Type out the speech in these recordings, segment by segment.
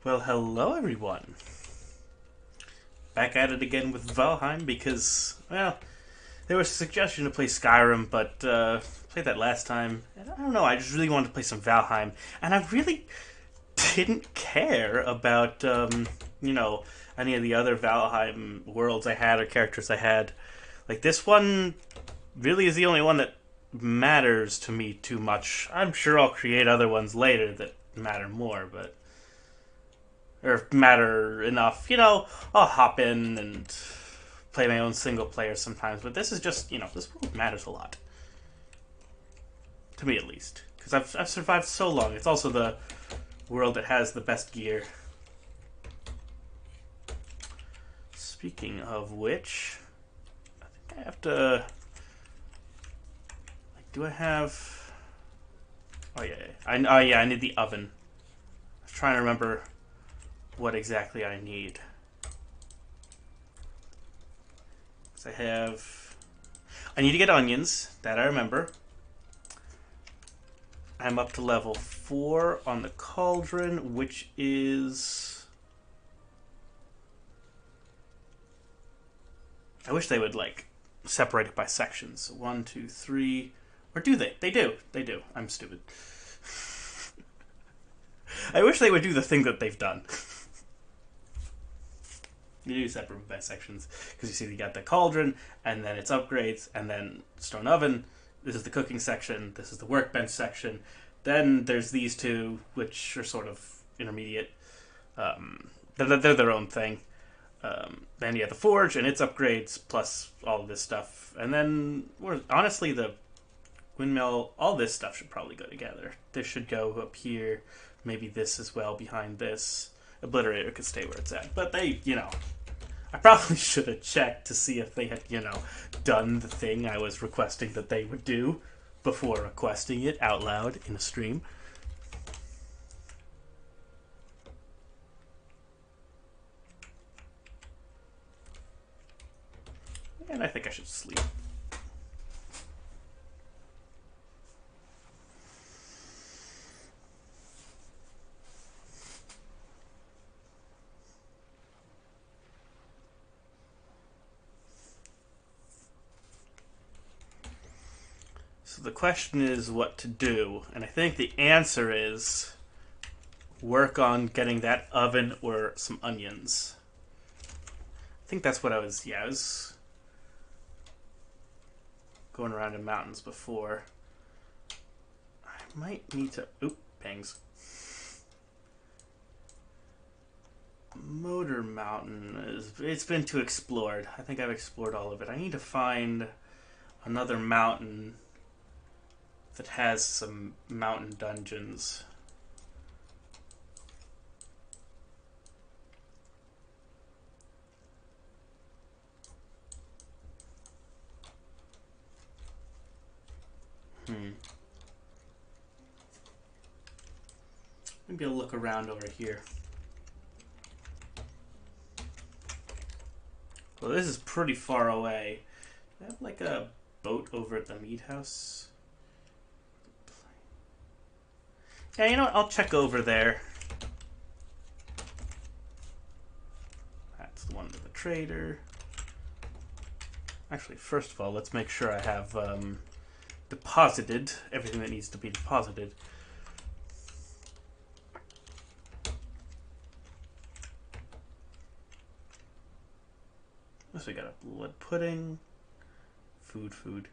Well, hello everyone. Back at it again with Valheim because, well, there was a suggestion to play Skyrim, but played that last time. And I don't know, I just really wanted to play some Valheim, and I really didn't care about, any of the other Valheim worlds I had or characters I had. Like, this one really is the only one that matters to me too much. I'm sure I'll create other ones later that matter more, but or matter enough. I'll hop in and play my own single player sometimes, but this is just, this world matters a lot. To me, at least. Because I've survived so long. It's also the world that has the best gear. Speaking of which, I think I have to. Like, do I have. Oh, yeah. I need the oven. I was trying to remember what exactly I need. I have. I need to get onions. That I remember. I'm up to level 4 on the cauldron, which is. I wish they would, like, separate it by sections. 1, 2, 3. Or do they? They do. They do. I'm stupid. I wish they would do the thing that they've done. You do separate by sections because you see you got the cauldron, and then its upgrades, and then stone oven. This is the cooking section. This is the workbench section. Then there's these two, which are sort of intermediate. They're their own thing. Then you have the forge and its upgrades, plus all of this stuff, and then honestly the windmill. All this stuff should probably go together. This should go up here. Maybe this as well behind this. Obliterator could stay where it's at. But they, I probably should have checked to see if they had, done the thing I was requesting that they would do before requesting it out loud in a stream. And I think I should sleep. So the question is what to do, and I think the answer is work on getting that oven or some onions. I think that's what I was going around in mountains before. I might need to, bangs. Motor Mountain it's been too explored. I think I've explored all of it. I need to find another mountain that has some mountain dungeons. Maybe I'll look around over here. Well, this is pretty far away. I have like a boat over at the meat house. Yeah, you know what? I'll check over there. That's the one with the trader. Actually, first of all, let's make sure I have deposited everything that needs to be deposited. So we got a blood pudding. Food.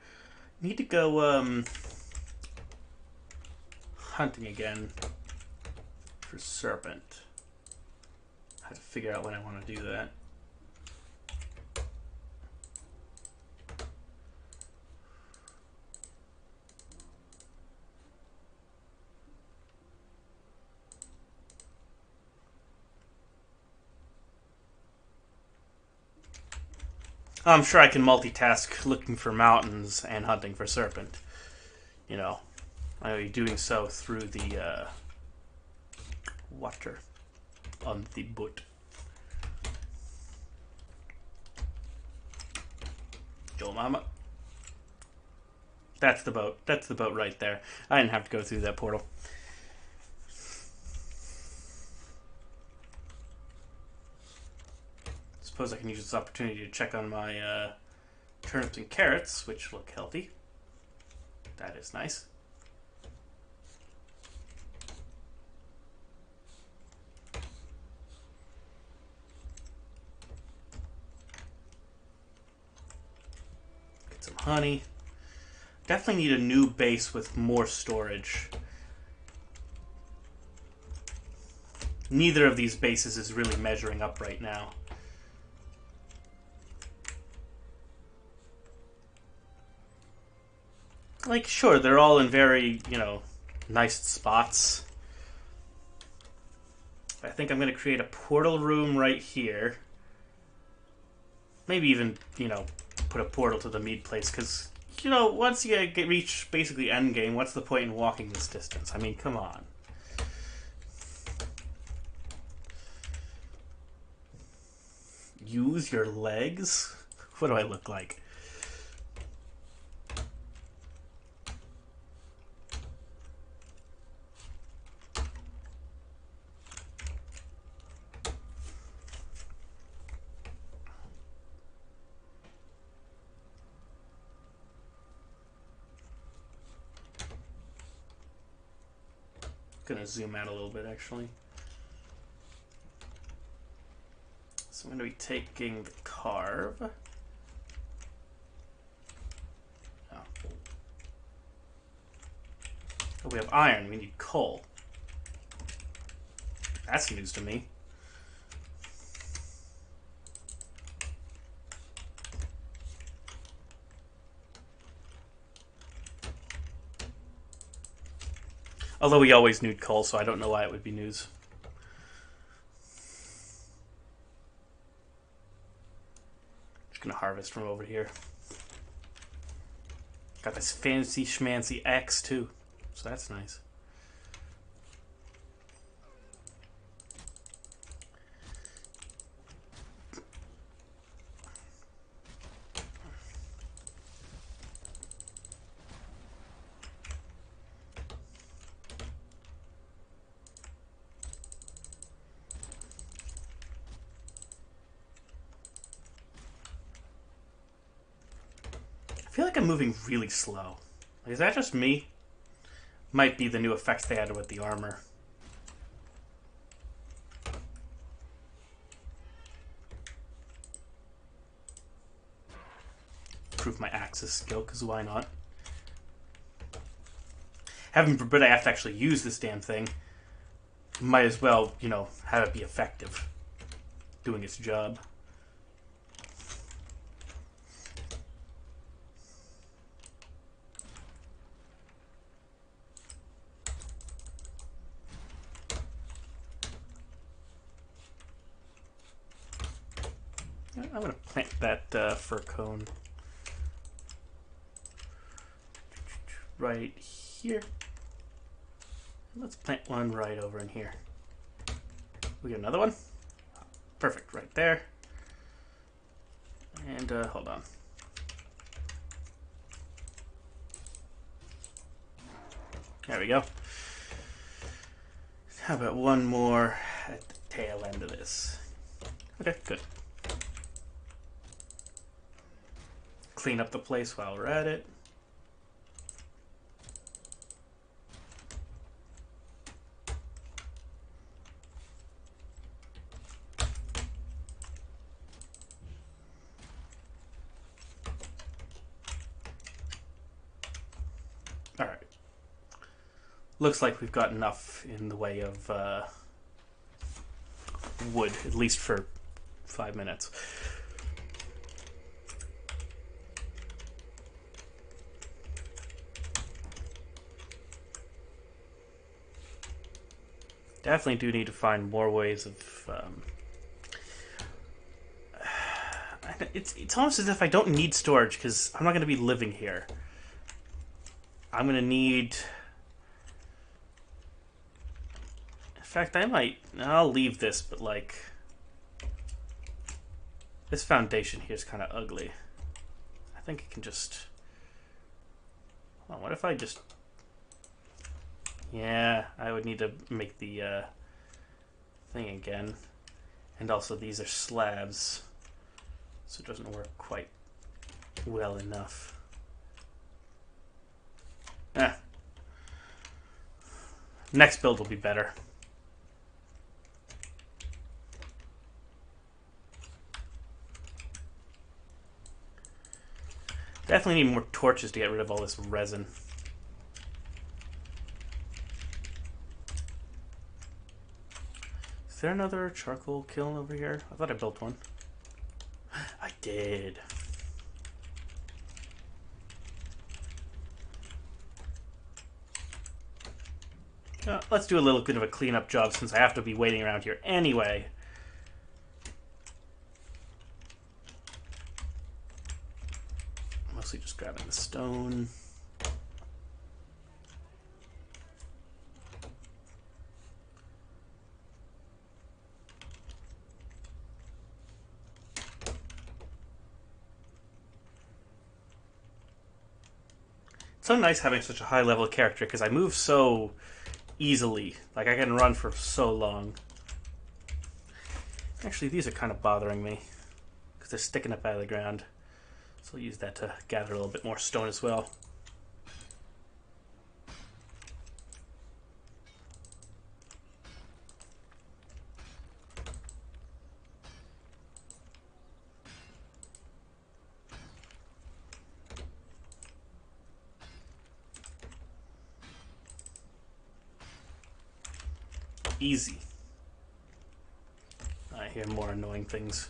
Need to go hunting again for serpent. I have to figure out when I want to do that. I'm sure I can multitask looking for mountains and hunting for serpent. I'll be doing so through the water on the boat. Go, mama. That's the boat. That's the boat right there. I didn't have to go through that portal. suppose I can use this opportunity to check on my turnips and carrots, which look healthy. That is nice. Get some honey. Definitely need a new base with more storage. Neither of these bases is really measuring up right now. Like, sure, they're all in very, nice spots. I think I'm going to create a portal room right here. Maybe even, put a portal to the mead place, because, once you reach basically endgame, what's the point in walking this distance? I mean, come on. Use your legs? What do I look like? Gonna zoom out a little bit, actually. So I'm going to be taking the carve. Oh, we have iron. We need coal. That's news to me. Although we always need coal, so I don't know why it would be news. Just gonna harvest from over here. Got this fancy schmancy axe too, so that's nice. I feel like I'm moving really slow. Is that just me? Might be the new effects they added with the armor. Improve my axis skill, because why not? Heaven forbid I have to actually use this damn thing. Might as well, have it be effective. Doing its job. I'm going to plant that fir cone right here. Let's plant one right over in here. We get another one. Perfect, right there. And hold on. There we go. How about one more at the tail end of this? Okay, good. Clean up the place while we're at it. Alright. Looks like we've got enough in the way of wood, at least for 5 minutes. Definitely do need to find more ways of... It's almost as if I don't need storage, because I'm not going to be living here. I'm going to need... In fact, I'll leave this, but this foundation here is kind of ugly. I think it can just... Hold on, what if I just... Yeah, I would need to make the thing again. And also these are slabs. So it doesn't work quite well enough. Next build will be better. Definitely need more torches to get rid of all this resin. Is there another charcoal kiln over here? I thought I built one. I did. Let's do a little bit of a cleanup job since I have to be waiting around here anyway. Mostly just grabbing the stone. It's so nice having such a high level character because I move so easily. Like I can run for so long. Actually, these are kind of bothering me because they're sticking up out of the ground. So I'll use that to gather a little bit more stone as well. Easy. I hear more annoying things.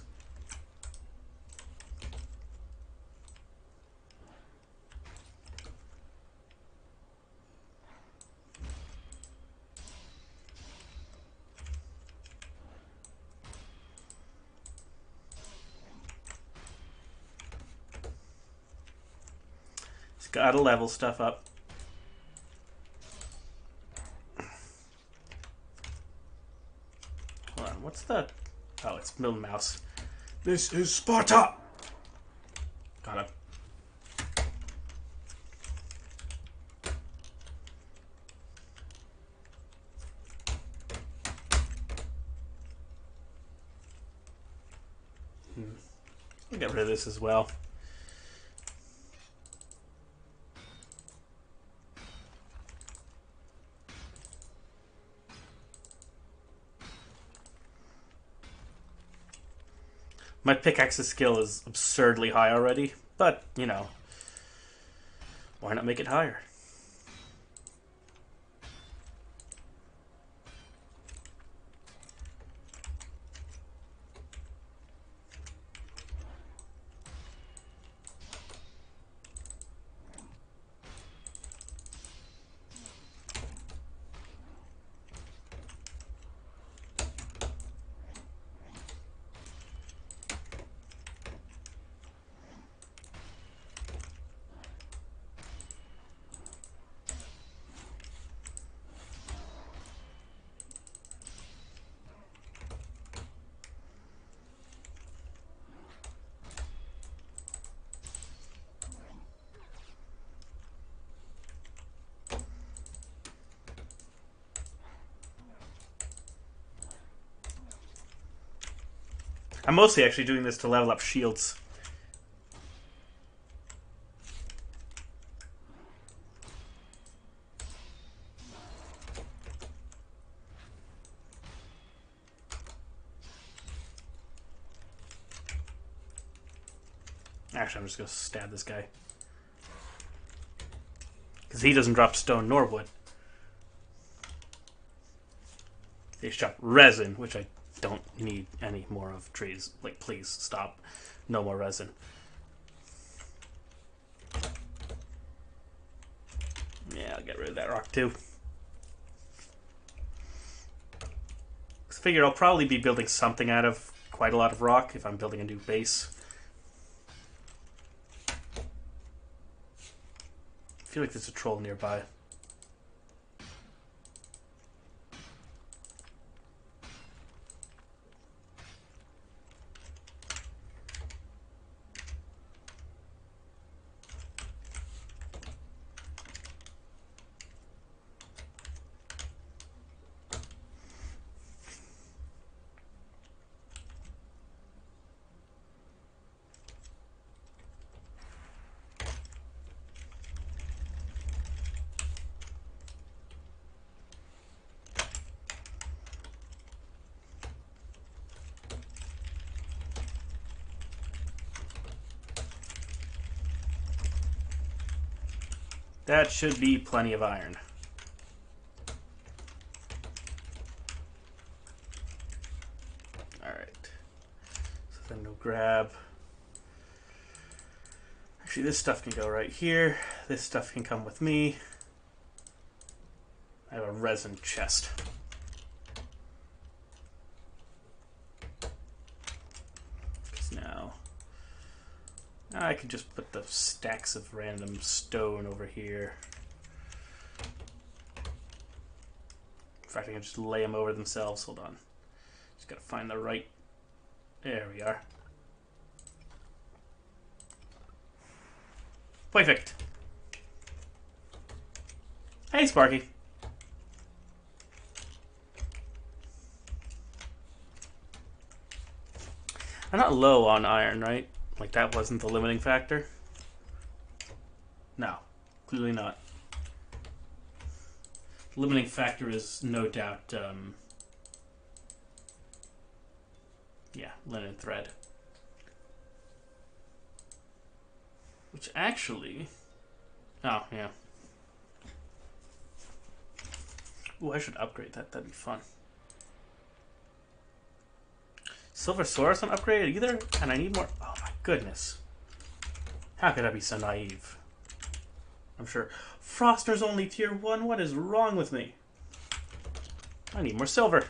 Just gotta level stuff up. Hold on, what's the... Oh, it's Mill Mouse. This is Sparta! Got him. I'll get rid of this as well. My pickaxe's skill is absurdly high already, but, you know, why not make it higher? I'm mostly actually doing this to level up shields. Actually, I'm just going to stab this guy. Because he doesn't drop stone nor wood. They drop resin, which I don't need any more of trees. Like, please, stop. No more resin. Yeah, I'll get rid of that rock too. I figured I'll probably be building something out of quite a lot of rock if I'm building a new base. I feel like there's a troll nearby. That should be plenty of iron. Alright. So then we'll grab... Actually, this stuff can go right here. This stuff can come with me. I have a resin chest. Because now I can just put the stacks of random stone over here. In fact, I can just lay them over themselves. Hold on. Just gotta find the right... There we are. Perfect. Hey, Sparky. I'm not low on iron, right? Like, that wasn't the limiting factor? No. Clearly not. The limiting factor is no doubt, yeah, linen thread. Which actually... Oh, yeah. Ooh, I should upgrade that. That'd be fun. Silver Source on upgraded either? And I need more... Oh my goodness. How could I be so naive? I'm sure... Froster's only tier 1? What is wrong with me? I need more silver.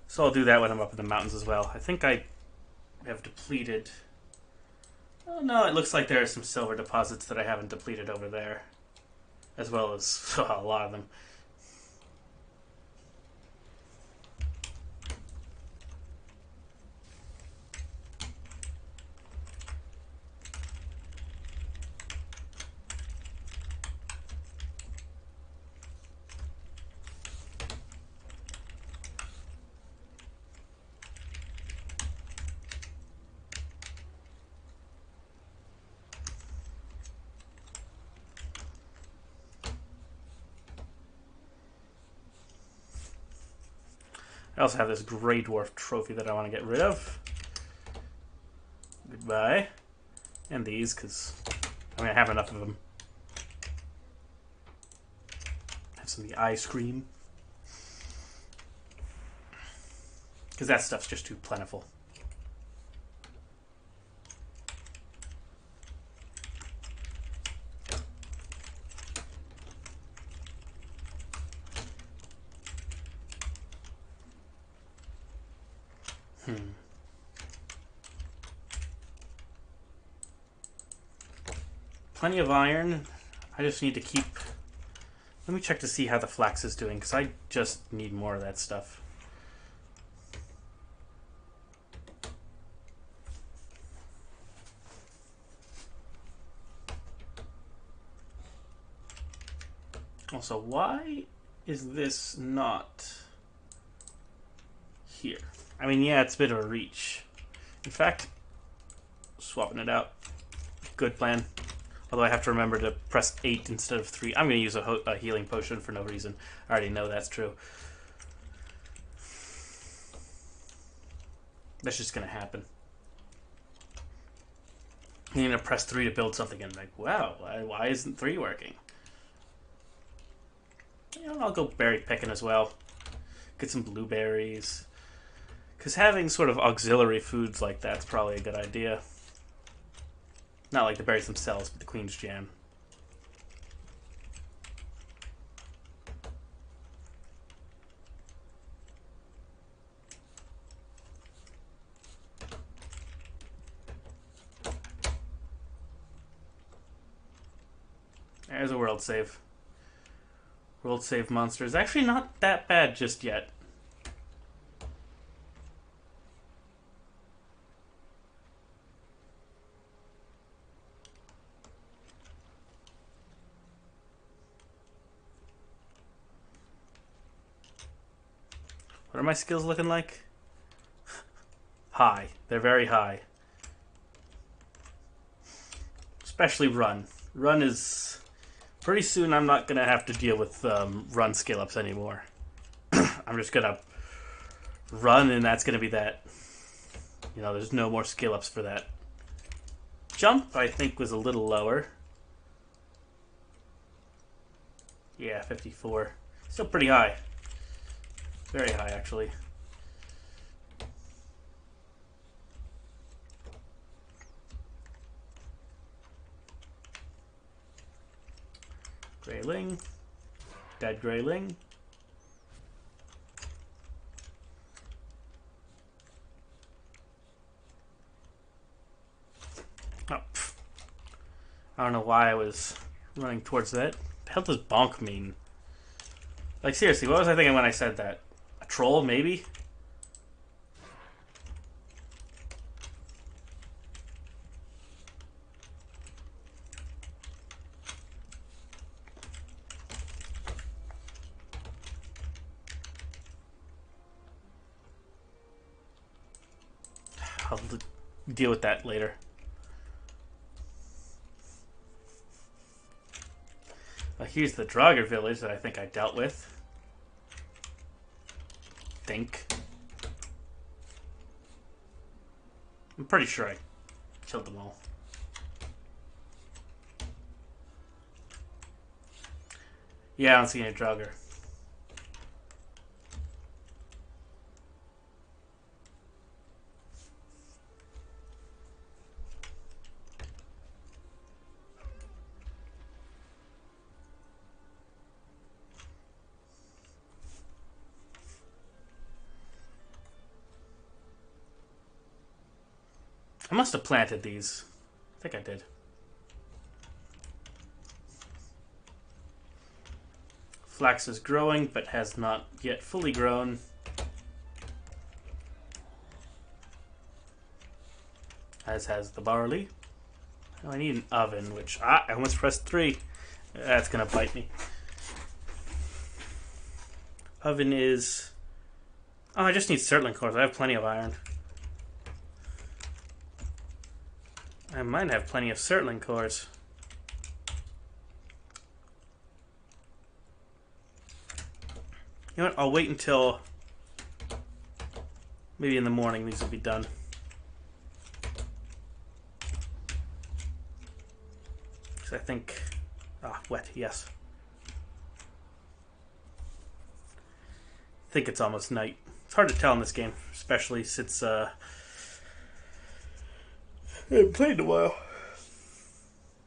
So I'll do that when I'm up in the mountains as well. I think I have depleted... Oh no, it looks like there are some silver deposits that I haven't depleted over there. As well as a lot of them. I also have this Grey Dwarf trophy that I want to get rid of. Goodbye. And these, because I have enough of them. Have some of the ice cream. Because that stuff's just too plentiful. Plenty of iron. I just need to keep... Let me check to see how the flax is doing, because I just need more of that stuff. Also, why is this not here? I mean, yeah, it's a bit of a reach. In fact, swapping it out. Good plan. Although I have to remember to press 8 instead of 3. I'm going to use a healing potion for no reason. I already know that's true. That's just going to happen. I'm going to press 3 to build something and like, wow, why isn't 3 working? You know, I'll go berry picking as well. Get some blueberries. Because having sort of auxiliary foods like that's probably a good idea. Not like the berries themselves, but the Queen's Jam. There's a world save. World save monster is actually not that bad just yet. What are my skills looking like? High. They're very high. Especially run. Run is... Pretty soon I'm not going to have to deal with run skill-ups anymore. I'm just going to run and that's going to be that. You know, there's no more skill ups for that. Jump, I think, was a little lower. Yeah, 54. Still pretty high. Very high, actually. Grayling. Dead Grayling. Oh, pff. I don't know why I was running towards that. The hell does bonk mean? Like, seriously, what was I thinking when I said that? A troll, maybe? I'll deal with that later. Here's the Draugr village that I think I dealt with. I'm pretty sure I killed them all. Yeah, I don't see any Draugr. I must have planted these. I think I did. Flax is growing, but has not yet fully grown. As has the barley. Oh, I need an oven, which... I almost pressed 3. That's going to bite me. Oven is... Oh, I just need Surtling cores. I have plenty of iron. I might have plenty of Surtling cores. You know what? I'll wait until... Maybe in the morning these will be done. Because I think... wet, yes. I think it's almost night. It's hard to tell in this game, especially since I haven't played in a while.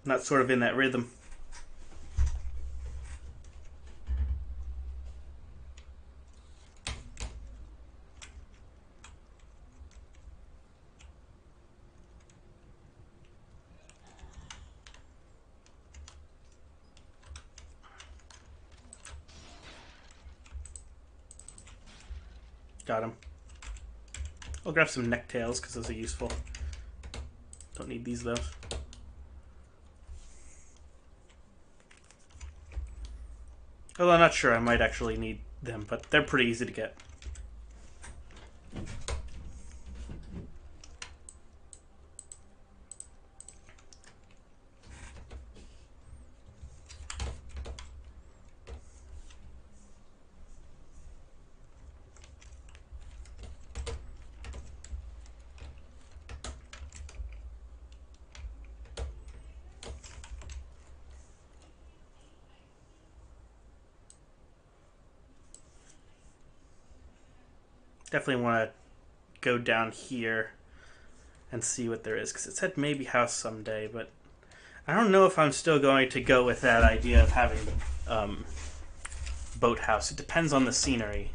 Not sort of in that rhythm. Got him. I'll grab some necktails because those are useful. Don't need these though. Although I'm not sure, I might actually need them, but they're pretty easy to get. Definitely want to go down here and see what there is, because it said maybe house someday, but I don't know if I'm still going to go with that idea of having the boathouse. It depends on the scenery.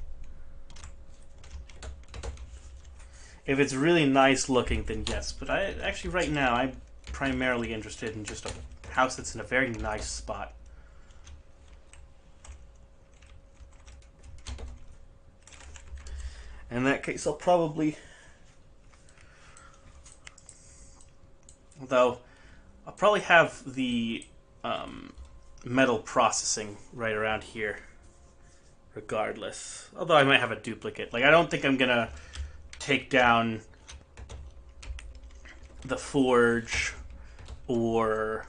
If it's really nice looking, then yes, but actually right now I'm primarily interested in just a house that's in a very nice spot. In that case, I'll probably... Although, I'll probably have the metal processing right around here, regardless. Although I might have a duplicate. Like, I don't think I'm going to take down the forge or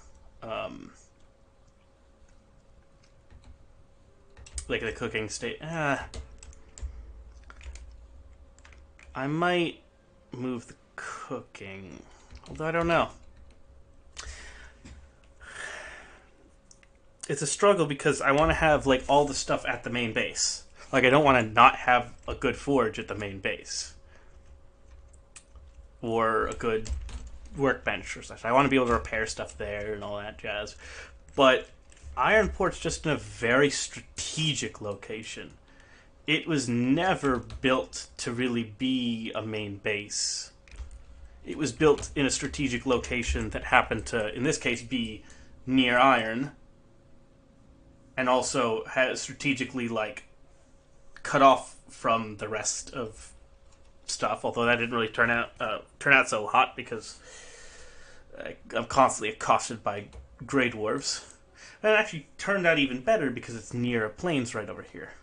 like the cooking state. I might move the cooking. Although I don't know. It's a struggle because I want to have like all the stuff at the main base. Like I don't want to not have a good forge at the main base. Or a good workbench or such. I want to be able to repair stuff there and all that jazz. But Ironport's just in a very strategic location. It was never built to really be a main base. It was built in a strategic location that happened to, in this case, be near iron. And also has strategically, like, cut off from the rest of stuff. Although that didn't really turn out so hot because I'm constantly accosted by Grey Dwarves. And it actually turned out even better because it's near a plains right over here.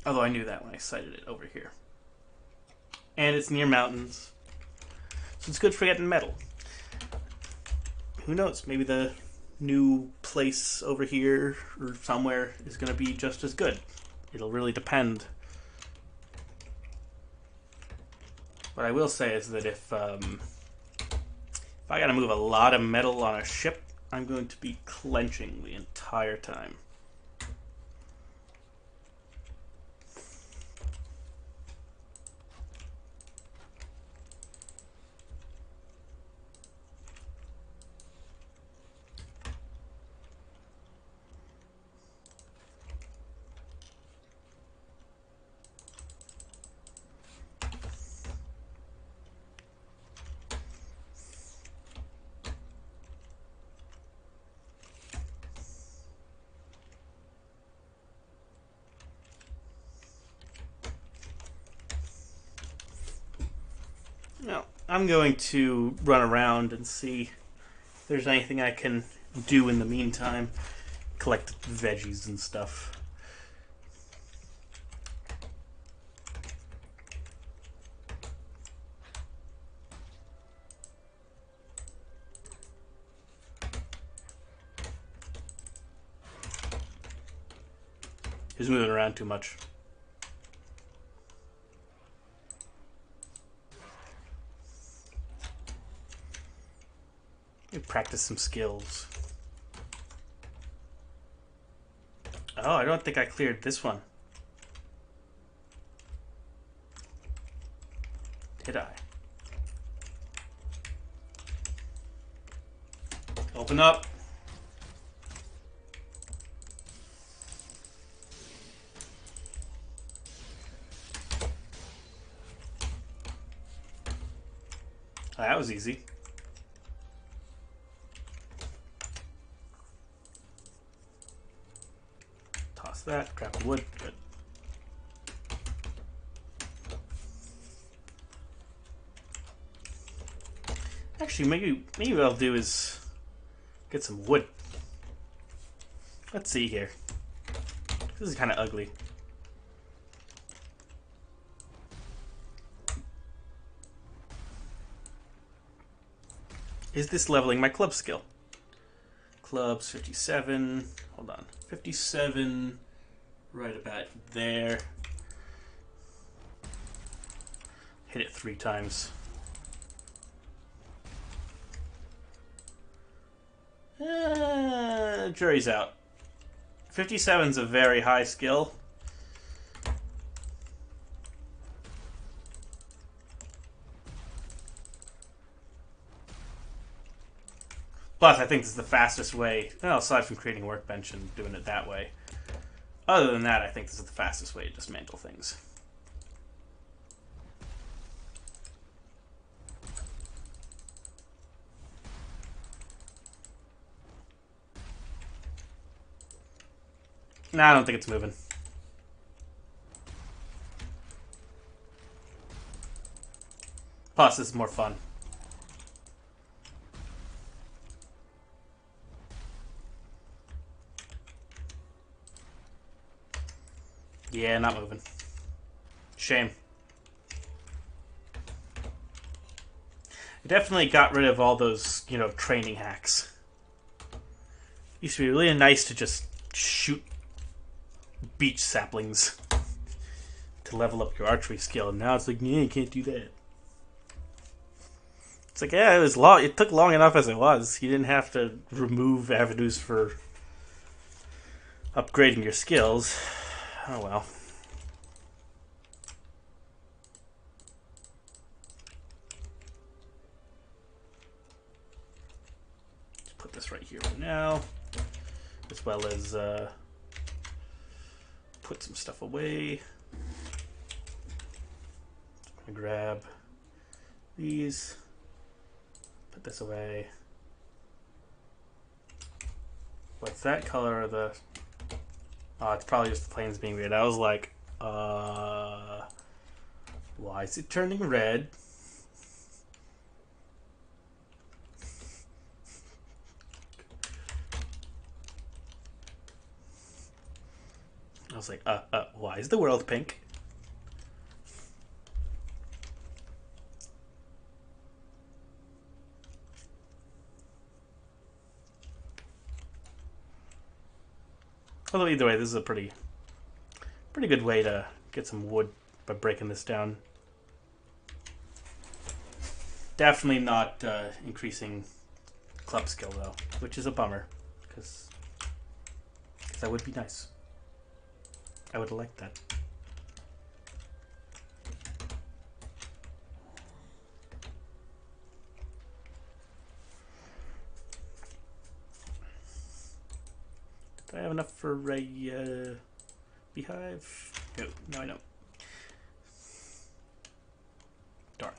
Although I knew that when I sighted it over here. And it's near mountains. So it's good for getting metal. Who knows? Maybe the new place over here or somewhere is going to be just as good. It'll really depend. What I will say is that if I got to move a lot of metal on a ship, I'm going to be clenching the entire time. Now, I'm going to run around and see if there's anything I can do in the meantime. Collect veggies and stuff. He's moving around too much. Practice some skills. Oh, I don't think I cleared this one. Did I? Open up. Oh, that was easy. That grab the wood. Good. Actually, maybe what I'll do is get some wood. Let's see here. This is kind of ugly. Is this leveling my club skill? Clubs 57. Hold on. 57. Right about there. Hit it 3 times. Jury's out. 57's a very high skill. Plus, I think this is the fastest way, well, aside from creating a workbench and doing it that way. Other than that, I think this is the fastest way to dismantle things. Nah, I don't think it's moving. Plus, this is more fun. Yeah, not moving. Shame. I definitely got rid of all those, training hacks. Used to be really nice to just shoot beach saplings to level up your archery skill. And now it's like, yeah, you can't do that. It's like, yeah, it was long. It took long enough as it was. You didn't have to remove avenues for upgrading your skills. Oh well. Just put this right here for now, as well as put some stuff away. I'm gonna grab these, put this away. What's that color of the... Oh, it's probably just the planes being weird. I was like, why is it turning red? I was like, why is the world pink? Although either way, this is a pretty good way to get some wood by breaking this down. Definitely not increasing club skill though, which is a bummer, because that would be nice. I would like that. Do I have enough for a beehive? No, I don't. Darn.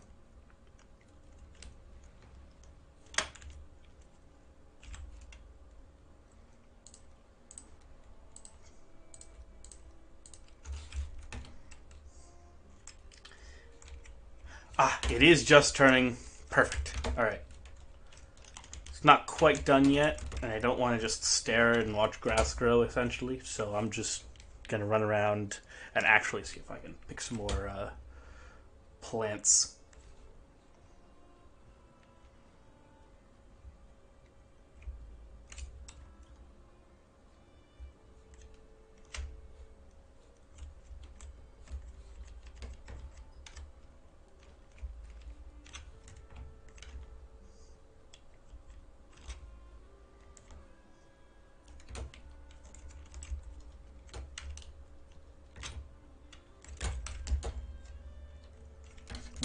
Ah, it is just turning perfect. Alright. It's not quite done yet, and I don't want to just stare and watch grass grow, essentially, so I'm just going to run around and actually see if I can pick some more plants.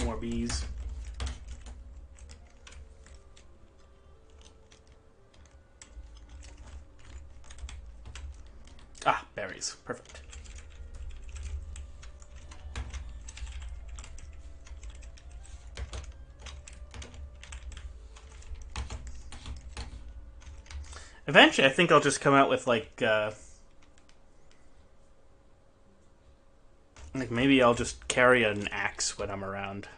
More bees. Ah, berries. Perfect. Eventually, I think I'll just come out with like maybe I'll just carry an axe when I'm around.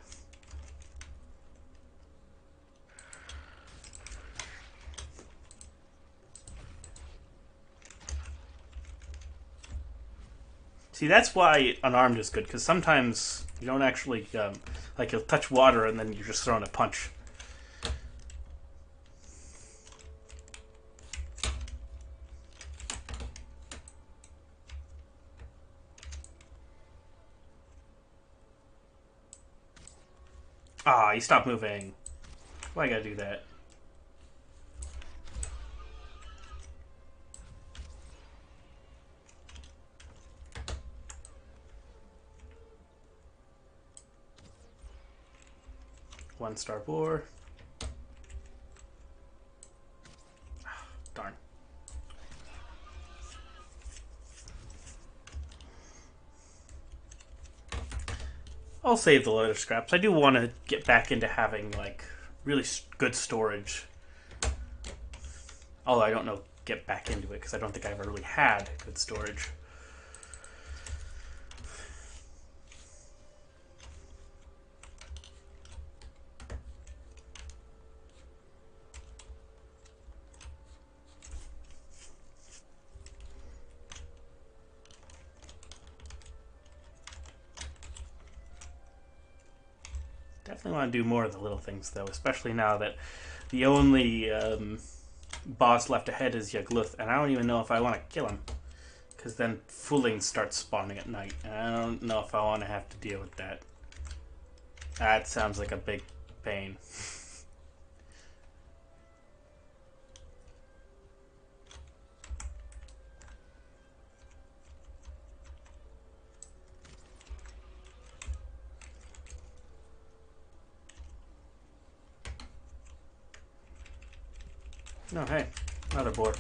See, that's why unarmed is good, because sometimes you don't actually, like, you'll touch water and then you're just throwing a punch. Ah, you stopped moving. Why I gotta do that? One star boar. Darn. I'll save the loader scraps. I do want to get back into having like really good storage. Although I don't know, get back into it because I don't think I ever really had good storage. Definitely want to do more of the little things, though, especially now that the only boss left ahead is Yagluth, and I don't even know if I want to kill him, because then Fulling starts spawning at night, and I don't know if I want to have to deal with that. That sounds like a big pain. Oh, hey, another board.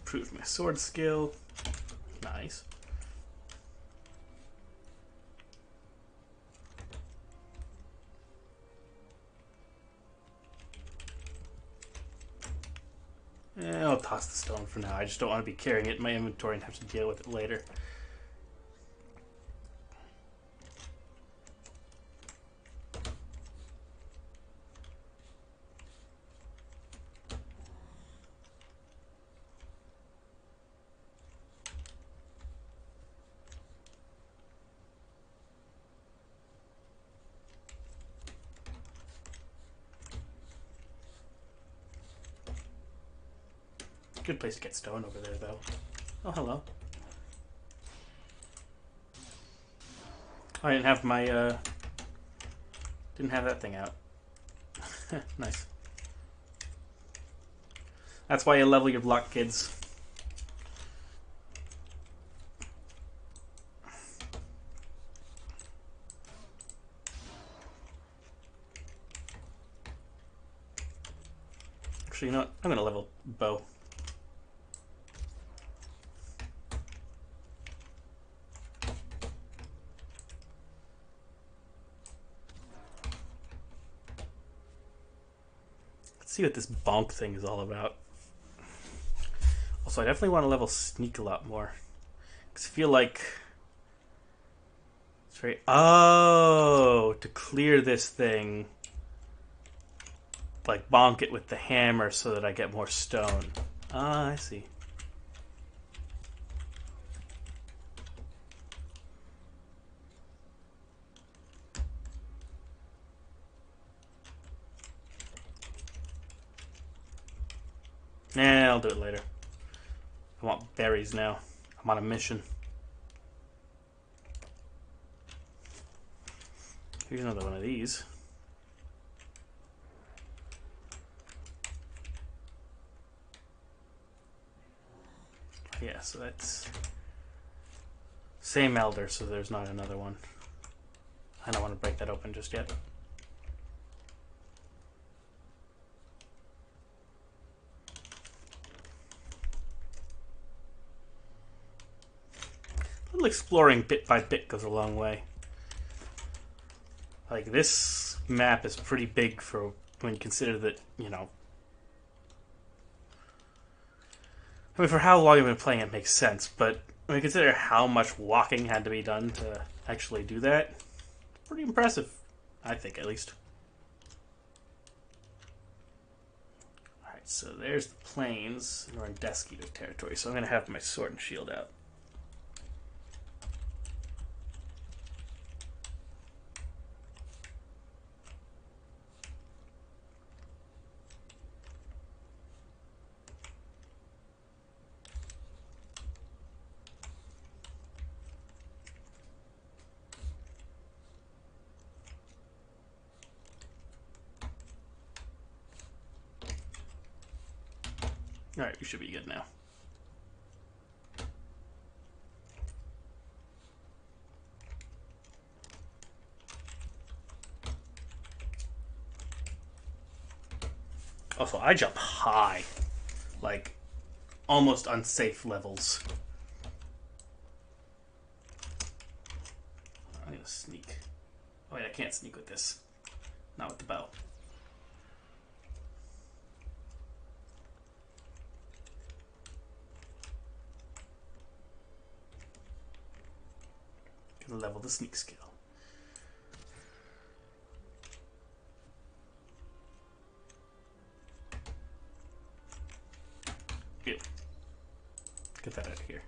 Improved my sword skill. Nice. I'll toss the stone for now. I just don't want to be carrying it in my inventory and have to deal with it later. Good place to get stone over there, though. Oh, hello. I didn't have my, didn't have that thing out. Nice. That's why you level your block, kids. Actually, you know what? I'm gonna level bow. See what this bonk thing is all about. Also, I definitely want to level sneak a lot more. Because I feel like it's very... Oh, to clear this thing, like bonk it with the hammer so that I get more stone. Ah, I see. Nah, I'll do it later. I want berries now. I'm on a mission. Here's another one of these. Yeah, so that's... Same elder, so there's not another one. I don't want to break that open just yet. A little exploring bit by bit goes a long way. Like, this map is pretty big for when you consider that, you know... I mean, for how long I've been playing, it makes sense, but when you consider how much walking had to be done to actually do that, it's pretty impressive. I think, at least. Alright, so there's the plains. We're in Death Eater territory, so I'm going to have my sword and shield out. Alright, we should be good now. Also, I jump high. Like, almost unsafe levels. I'm gonna sneak. Oh wait, I can't sneak with this. Not with the bow. Gonna level the sneak skill. Ew. Get that out of here.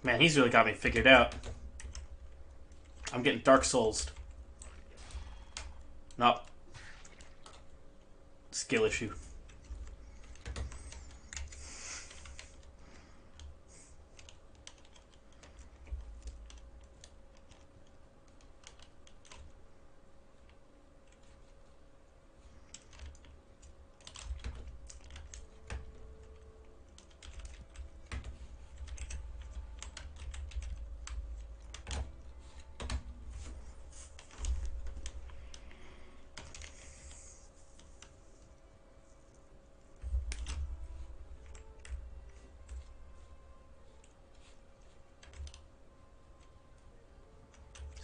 Man, he's really got me figured out. I'm getting Dark Souls'd. Nope. Skill issue.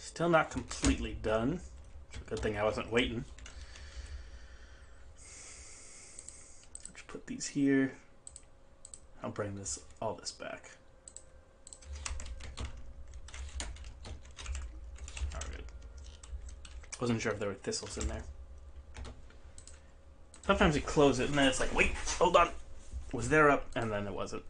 Still not completely done. Good thing I wasn't waiting. Just put these here. I'll bring all this back. Alright. Wasn't sure if there were thistles in there. Sometimes you close it and then it's like, wait, hold on. Was there up? And then it wasn't.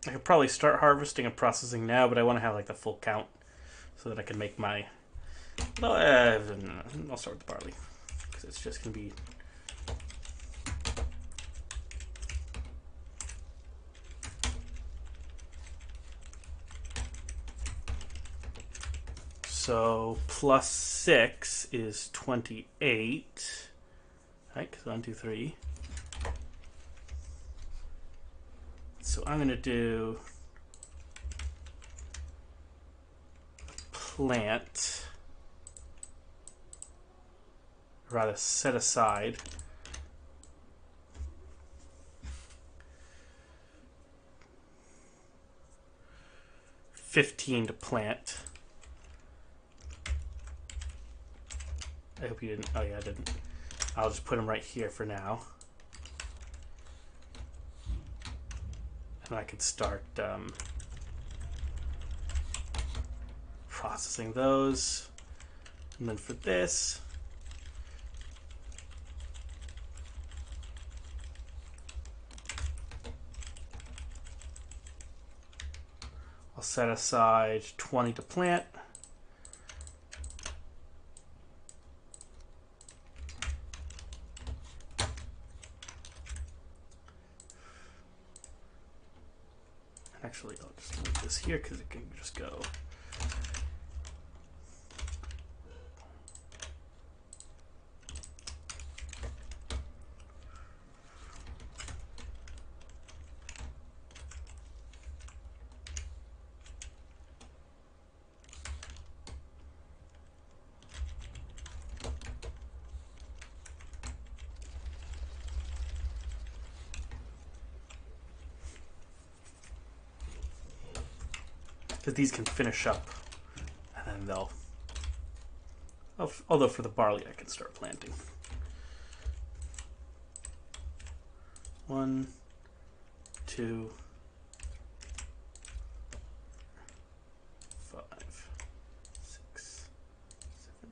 I could probably start harvesting and processing now, but I want to have like the full count so that I can make my... No, I'll start with the barley because it's just going to be... So plus 6 is 28. Right, because 1, 2, 3. So I'm going to do plant, or rather set aside $15 to plant. I hope you didn't. Oh yeah, I didn't. I'll just put them right here for now. And I could start processing those. And then for this, I'll set aside 20 to plant. Actually, I'll just leave this here because it can just go. Because these can finish up, and then they'll... Although for the barley, I can start planting. 1, 2, 5, 6, 7,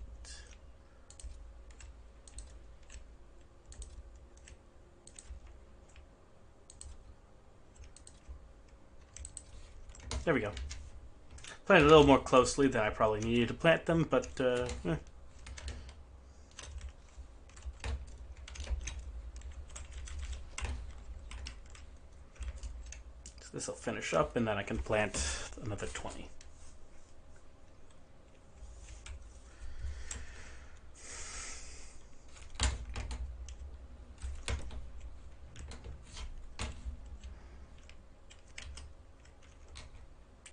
8. There we go. Planted a little more closely than I probably needed to plant them, but So this will finish up, and then I can plant another 20.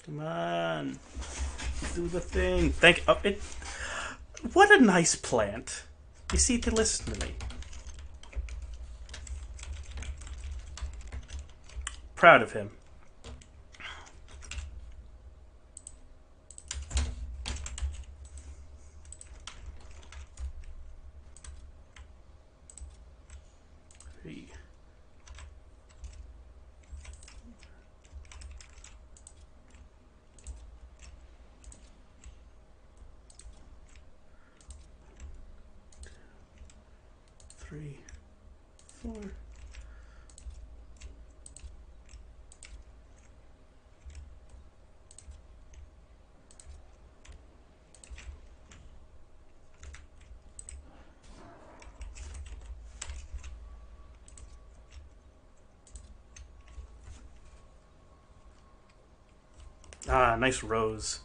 Come on, do the thing. Thank you. Oh, what a nice plant. You see, to listen to me. Proud of him. 3, 4. Ah, nice rose.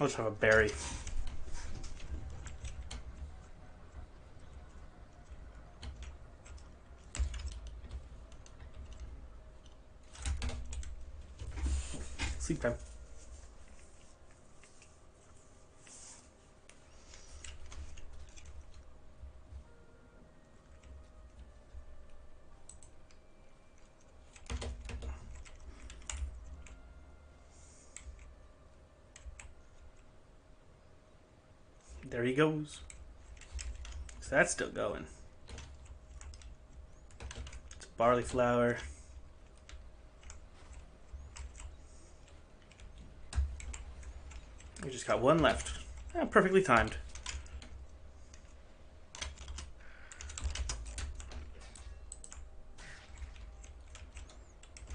I'll just have a berry. Sleep time. There he goes. So that's still going. It's barley flour. We just got one left. Perfectly timed.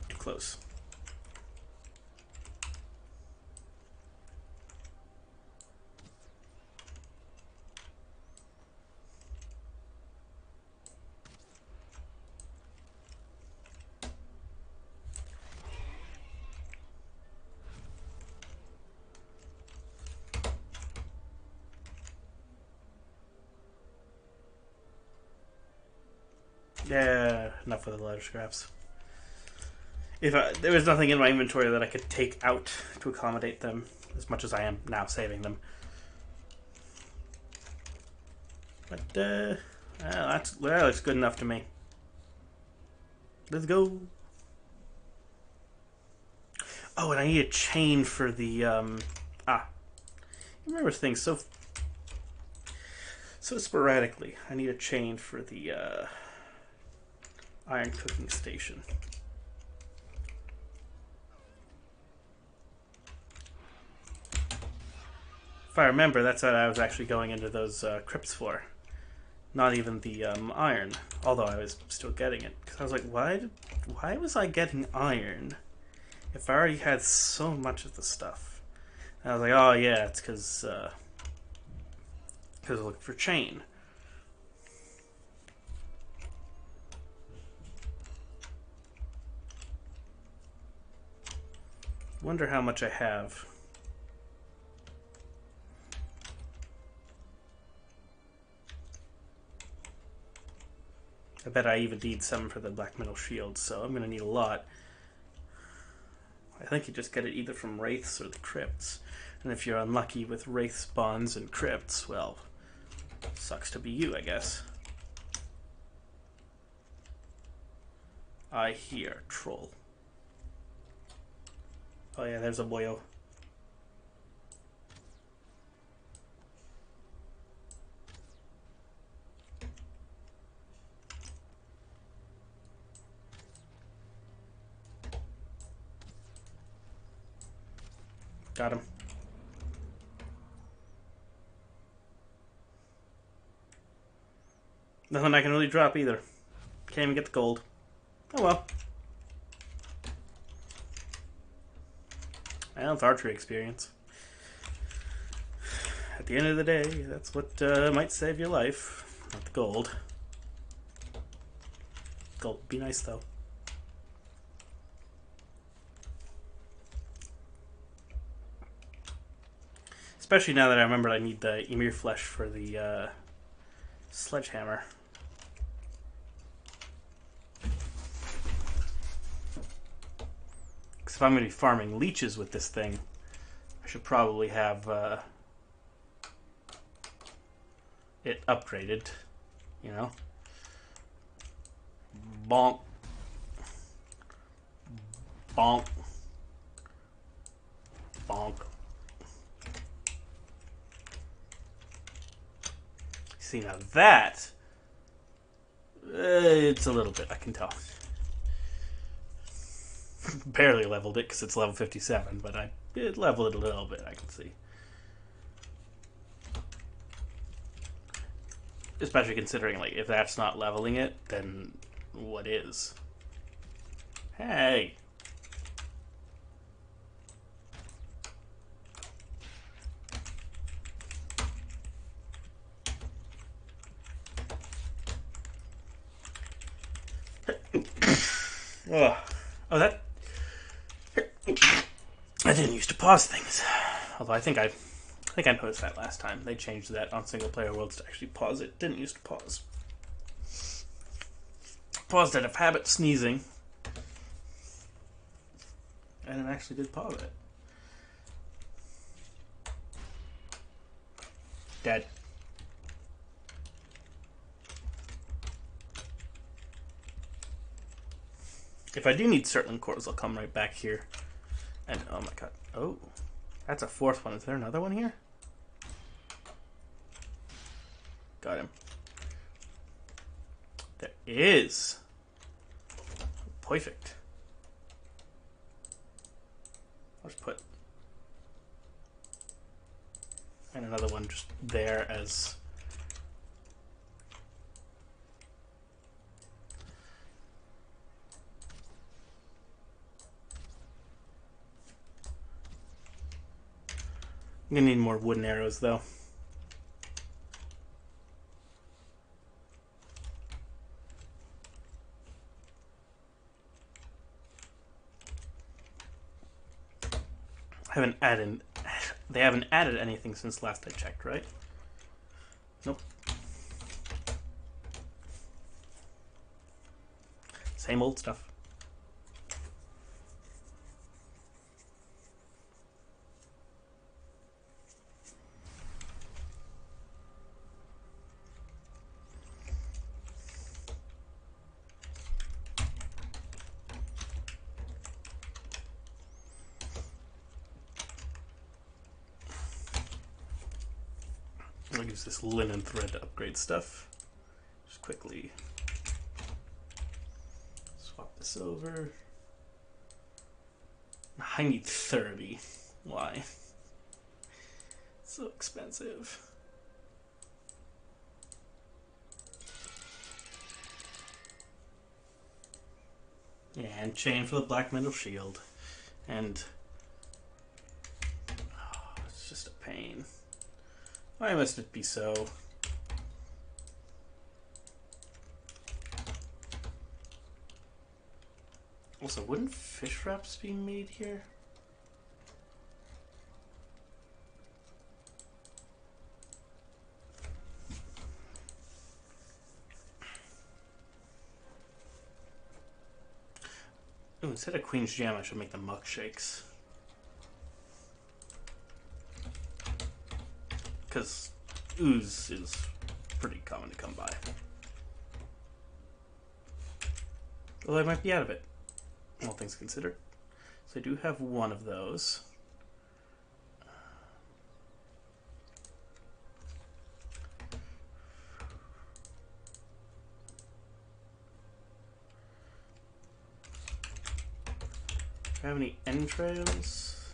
Too close. Yeah, enough with the leather scraps. If there was nothing in my inventory that I could take out to accommodate them, as much as I am now saving them. But, well, that looks good enough to me. Let's go. Oh, and I need a chain for the, I remember things so sporadically. I need a chain for the, iron cooking station. If I remember, that's what I was actually going into those crypts for. Not even the iron, although I was still getting it. Because I was like, why was I getting iron if I already had so much of the stuff? And I was like, oh yeah, it's because I was looking for chain. Wonder how much I have. I bet I even need some for the black metal shield, so I'm going to need a lot. I think you just get it either from wraiths or the crypts. And if you're unlucky with wraith spawns and crypts, well, sucks to be you, I guess. I hear troll. Oh yeah, there's a boyo. Got him. Nothing I can really drop either. Can't even get the gold. Oh well. Well, it's archery experience. At the end of the day, that's what might save your life. Not the gold. Gold would be nice though. Especially now that I remembered I need the emir flesh for the sledgehammer. Because if I'm going to be farming leeches with this thing, I should probably have it upgraded, you know? Bonk. Bonk. Bonk. See, now that, it's a little bit, I can tell. barely leveled it because it's level 57, but I did level it a little bit, I can see. Especially considering, like, if that's not leveling it, then what is? Hey! Oh, that... I didn't used to pause things. Although I think I noticed that last time. They changed that on single player worlds to actually pause it. Didn't used to pause. Paused out of habit sneezing. And it actually did pause it. Dead. If I do need certain cores, I'll come right back here. And, oh my god. Oh. That's a fourth one. Is there another one here? Got him. There is. Perfect. I'll just put... And another one just there as... I'm gonna need more wooden arrows, though. They haven't added anything since last I checked, right? Nope. Same old stuff. I'll use this linen thread to upgrade stuff. Just quickly swap this over. I need 30. Why? So expensive. Yeah, and chain for the black metal shield. And oh, it's just a pain. Why must it be so? Also, wouldn't fish wraps be made here? Ooh, instead of Queen's Jam, I should make the muck shakes. Because ooze is pretty common to come by. Although I might be out of it, all things considered. So I do have one of those. Do I have any entrails?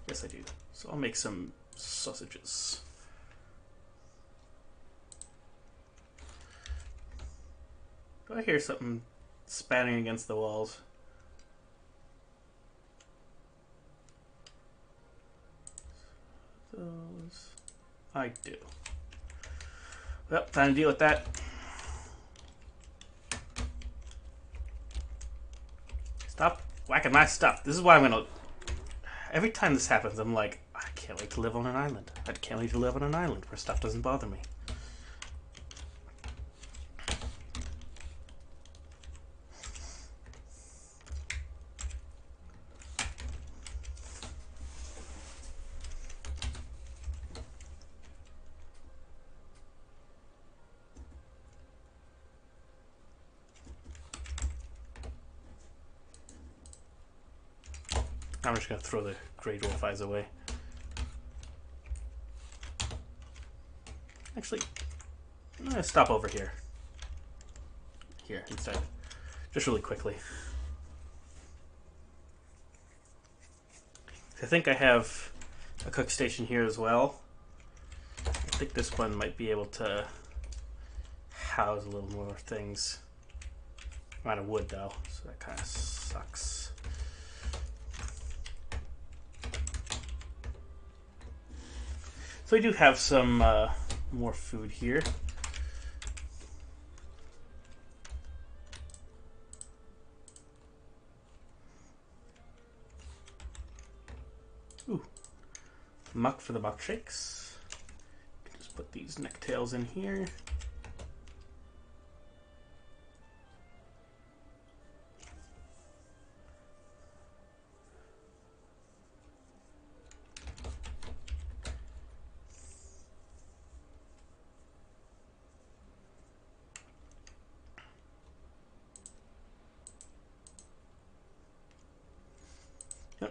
Yes, I do. So I'll make some sausages. Do I hear something spatting against the walls? Those I do. Well, time to deal with that. Stop whacking my stuff. This is why I'm gonna... Every time this happens, I'm like, I can't wait to live on an island. I can't wait to live on an island where stuff doesn't bother me. I'm just gonna throw the Grey Dwarf eyes away. Actually, I'm gonna stop over here. Here, instead. Just really quickly. I think I have a cook station here as well. I think this one might be able to house a little more things. I'm out of wood though, so that kind of sucks. So we do have some more food here. Ooh, muck for the muck shakes. Just put these necktails in here.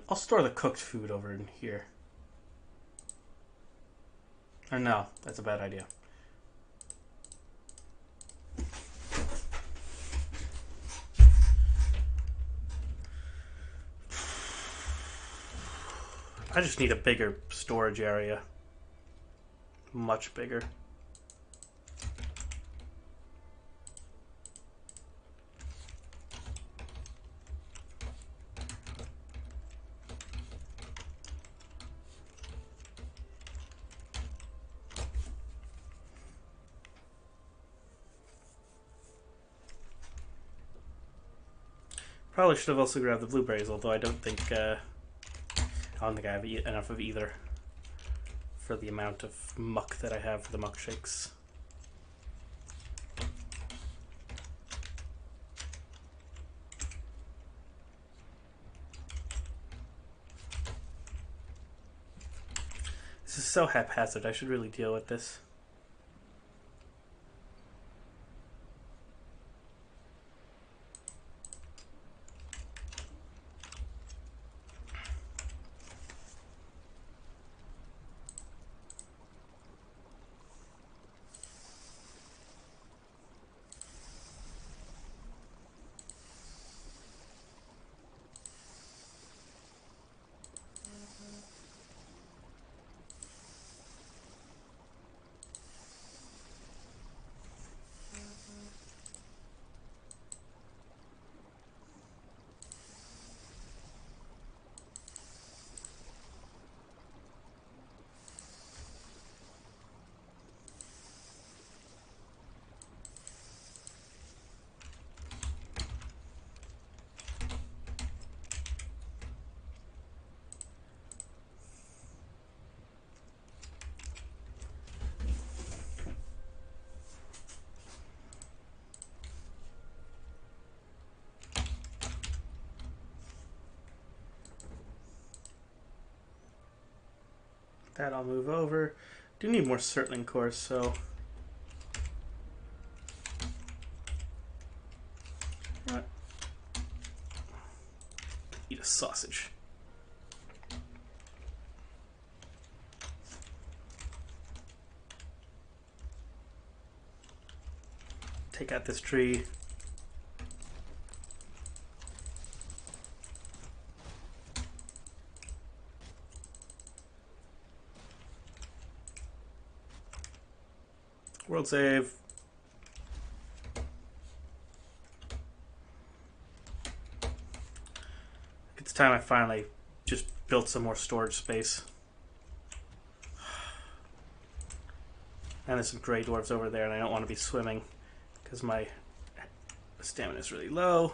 I'll store the cooked food over in here. Or no, that's a bad idea. I just need a bigger storage area. Much bigger. Probably should have also grabbed the blueberries, although I don't think I have enough of either for the amount of muck that I have for the muck shakes. This is so haphazard. I should really deal with this. That I'll move over. Do need more circling cores, so eat a sausage. Take out this tree. World save. It's time I finally just built some more storage space. And there's some gray dwarves over there, and I don't want to be swimming because my stamina is really low.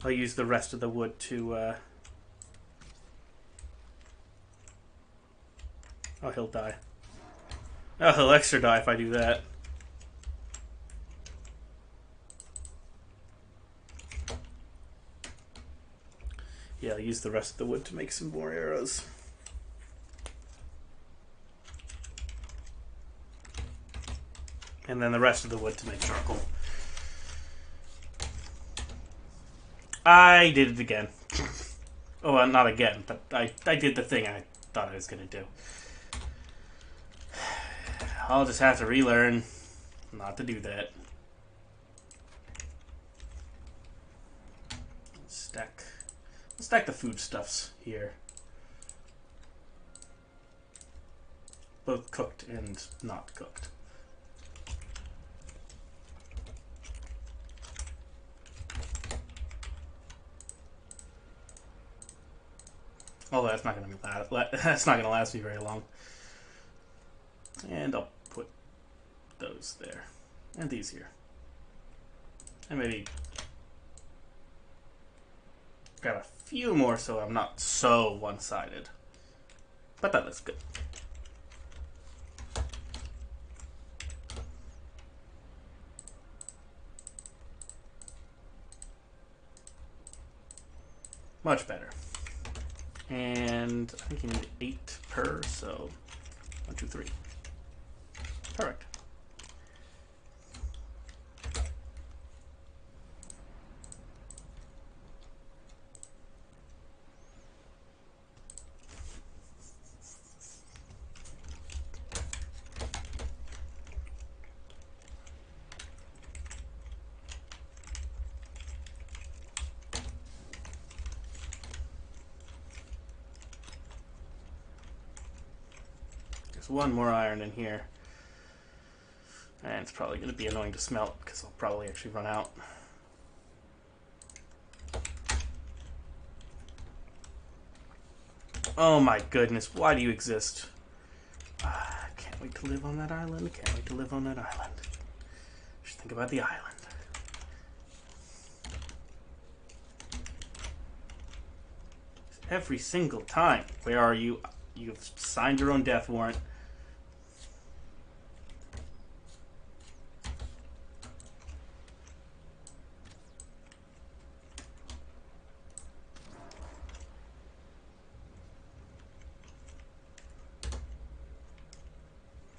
I'll use the rest of the wood to... Oh, he'll die. Oh, he'll extra die if I do that. Yeah, I'll use the rest of the wood to make some more arrows. And then the rest of the wood to make charcoal. I did it again. Oh, well, not again, but I did the thing I thought I was going to do. I'll just have to relearn not to do that. Stack the foodstuffs here. Both cooked and not cooked. Although that's not going to last me very long. And I'll put those there. And these here. And maybe grab a few more so I'm not so one-sided. But that looks good. Much better. And I think you need 8 per, so 1, 2, 3. Perfect. There's one more iron in here. And it's probably going to be annoying to smelt because I'll probably actually run out. Oh my goodness, why do you exist? Can't wait to live on that island. Can't wait to live on that island. Just think about the island. Every single time. Where are you? You've signed your own death warrant.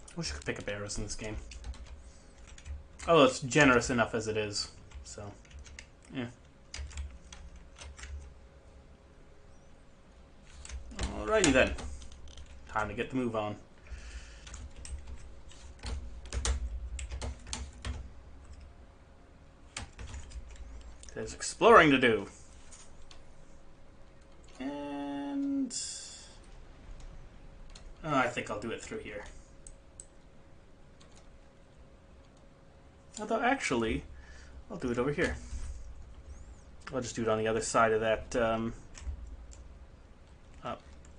I wish I could pick up arrows in this game. Although it's generous enough as it is. So, yeah. Alrighty then. Time to get the move on. There's exploring to do. And I think I'll do it through here. Although actually, I'll do it over here. I'll just do it on the other side of that.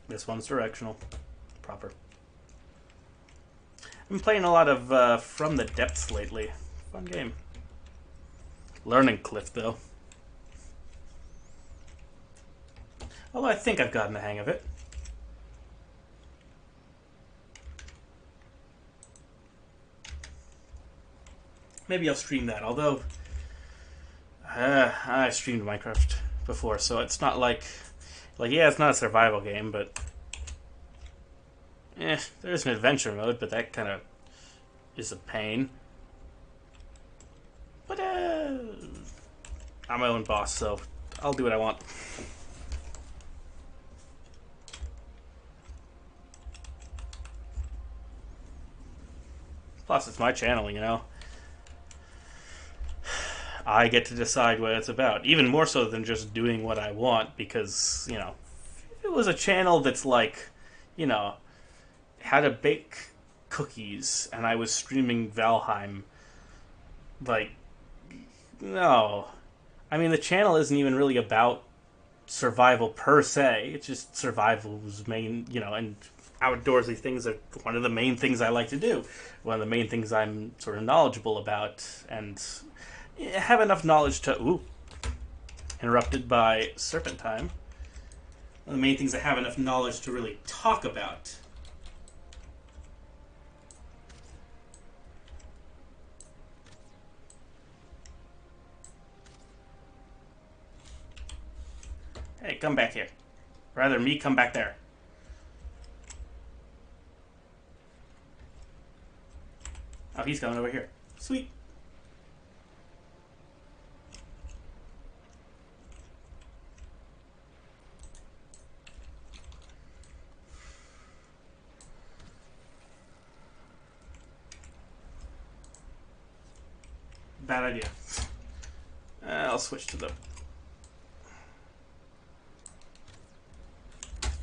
This one's directional. Proper. I've been playing a lot of From the Depths lately. Fun game. Learning Cliff, though. Although I think I've gotten the hang of it. Maybe I'll stream that, although I streamed Minecraft before, so it's not like yeah, it's not a survival game, but there's an adventure mode, but that kind of is a pain. But I'm my own boss, so I'll do what I want. Plus, it's my channel, you know. I get to decide what it's about, even more so than just doing what I want, because, you know, if it was a channel that's like, you know, how to bake cookies, and I was streaming Valheim, like, no. I mean, the channel isn't even really about survival per se, it's just survival's main, you know, and outdoorsy things are one of the main things I like to do, one of the main things I'm sort of knowledgeable about, and have enough knowledge to... interrupted by Serpentine. One of the main things I have enough knowledge to really talk about. Hey, come back here. Rather, me come back there. Oh, he's coming over here. Sweet. Bad idea. I'll switch to the...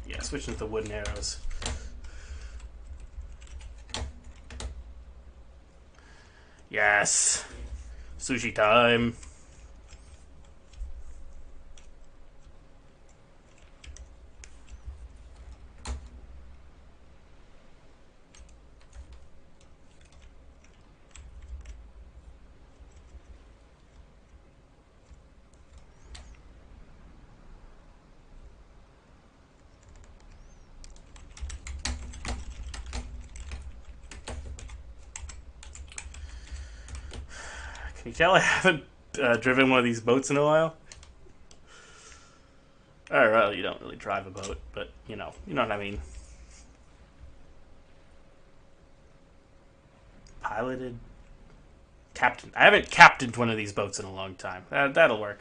Yeah, switch to the wooden arrows. Yes! Sushi time! Can you tell I haven't driven one of these boats in a while? Or, well, you don't really drive a boat, but, you know what I mean. Piloted? Captain. I haven't captained one of these boats in a long time. That'll work.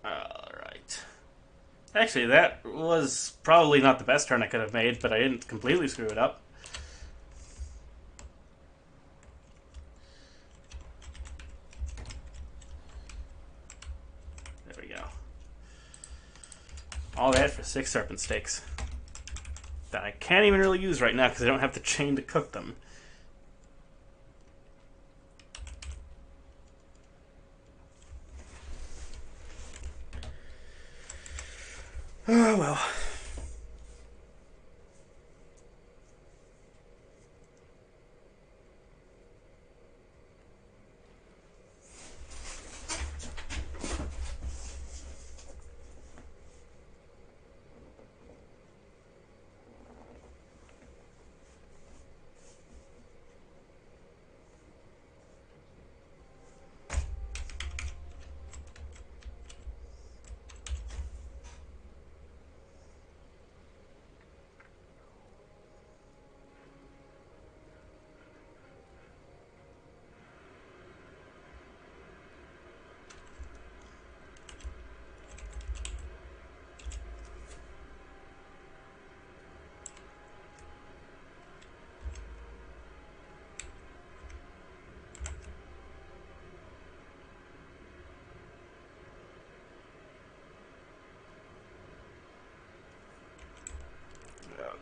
Alright. Actually, that was probably not the best turn I could have made, but I didn't completely screw it up. There we go. All that for 6 serpent steaks. That I can't even really use right now because I don't have the chain to cook them. Oh, well.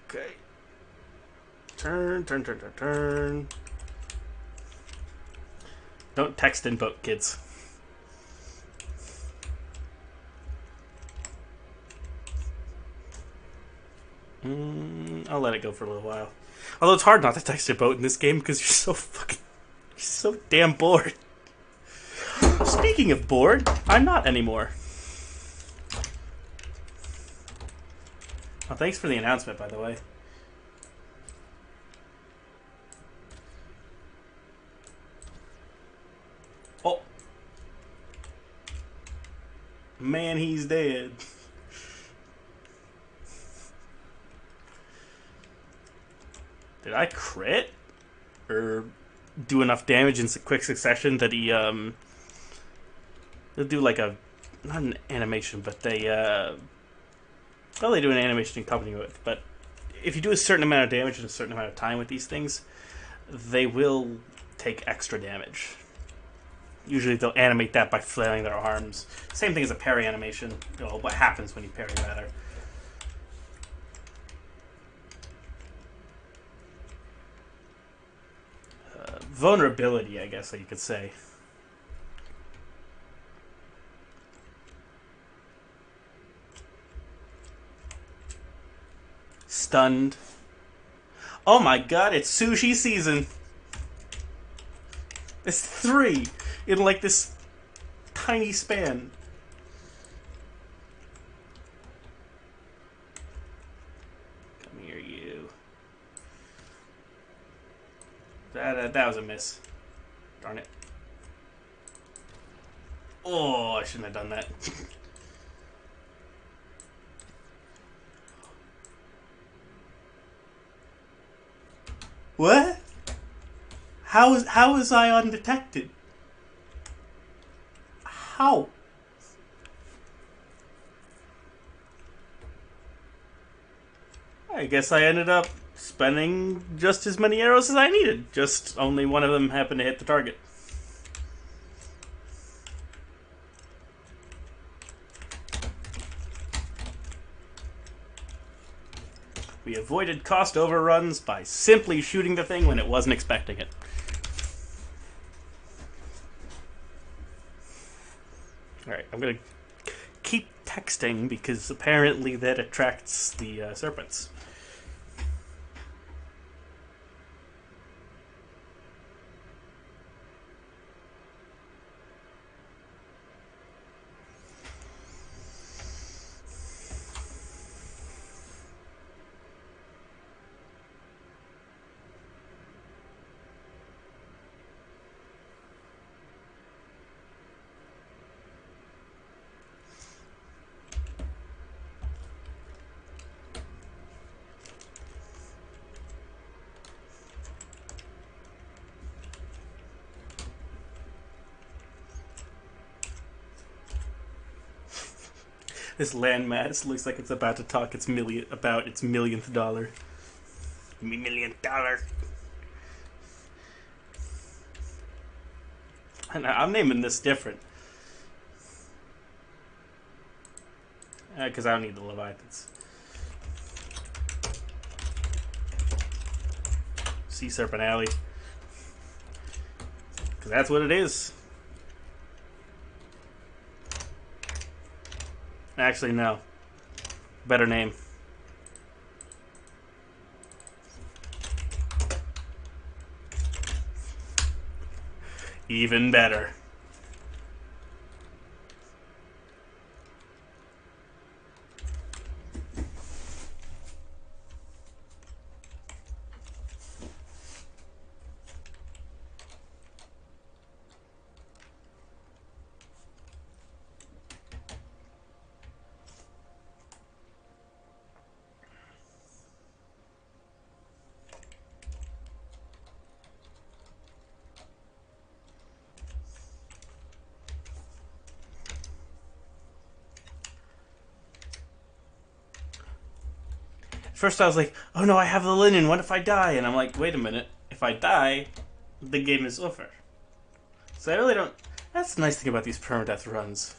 Okay. Turn. Don't text in boat, kids. I'll let it go for a little while. Although it's hard not to text a boat in this game because you're so damn bored. Speaking of bored, I'm not anymore. Oh, thanks for the announcement, by the way. Oh. Man, he's dead. Did I crit? Or do enough damage in quick succession that he'll do like a, not an animation, but well, they do an animation in company with, but if you do a certain amount of damage in a certain amount of time with these things, they will take extra damage. Usually they'll animate that by flailing their arms. Same thing as a parry animation. Well, what happens when you parry, rather. Vulnerability, I guess you could say. Stunned. Oh my god, it's sushi season. It's 3 in like this tiny span. Come here, you. That was a miss. Darn it. Oh, I shouldn't have done that. What? How is I undetected? How? I guess I ended up spending just as many arrows as I needed. Just only one of them happened to hit the target. We avoided cost overruns by simply shooting the thing when it wasn't expecting it. Alright, I'm gonna keep texting because apparently that attracts the serpents. This landmass looks like it's about to talk about its millionth dollar. Millionth dollar. I'm naming this different. Because I don't need the Leviathans. Sea Serpent Alley. Because that's what it is. Actually, no. Better name. Even better. First I was like, oh no, I have the linen, what if I die? And I'm like, wait a minute, if I die, the game is over. So I really don't... That's the nice thing about these permadeath runs.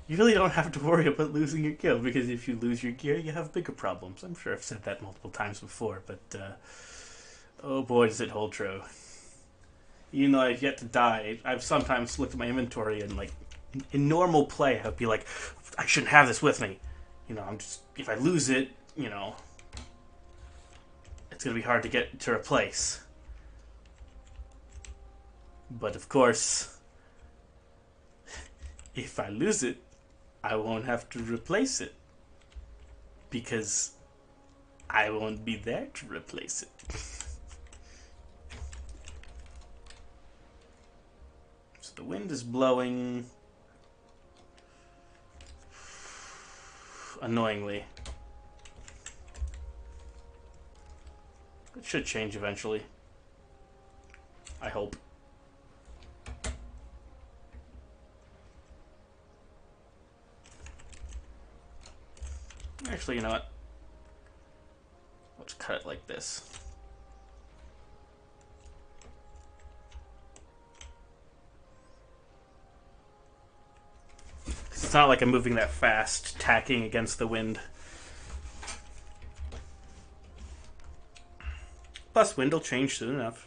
You really don't have to worry about losing your gear, because if you lose your gear, you have bigger problems. I'm sure I've said that multiple times before, but oh boy, does it hold true. Even though I've yet to die, I've sometimes looked at my inventory and, like, in normal play, I'd be like, I shouldn't have this with me. You know, I'm just... If I lose it, you know... It's going to be hard to get to replace. But of course, if I lose it, I won't have to replace it. Because I won't be there to replace it. So the wind is blowing annoyingly. It should change eventually. I hope. Actually, you know what? Let's cut it like this. It's not like I'm moving that fast, tacking against the wind. Plus, wind will change soon enough.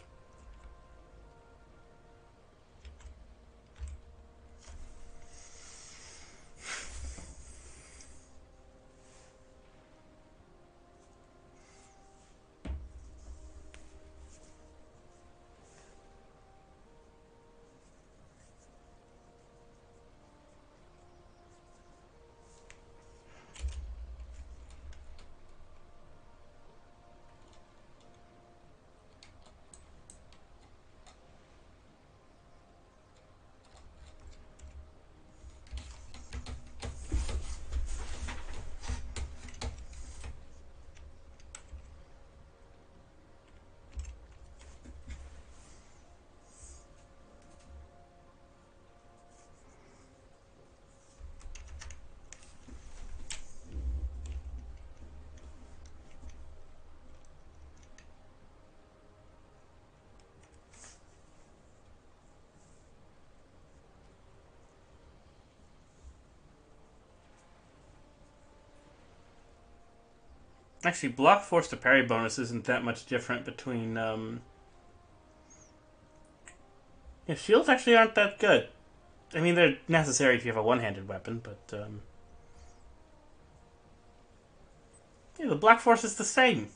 Actually, block force to parry bonus isn't that much different between. Yeah, shields actually aren't that good. I mean, they're necessary if you have a one-handed weapon, but yeah, the block force is the same.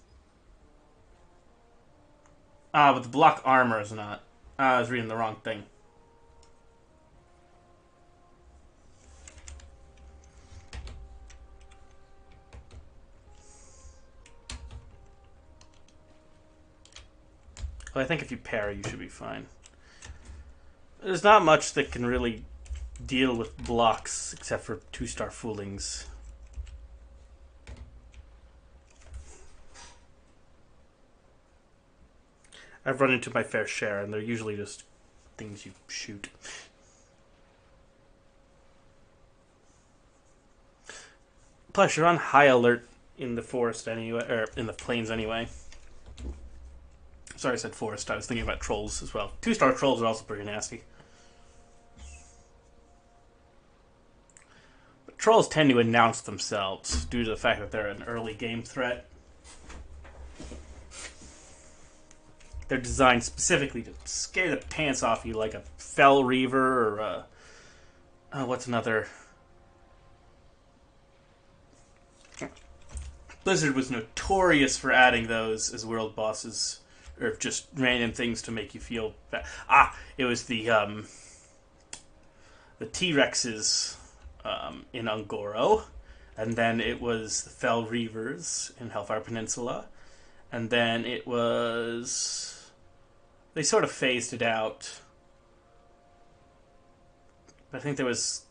But the block armor is not. I was reading the wrong thing. Well, I think if you parry, you should be fine. There's not much that can really deal with blocks except for 2-star foolings. I've run into my fair share, and they're usually just things you shoot. Plus, you're on high alert in the forest anyway, or in the plains anyway. Sorry, I said forest. I was thinking about trolls as well. 2-star trolls are also pretty nasty. But trolls tend to announce themselves due to the fact that they're an early game threat. They're designed specifically to scare the pants off you, like a Fell Reaver or what's another? Blizzard was notorious for adding those as world bosses, or just random things to make you feel bad. It was the T-Rexes in Ungoro, and then it was the Fell Reavers in Hellfire Peninsula, and then it was... They sort of phased it out. I think there was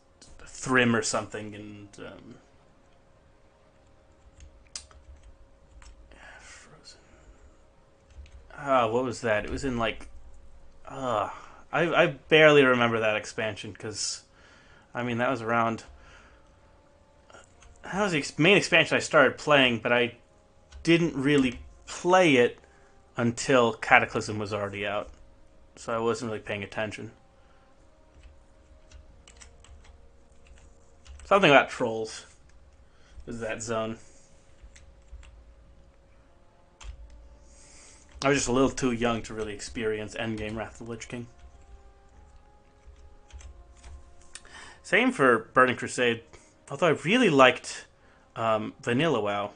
Thrym or something, and Frozen. What was that? It was in like... I barely remember that expansion, because, I mean, that was around... That was the main expansion I started playing, but I didn't really play it until Cataclysm was already out. So I wasn't really paying attention. Something about trolls was that zone. I was just a little too young to really experience Endgame Wrath of the Lich King. Same for Burning Crusade. Although I really liked Vanilla WoW.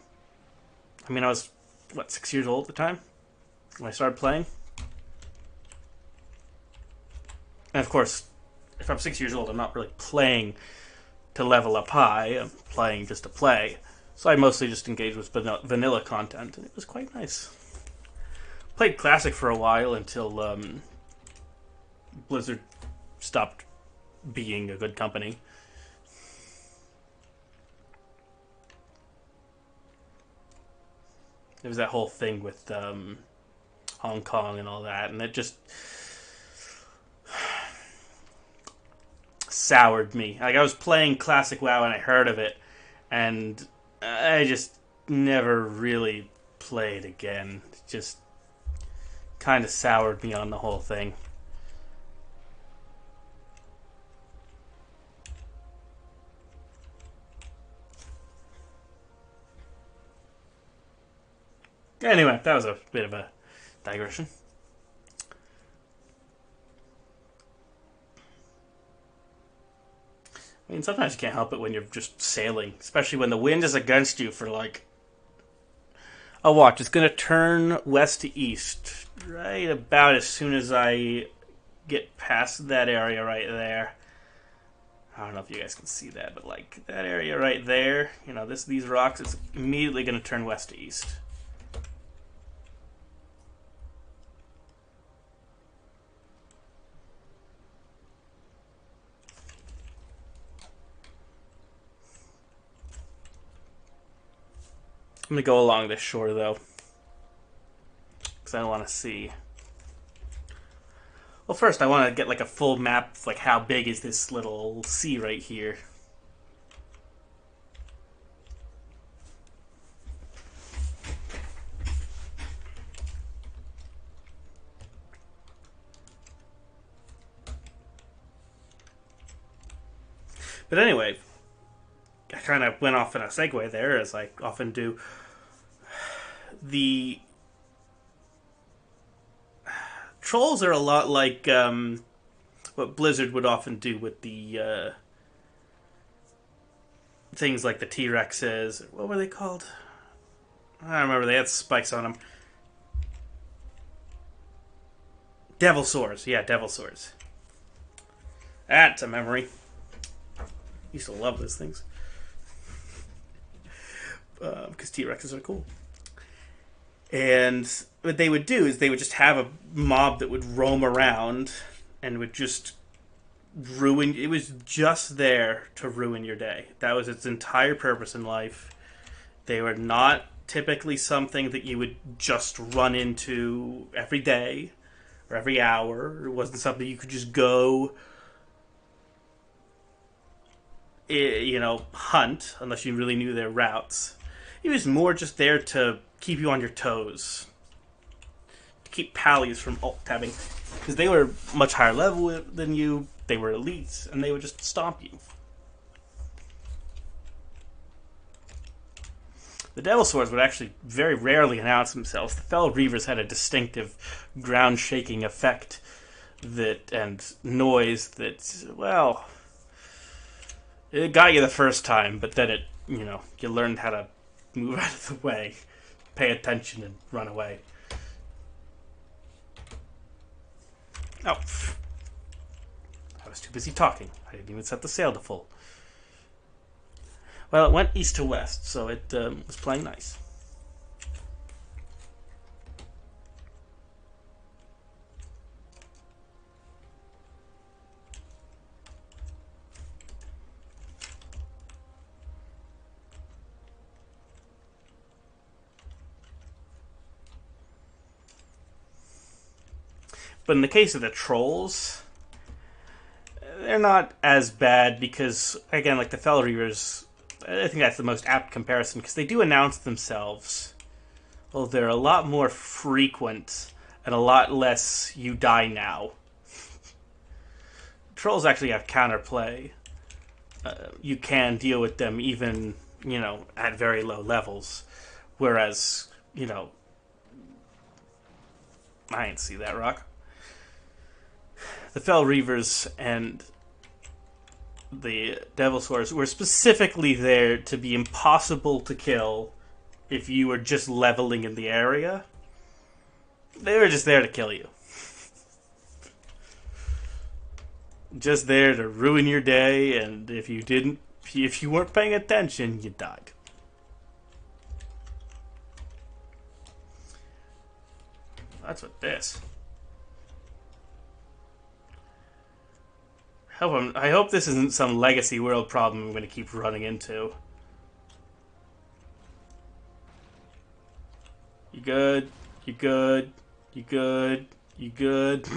I mean, I was, 6 years old at the time when I started playing? And of course, if I'm 6 years old, I'm not really playing to level up high. I'm playing just to play. So I mostly just engaged with vanilla content, and it was quite nice. Played Classic for a while until Blizzard stopped being a good company. There was that whole thing with Hong Kong and all that, and it just soured me. Like, I was playing Classic WoW and I heard of it, and I just never really played again. It just kind of soured me on the whole thing. Anyway, that was a bit of a digression. I mean, sometimes you can't help it when you're just sailing, especially when the wind is against you for like... Oh, watch, it's going to turn west to east right about as soon as I get past that area right there. I don't know if you guys can see that, but like that area right there, you know, these rocks, it's immediately going to turn west to east. I'm going to go along this shore, though, because I want to see. Well, first, I want to get like a full map of like how big is this little sea right here. But anyway, I kind of went off in a segue there, as I often do. the trolls are a lot like what Blizzard would often do with the things like the T-Rexes. What were they called? I don't remember. They had spikes on them. Devil Swords. Yeah, Devil Swords. That's a memory. Used to love those things. Because T-Rexes are cool. And what they would do is they would just have a mob that would roam around and would just ruin. It was just there to ruin your day. That was its entire purpose in life. They were not typically something that you would just run into every day or every hour. It wasn't something you could just go, hunt unless you really knew their routes. It was more just there to keep you on your toes, to keep pallies from alt-tabbing, because they were much higher level than you. They were elites, and they would just stomp you. The Devil Swords would actually very rarely announce themselves. The Fell Reavers had a distinctive ground-shaking effect and noise that, well, it got you the first time, but then you learned how to move out of the way, pay attention, and run away. Oh. I was too busy talking. I didn't even set the sail to full. Well, it went east to west, so it was playing nice. But in the case of the trolls, they're not as bad because, again, like the Fell Reavers, I think that's the most apt comparison because they do announce themselves. Well, they're a lot more frequent and a lot less you die now. Trolls actually have counterplay. You can deal with them even, at very low levels. Whereas, I ain't see that rock. The Fell Reavers and the Devil Swords were specifically there to be impossible to kill if you were just leveling in the area. They were just there to kill you. Just there to ruin your day, and if you weren't paying attention, you died. That's what this. I hope this isn't some legacy world problem I'm going to keep running into. You good? You good? You good? You good?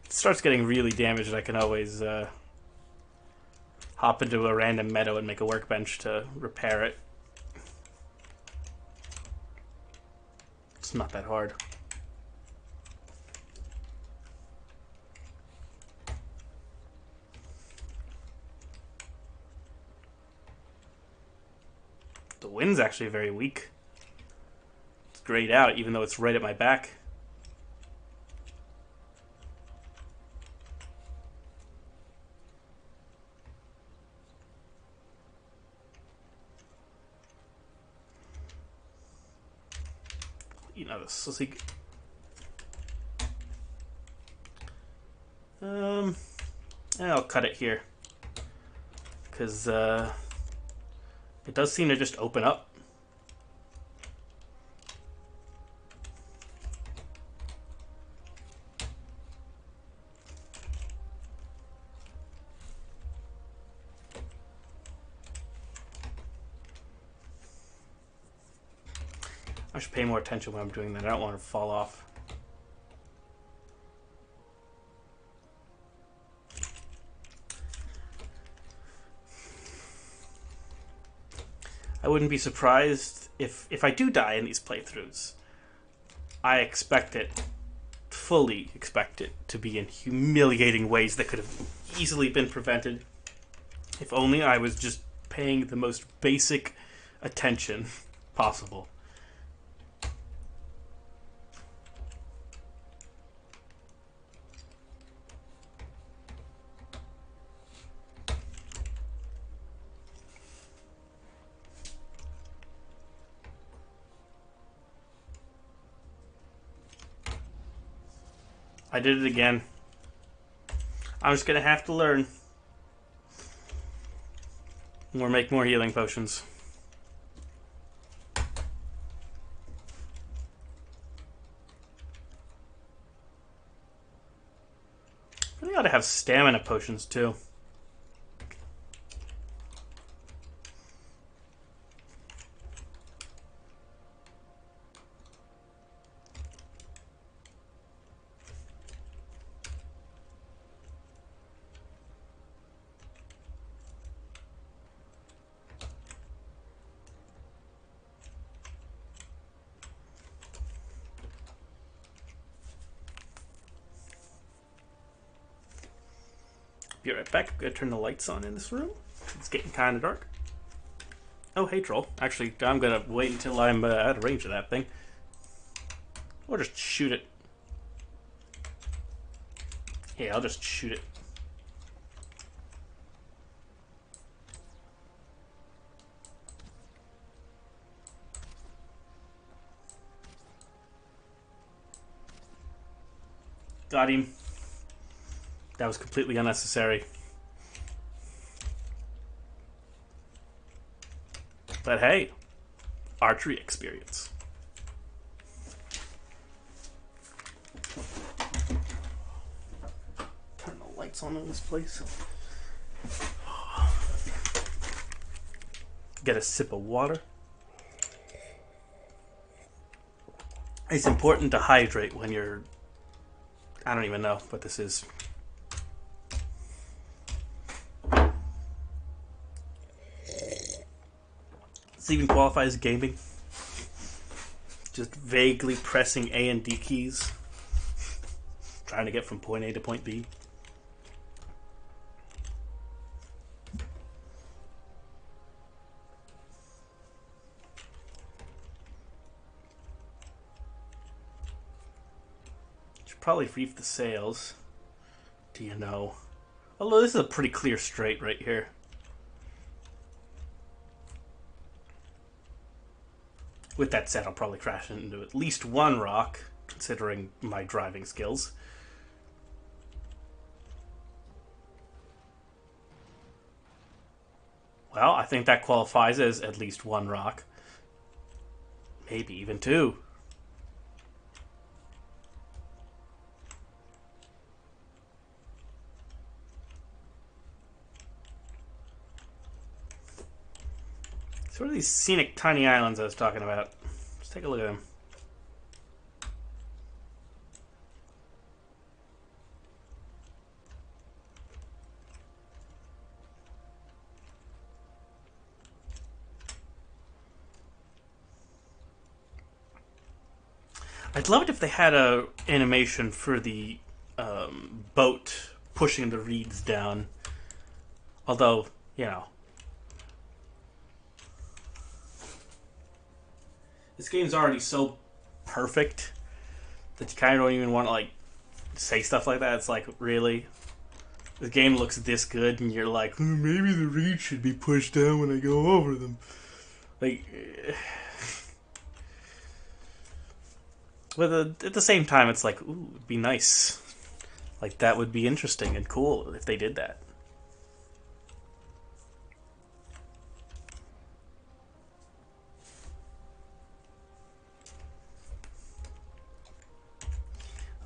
It starts getting really damaged, I can always hop into a random meadow and make a workbench to repair it. It's not that hard. The wind's actually very weak. It's grayed out, even though it's right at my back. This. Let's see. I'll cut it here because it does seem to just open up. I should pay more attention when I'm doing that. I don't want to fall off. I wouldn't be surprised if I do die in these playthroughs. I fully expect it to be in humiliating ways that could have easily been prevented if only I was just paying the most basic attention possible. I did it again. I'm just gonna have to learn. Or make more healing potions. Really ought to have stamina potions too. Be right back. I'm gonna turn the lights on in this room. It's getting kind of dark. Oh, hey, troll. Actually, I'm gonna wait until I'm out of range of that thing. Or just shoot it. Yeah, I'll just shoot it. Got him. That was completely unnecessary. But hey, archery experience. Turn the lights on in this place. Get a sip of water. It's important to hydrate when you're... I don't even know what this is. Does it even qualify as gaming? Just vaguely pressing A and D keys. Trying to get from point A to point B. Should probably reef the sails. Do you know? Although this is a pretty clear strait right here. With that said, I'll probably crash into at least one rock, considering my driving skills. Well, I think that qualifies as at least one rock. Maybe even two. So what are these scenic tiny islands I was talking about? Let's take a look at them. I'd love it if they had a animation for the boat pushing the reeds down. Although, you know, this game's already so perfect that you kind of don't even want to like say stuff like that. It's like, really? The game looks this good and you're like, maybe the reeds should be pushed down when I go over them. Like... But at the same time, it's like, ooh, it'd be nice. Like, that would be interesting and cool if they did that.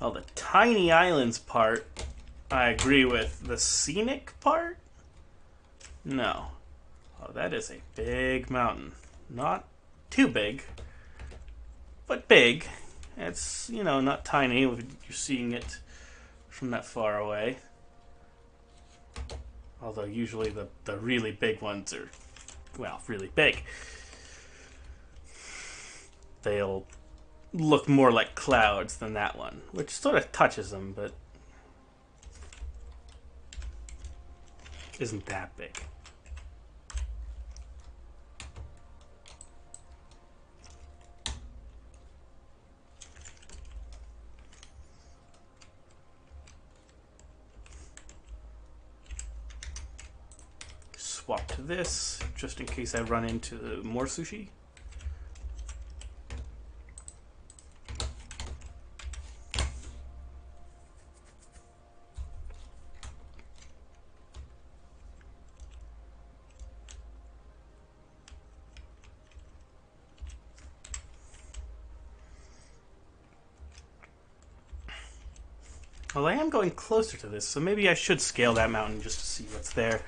Oh, the tiny islands part, I agree with. The scenic part? No. Oh, that is a big mountain. Not too big, but big. It's, you know, not tiny if you're seeing it from that far away. Although usually the really big ones are, well, really big. They'll look more like clouds than that one, which sort of touches them, but isn't that big. Swap to this, just in case I run into more sushi. Well, I am going closer to this, so maybe I should scale that mountain just to see what's there.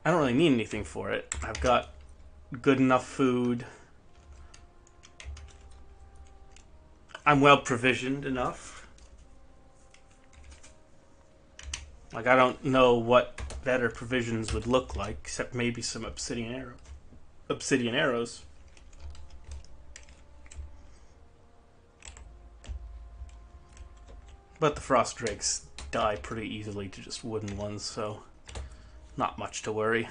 I don't really need anything for it. I've got good enough food. I'm well provisioned enough. Like, I don't know what better provisions would look like, except maybe some obsidian arrows. But the frost drakes die pretty easily to just wooden ones, so not much to worry.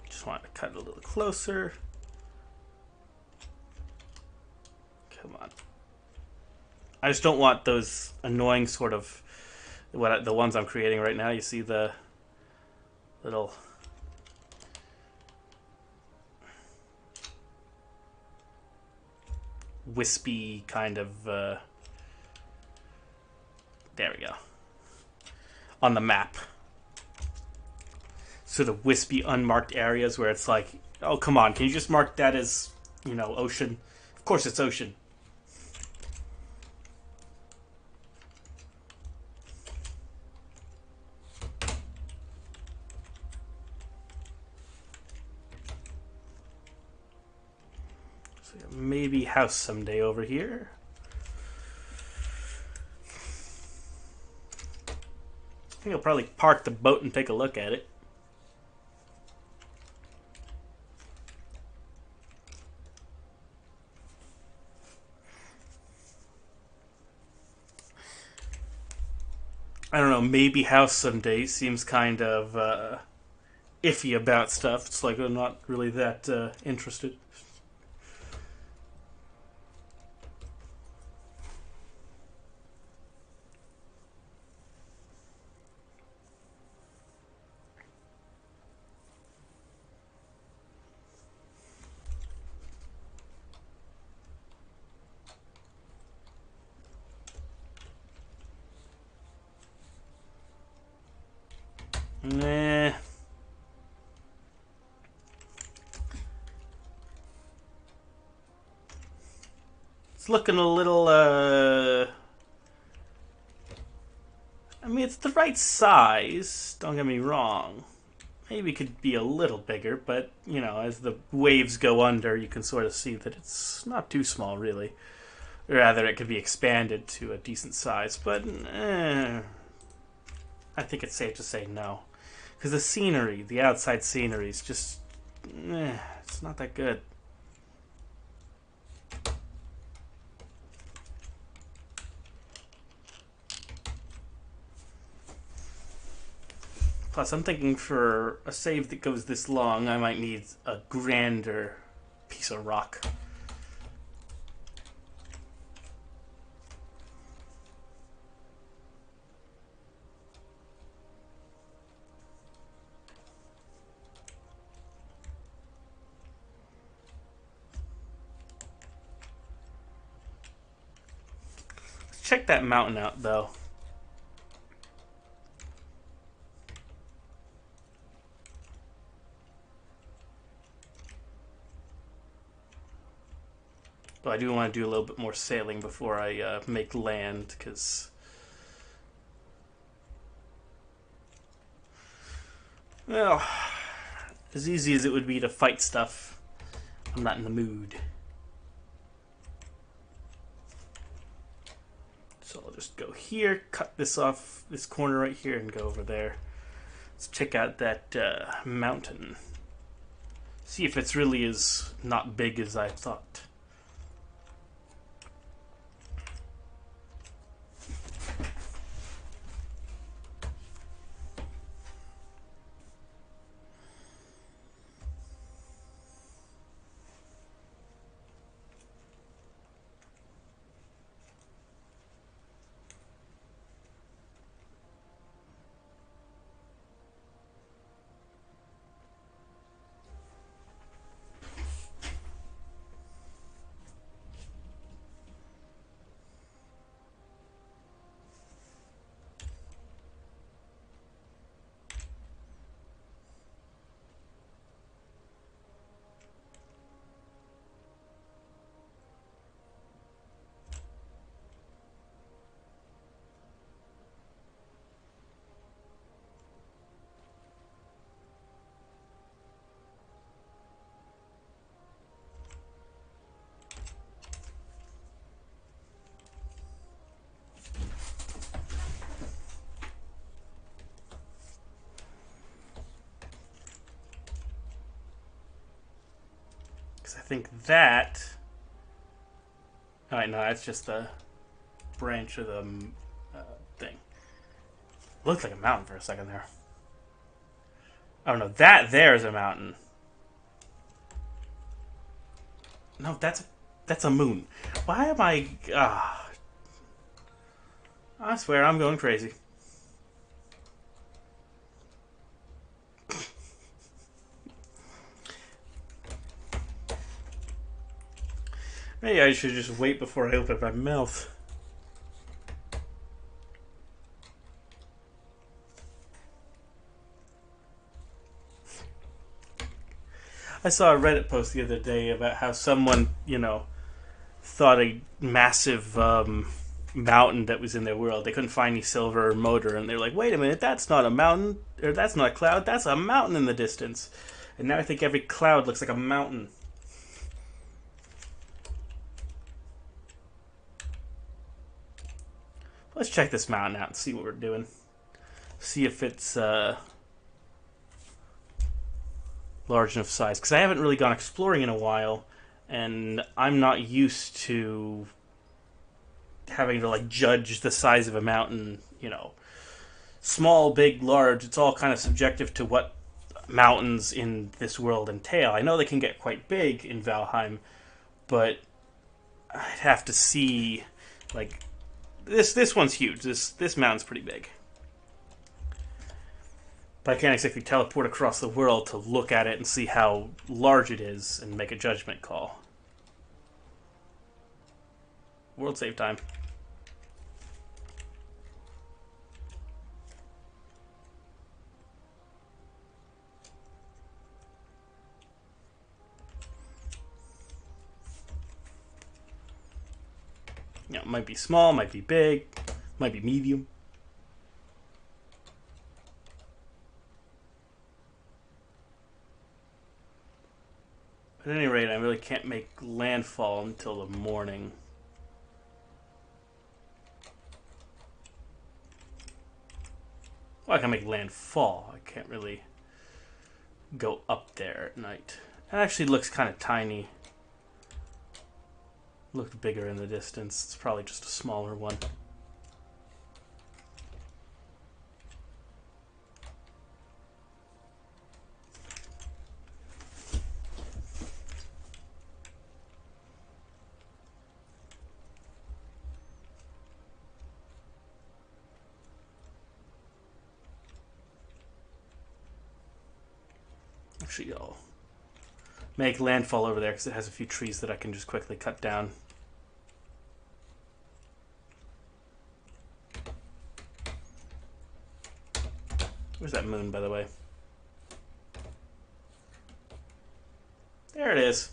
Just want to cut it a little closer. Come on. I just don't want those annoying sort of the ones I'm creating right now. You see the little wispy kind of there we go. On the map. Sort of wispy unmarked areas where it's like, oh come on, can you just mark that as, you know, ocean? Of course it's ocean. So maybe house someday over here. I think I'll probably park the boat and take a look at it. I don't know, maybe house someday seems kind of iffy about stuff. It's like I'm not really that interested. Nah. It's looking a little, I mean, it's the right size, don't get me wrong. Maybe it could be a little bigger, but, you know, as the waves go under, you can sort of see that it's not too small, really. Or rather, it could be expanded to a decent size, but I think it's safe to say no. Because the scenery, the outside scenery is just, it's not that good. Plus, I'm thinking for a save that goes this long, I might need a grander piece of rock. Let's check that mountain out, though. But I do want to do a little bit more sailing before I make land, because... Well, as easy as it would be to fight stuff, I'm not in the mood. So I'll just go here, cut this off, this corner right here, and go over there. Let's check out that mountain. See if it's really as not big as I thought. I think that... Alright, no, that's just a branch of the thing. Looked like a mountain for a second there. Oh no, that there is a mountain. No, that's a moon. Why am I... I swear I'm going crazy. Maybe I should just wait before I open my mouth. I saw a Reddit post the other day about how someone, thought a massive mountain that was in their world. They couldn't find any silver or motor, and they're like, wait a minute, that's not a mountain, or that's not a cloud, that's a mountain in the distance. And now I think every cloud looks like a mountain. Let's check this mountain out and see what we're doing. See if it's large enough size. Because I haven't really gone exploring in a while, and I'm not used to having to judge the size of a mountain. Small, big, large. It's all kind of subjective to what mountains in this world entail. I know they can get quite big in Valheim, but I'd have to see This one's huge. This mountain's pretty big. But I can't exactly teleport across the world to look at it and see how large it is and make a judgment call. World save time. It might be small, might be big, might be medium. At any rate, I really can't make landfall until the morning. Well, I can make landfall. I can't really go up there at night. It actually looks kind of tiny. Looked bigger in the distance. It's probably just a smaller one. Actually, I'll make landfall over there because it has a few trees that I can just quickly cut down. Where's that moon, by the way? There it is.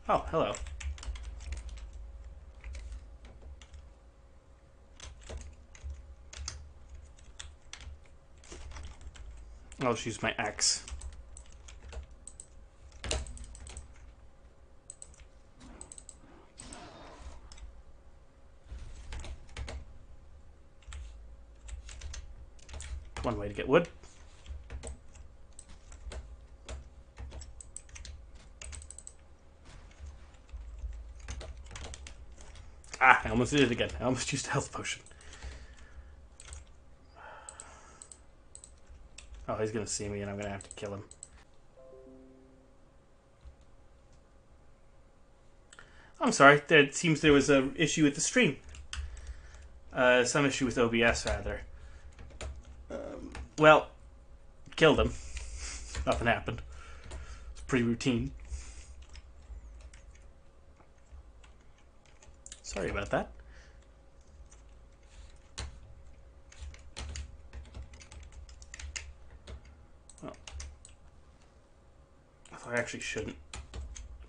Oh, hello. I'll just use my axe. One way to get wood. Ah, I almost did it again. I almost used a health potion. Oh, he's gonna see me and I'm gonna have to kill him. I'm sorry, it seems there was an issue with the stream. Some issue with OBS, rather. Well, killed him. Nothing happened. It's pretty routine. Sorry about that. Well, I thought I actually shouldn't,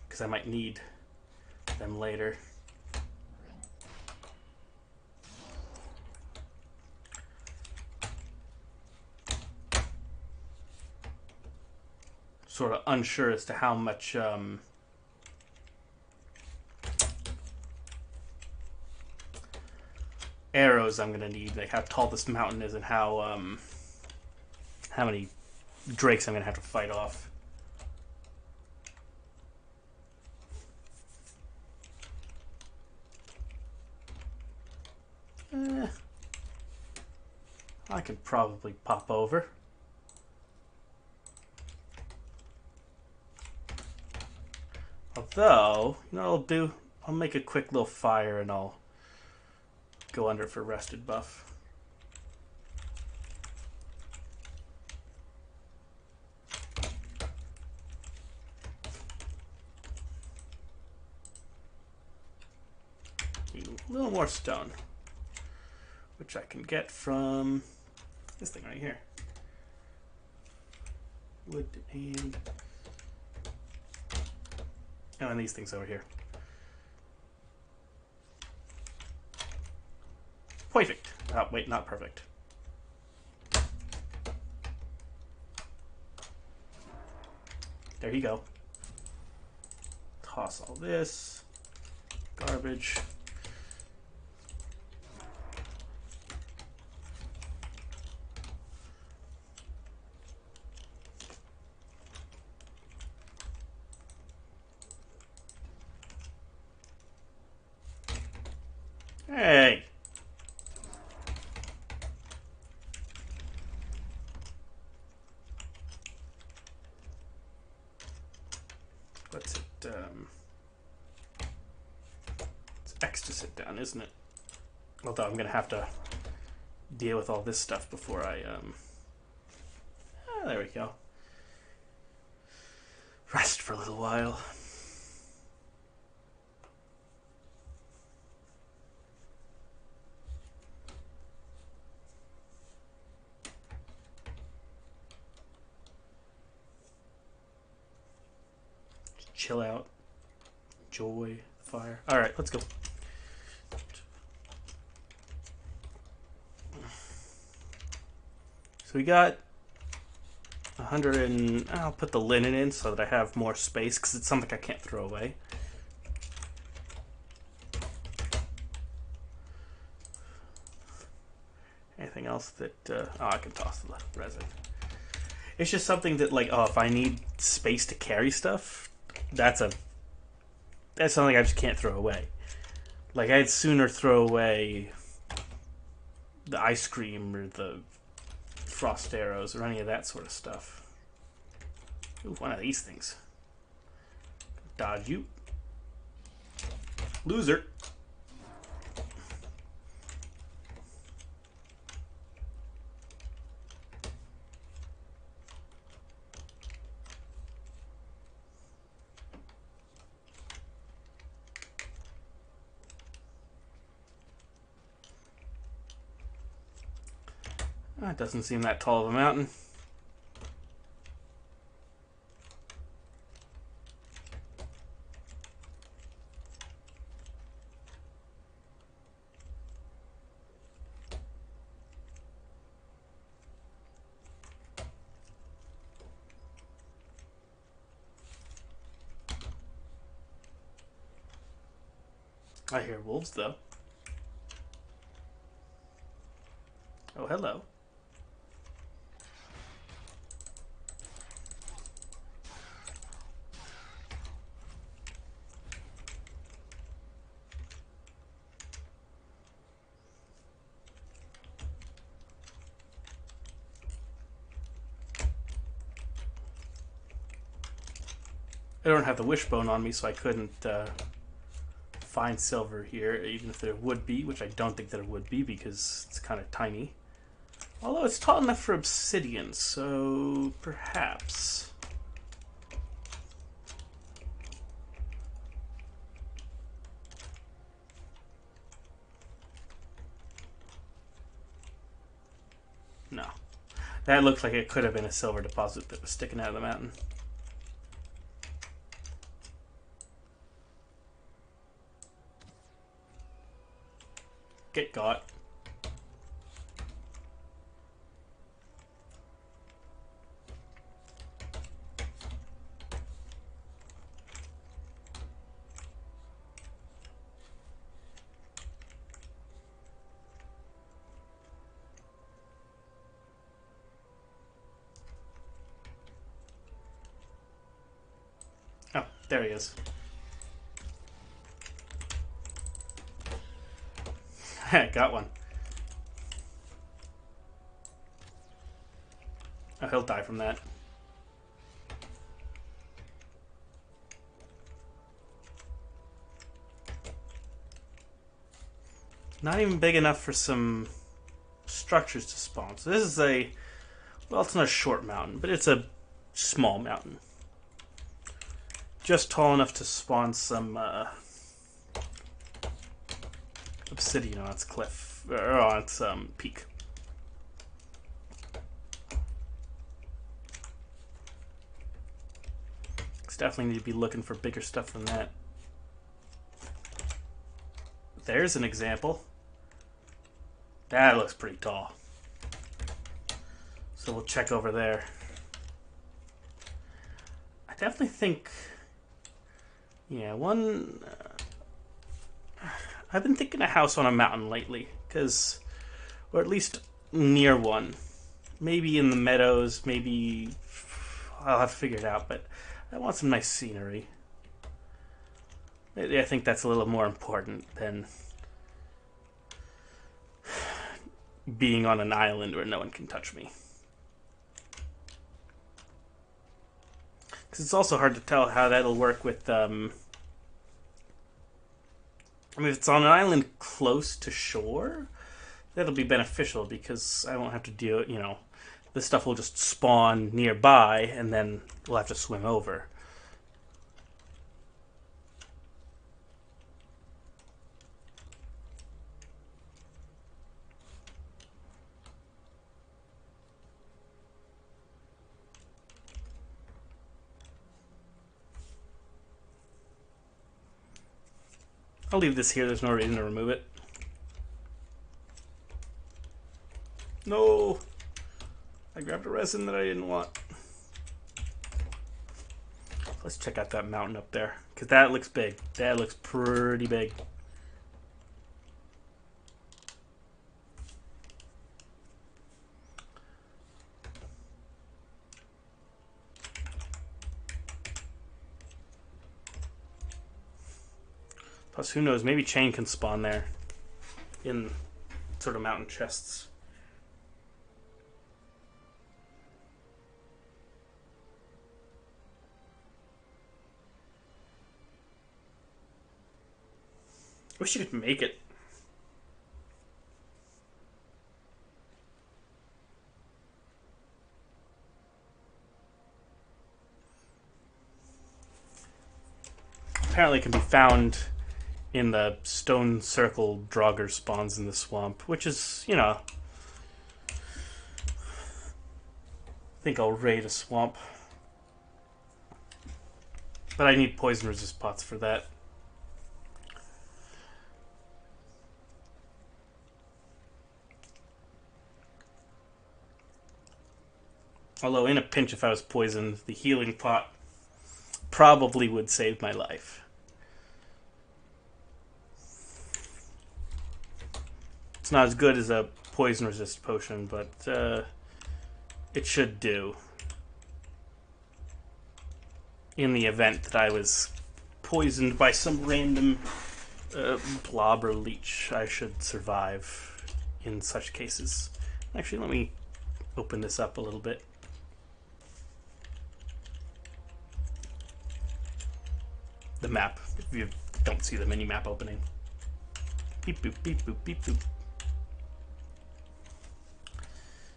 because I might need them later. Sort of unsure as to how much arrows I'm gonna need, like how tall this mountain is and how many drakes I'm gonna have to fight off. I could probably pop over. Although, you know what I'll do? I'll make a quick little fire and I'll go under for rested buff. Need a little more stone, which I can get from this thing right here. Wood and these things over here. Perfect. Oh, wait, not perfect. There you go. Toss all this garbage. Hey! What's it, it's X to sit down, isn't it? Although I'm gonna have to deal with all this stuff before I, there we go. Rest for a little while. Chill out. Enjoy the fire. Alright, let's go. So we got 100 and... I'll put the linen in so that I have more space because it's something I can't throw away. Anything else that... oh, I can toss the resin. It's just something that, like, oh, if I need space to carry stuff, that's something I just can't throw away. Like, I'd sooner throw away the ice cream or the frost arrows or any of that sort of stuff. Ooh, one of these things. Dodge you. Loser. That doesn't seem that tall of a mountain. I hear wolves, though. Oh, hello. I don't have the wishbone on me, so I couldn't find silver here, even if there would be, which I don't think there would be because it's kind of tiny. Although it's tall enough for obsidian, so perhaps. No. That looks like it could have been a silver deposit that was sticking out of the mountain. Get got. Oh, there he is. Got one. Oh, he'll die from that. Not even big enough for some structures to spawn. So this is a... Well, it's not a short mountain, but it's a small mountain. Just tall enough to spawn some obsidian on its cliff. Or on its peak. Definitely need to be looking for bigger stuff than that. There's an example. That looks pretty tall. So we'll check over there. I definitely think... Yeah, one... I've been thinking a house on a mountain lately. Because... Or at least near one. Maybe in the meadows, maybe... I'll have to figure it out, but... I want some nice scenery. I think that's a little more important than being on an island where no one can touch me. Because it's also hard to tell how that'll work with... I mean, if it's on an island close to shore, that'll be beneficial because I won't have to deal, you know... This stuff will just spawn nearby, and then we'll have to swim over. I'll leave this here. There's no reason to remove it. No! I grabbed a resin that I didn't want. Let's check out that mountain up there. Because that looks big. That looks pretty big. Plus, who knows? Maybe chain can spawn there. In sort of mountain chests. Wish you could make it. Apparently it can be found in the stone circle Draugr spawns in the swamp, which is, you know... I think I'll raid a swamp. But I need poison resist pots for that. Although, in a pinch, if I was poisoned, the healing pot probably would save my life. It's not as good as a poison resist potion, but it should do. In the event that I was poisoned by some random blob or leech, I should survive in such cases. Actually, let me open this up a little bit. The map, if you don't see the mini-map opening. Beep boop, beep boop, beep boop.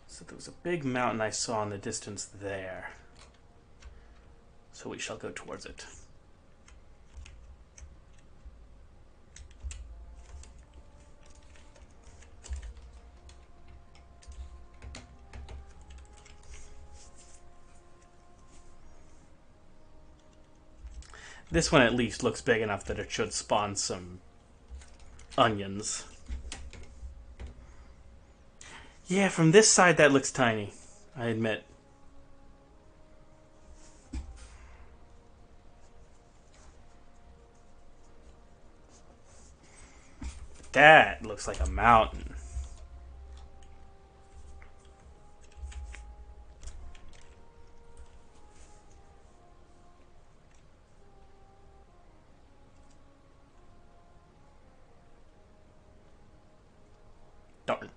So there was a big mountain I saw in the distance there. So we shall go towards it. This one at least looks big enough that it should spawn some onions. Yeah, from this side that looks tiny, I admit. That looks like a mountain. Darn.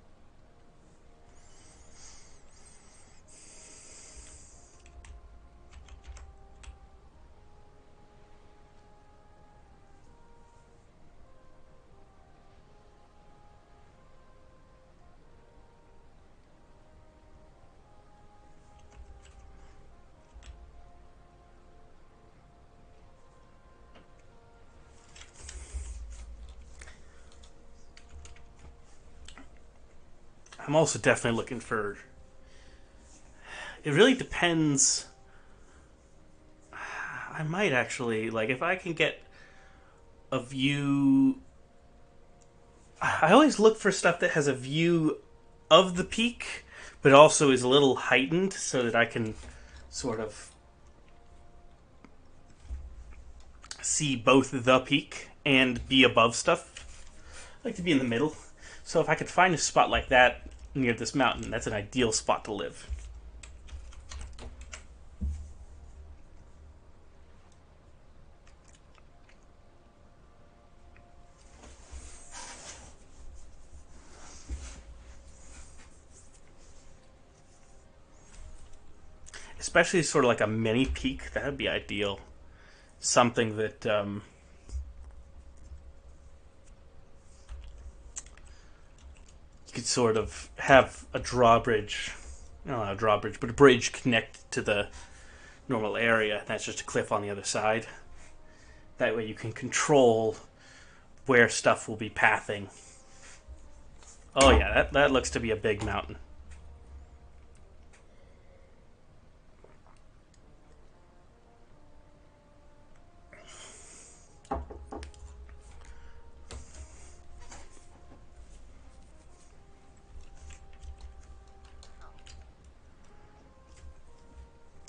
I'm also definitely looking for... It really depends. I might actually, like, if I can get a view... I always look for stuff that has a view of the peak, but also is a little heightened so that I can sort of see both the peak and be above stuff. I like to be in the middle. So if I could find a spot like that near this mountain, that's an ideal spot to live. Especially sort of like a mini peak, that would be ideal. Something that you could sort of have a drawbridge, not a drawbridge, but a bridge connect to the normal area. That's just a cliff on the other side. That way you can control where stuff will be pathing. Oh yeah, that looks to be a big mountain.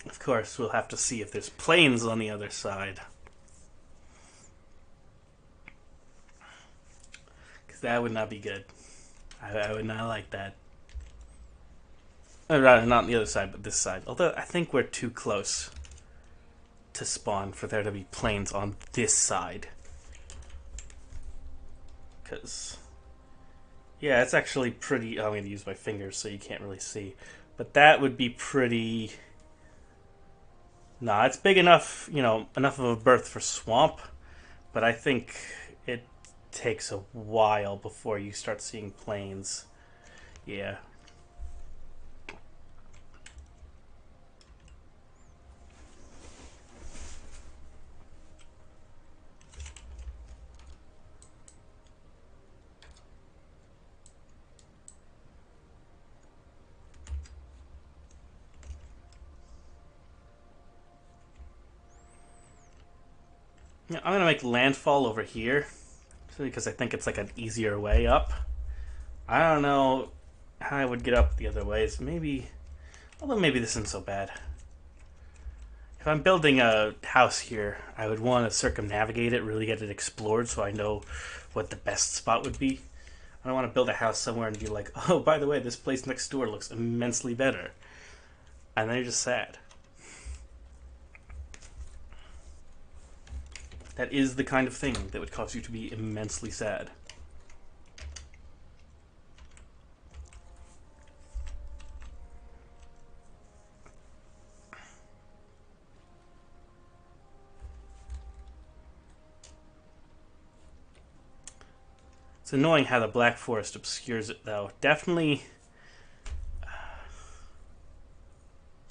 Of course, we'll have to see if there's plains on the other side. Because that would not be good. I would not like that. Rather, not on the other side, but this side. Although, I think we're too close to spawn for there to be plains on this side. Because... yeah, it's actually pretty... oh, I'm going to use my fingers so you can't really see. But that would be pretty... nah, it's big enough, you know, enough of a berth for swamp. But I think it takes a while before you start seeing plains. Yeah. Yeah, I'm going to make landfall over here, because I think it's like an easier way up. I don't know how I would get up the other ways. Maybe, although maybe this isn't so bad. If I'm building a house here, I would want to circumnavigate it, really get it explored so I know what the best spot would be. I don't want to build a house somewhere and be like, oh, by the way, this place next door looks immensely better. And then you're just sad. That is the kind of thing that would cause you to be immensely sad. It's annoying how the Black Forest obscures it, though. Definitely.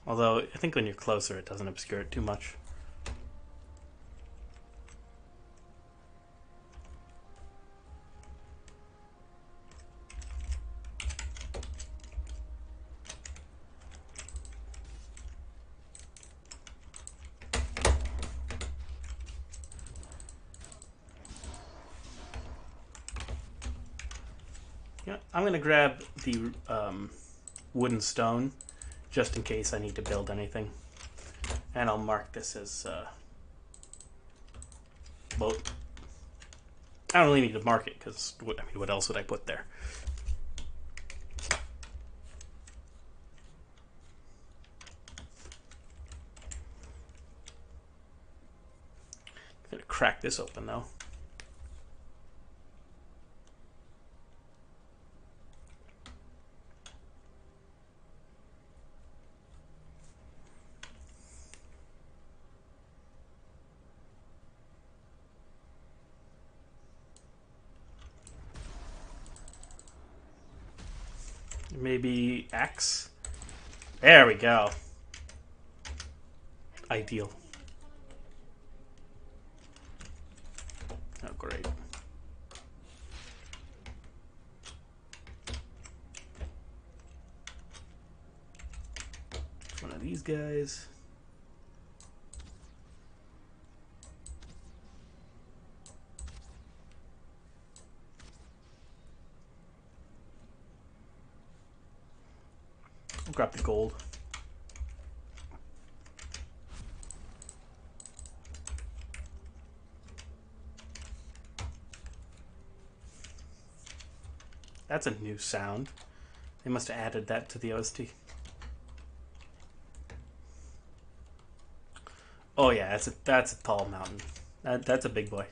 Although, I think when you're closer, it doesn't obscure it too much. Yeah, I'm going to grab the wooden stone, just in case I need to build anything. And I'll mark this as boat. I don't really need to mark it, because, I mean, what else would I put there? I'm going to crack this open, though. Maybe X? There we go. Ideal. Oh, great. One of these guys. I'll grab the gold. That's a new sound. They must have added that to the OST. Oh yeah, that's a tall mountain. That's a big boy.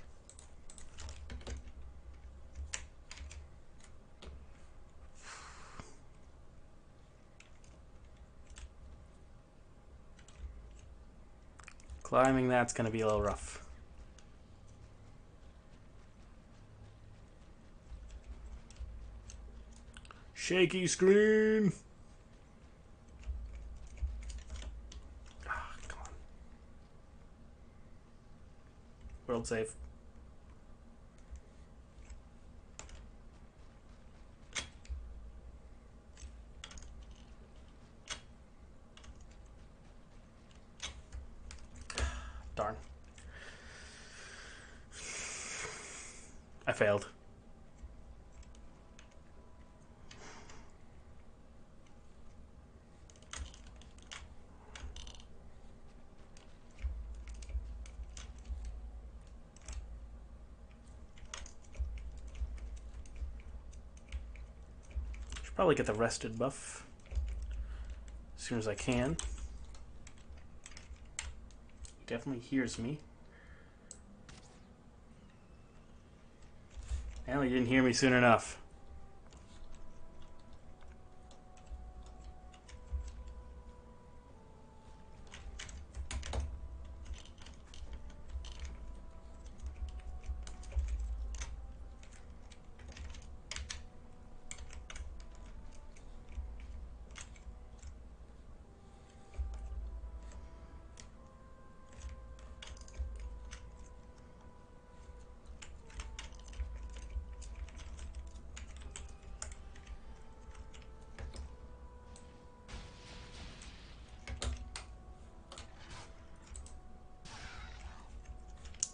Climbing that's gonna be a little rough. Shaky screen. Ah, come on. World save. Darn. I failed. Should probably get the rested buff as soon as I can. He definitely hears me. Well, he didn't hear me soon enough.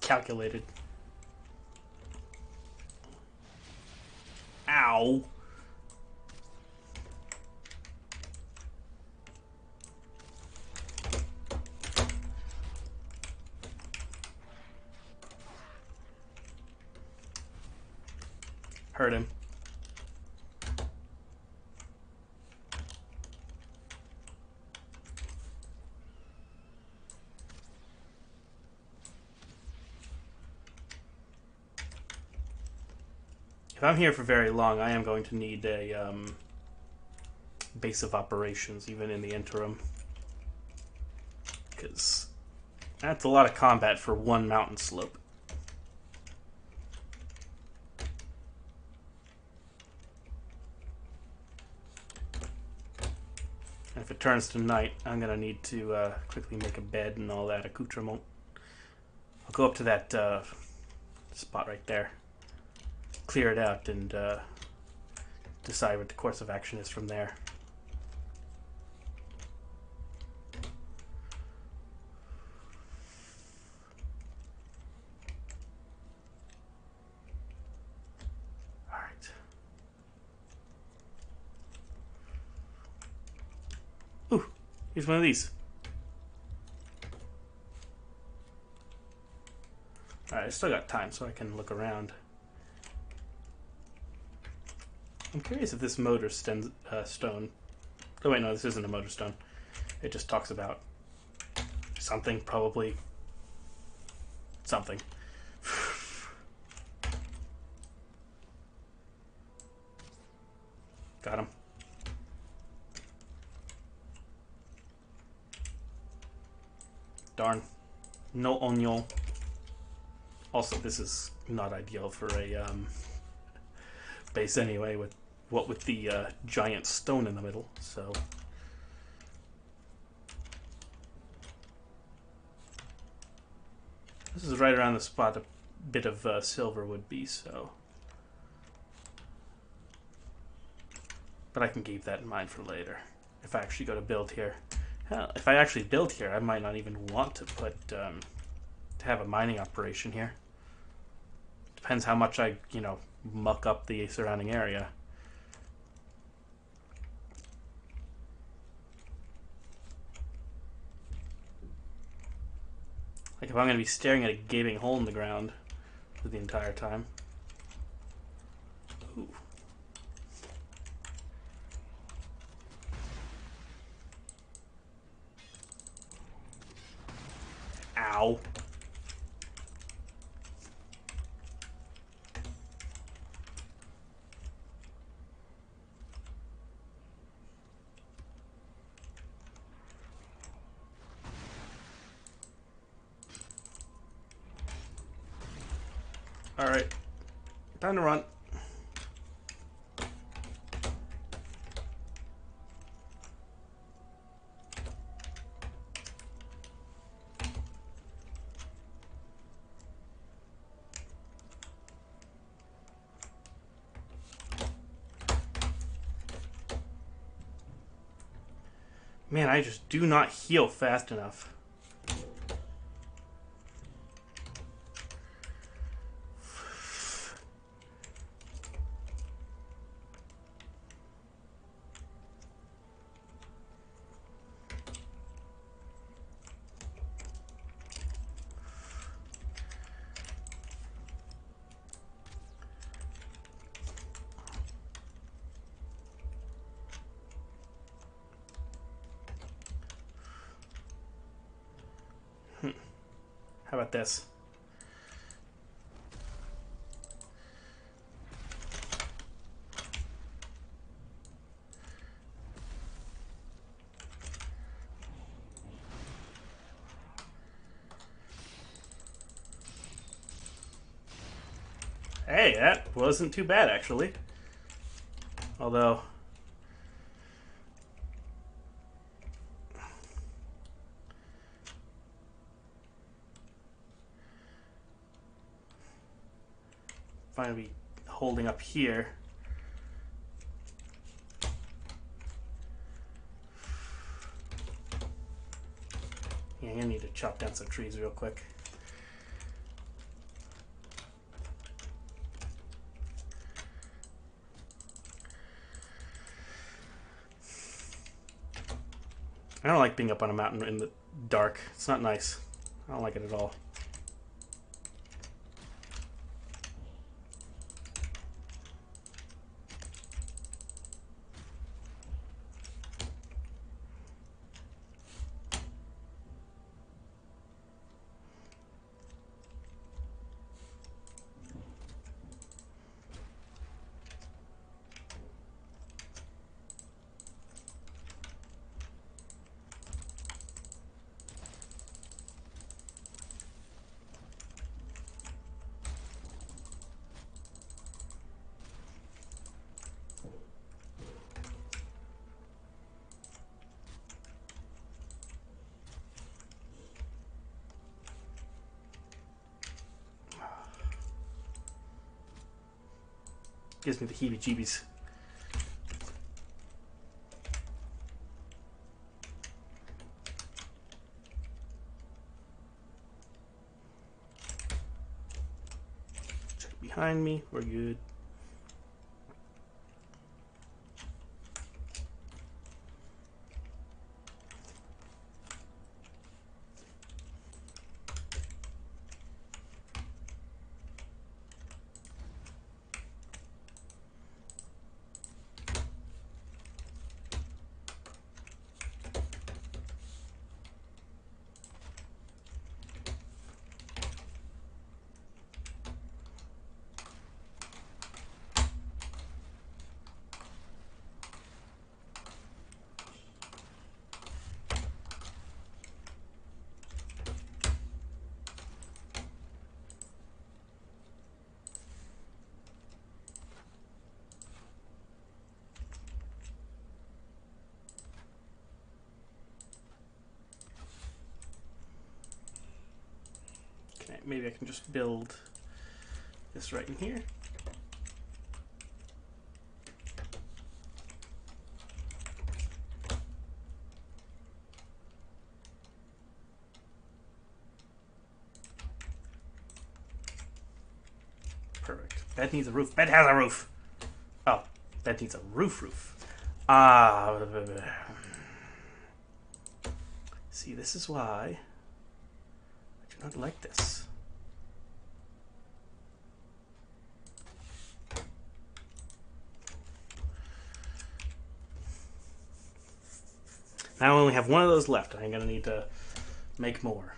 Calculated. Ow. Hurt him. if I'm here for very long, I am going to need a base of operations, even in the interim. Because that's a lot of combat for one mountain slope. And if it turns to night, I'm going to need to quickly make a bed and all that accoutrement. I'll go up to that spot right there, clear it out, and decide what the course of action is from there. Alright. Ooh, here's one of these. Alright, I still got time, so I can look around. I'm curious if this motor stone... Oh wait, no, this isn't a motor stone. It just talks about something, probably. Something. Got him. Darn. No onion. Also, this is not ideal for a base anyway, with the giant stone in the middle, so... This is right around the spot a bit of silver would be, so... But I can keep that in mind for later, if I actually go to build here. Hell, if I actually build here, I might not even want to put... to have a mining operation here. Depends how much I, muck up the surrounding area. Like if I'm going to be staring at a gaping hole in the ground for the entire time. Ooh. Ow. Alright, time to run. Man, I just do not heal fast enough. How about this? Hey, that wasn't too bad, actually. Although... if I'm going to be holding up here... Yeah, I'm going to need to chop down some trees real quick. I don't like being up on a mountain in the dark. It's not nice. I don't like it at all. Gives me the heebie-jeebies. Check behind me. We're good. Maybe I can just build this right in here. Perfect. Bed needs a roof. Bed has a roof. Oh, bed needs a roof. Ah. See, this is why I do not like this. Now I only have one of those left. I'm going to need to make more.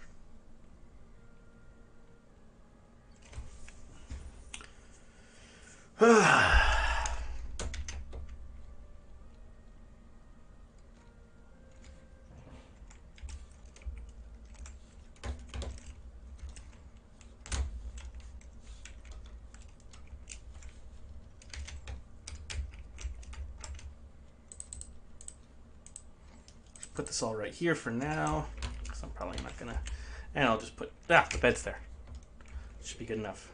Put this all right here for now, because I'm probably not gonna, and I'll just put, the bed's there. Should be good enough.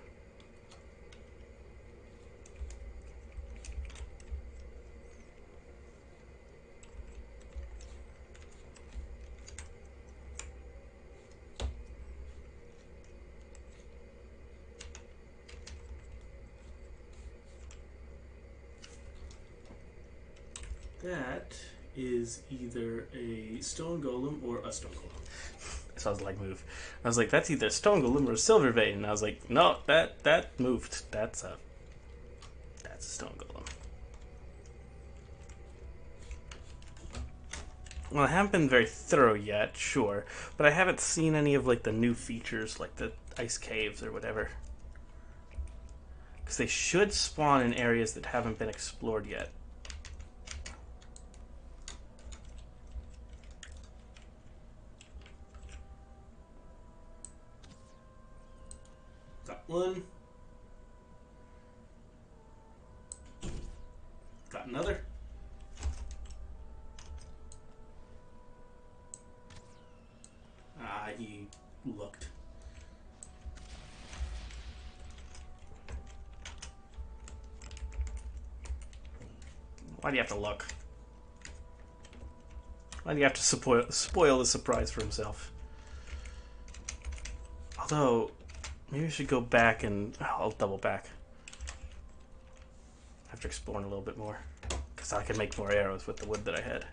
That is either a stone golem or a stone golem. That sounds like move. I was like, that's either a stone golem or a silver vein. And I was like, no, that moved. That's a stone golem. Well, I haven't been very thorough yet, sure, but I haven't seen any of like the new features, like the ice caves or whatever. Because they should spawn in areas that haven't been explored yet. Got one. Got another. He looked. Why do you have to look? Why do you have to spoil the surprise for himself? Although, maybe I should go back and... I'll double back. After exploring a little bit more. Because I can make more arrows with the wood that I had.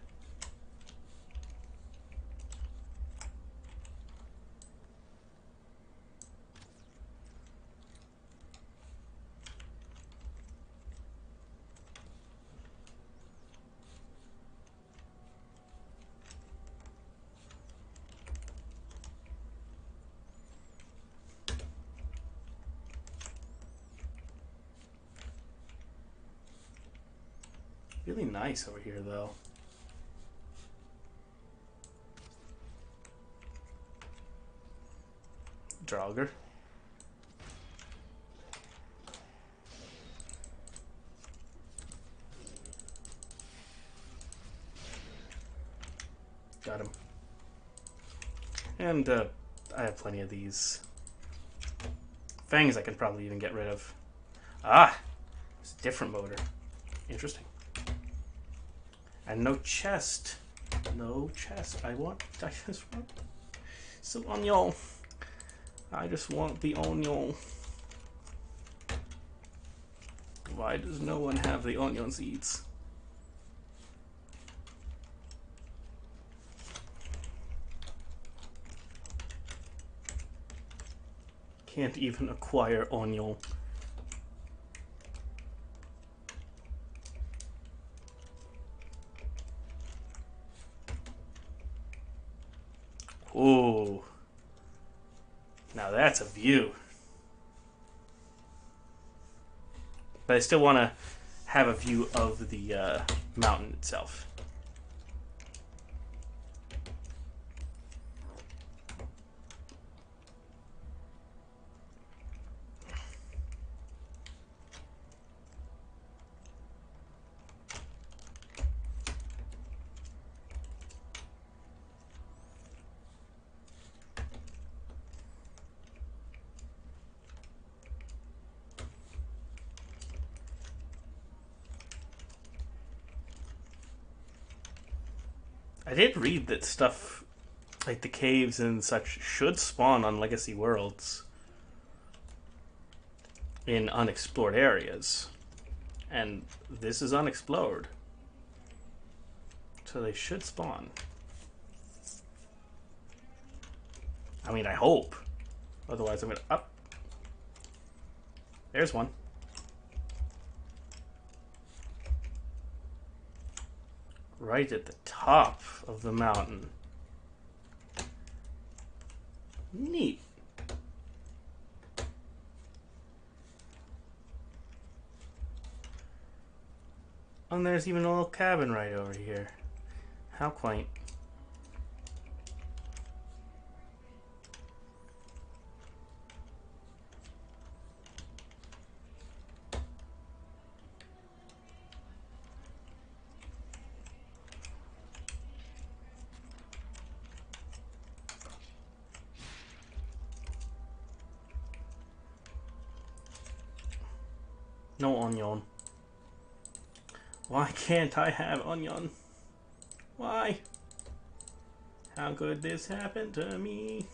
Really nice over here, though. Draugr. Got him. And I have plenty of these fangs I can probably even get rid of. Ah! It's a different motor. Interesting. And no chest. No chest. I just want some onion. I just want the onion. Why does no one have the onion seeds? Can't even acquire onion. Ooh. Now that's a view. But I still want to have a view of the mountain itself. I did read that stuff like the caves and such should spawn on legacy worlds in unexplored areas. And this is unexplored. So they should spawn. I mean, I hope. Otherwise I'm gonna up. There's one. Right at the top of the mountain. Neat. And there's even a little cabin right over here. How quaint. No onion. Why can't I have onion? Why? How could this happen to me?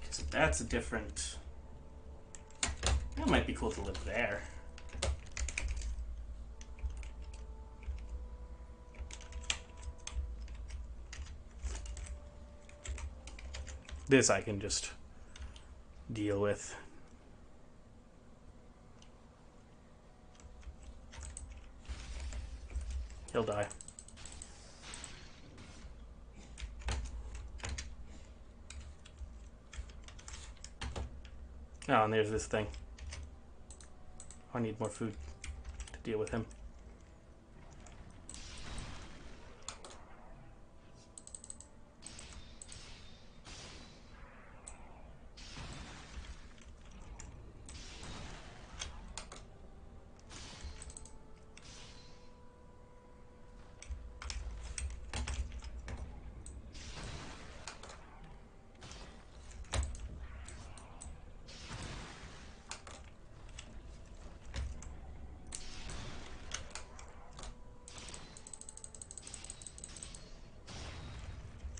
Because that's a different... That might be cool to live there. This I can just deal with. He'll die. Oh, and there's this thing. I need more food to deal with him.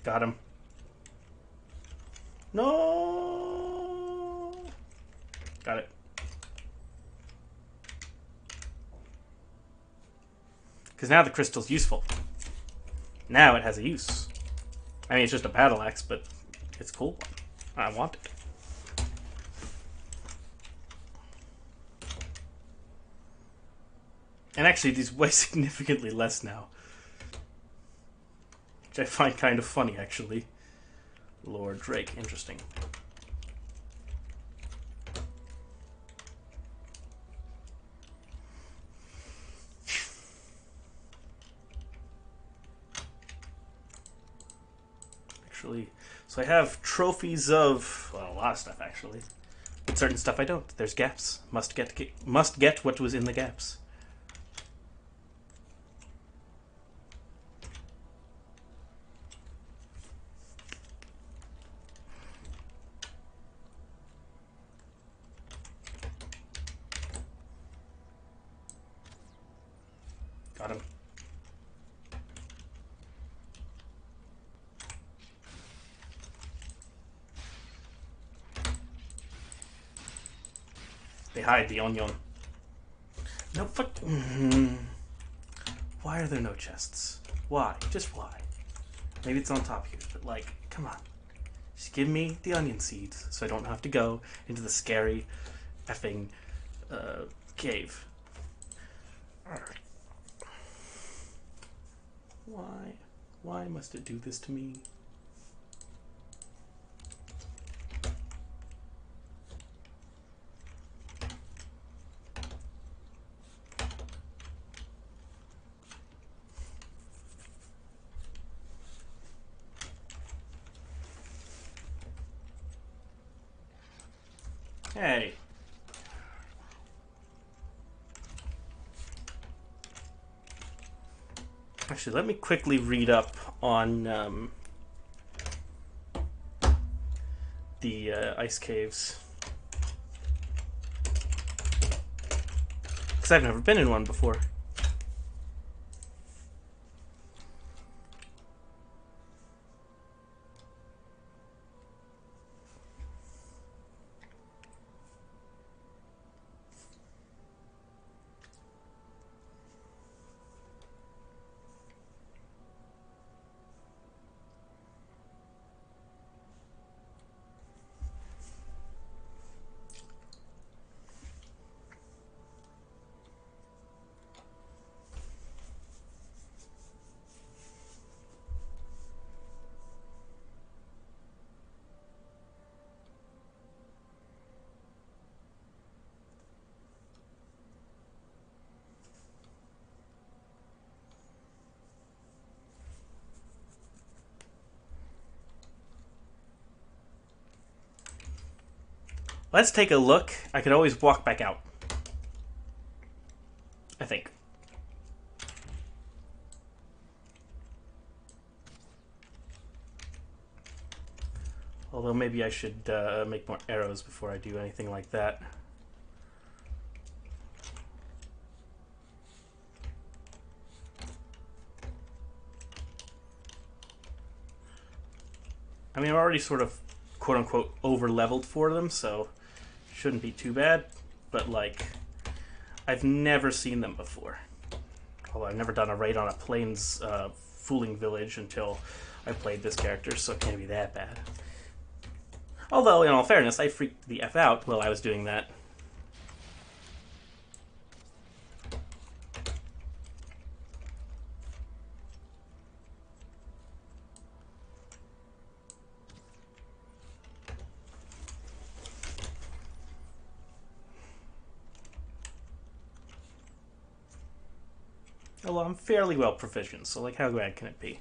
Got him. No! Got it. Because now the crystal's useful. Now it has a use. I mean, it's just a battle axe, but it's a cool one. I want it. And actually, these weigh significantly less now. Which I find kind of funny, actually. Lord Drake, interesting. Actually, so I have trophies of, well, a lot of stuff, actually. But certain stuff I don't. There's gaps. Must get what was in the gaps. Got him. They hide the onion. No, fuck. Why are there no chests? Why? Just why? Maybe it's on top here, but like, come on. Just give me the onion seeds so I don't have to go into the scary effing cave. Why? Why must it do this to me? Hey. Actually, let me quickly read up on the ice caves. Because I've never been in one before. Let's take a look. I could always walk back out. I think. Although maybe I should make more arrows before I do anything like that. I mean, I'm already sort of quote-unquote over-leveled for them, so shouldn't be too bad. But, like, I've never seen them before. Although I've never done a raid on a plains fooling village until I played this character, so it can't be that bad. Although, in all fairness, I freaked the F out while I was doing that. Well, I'm fairly well proficient, so like, how bad can it be?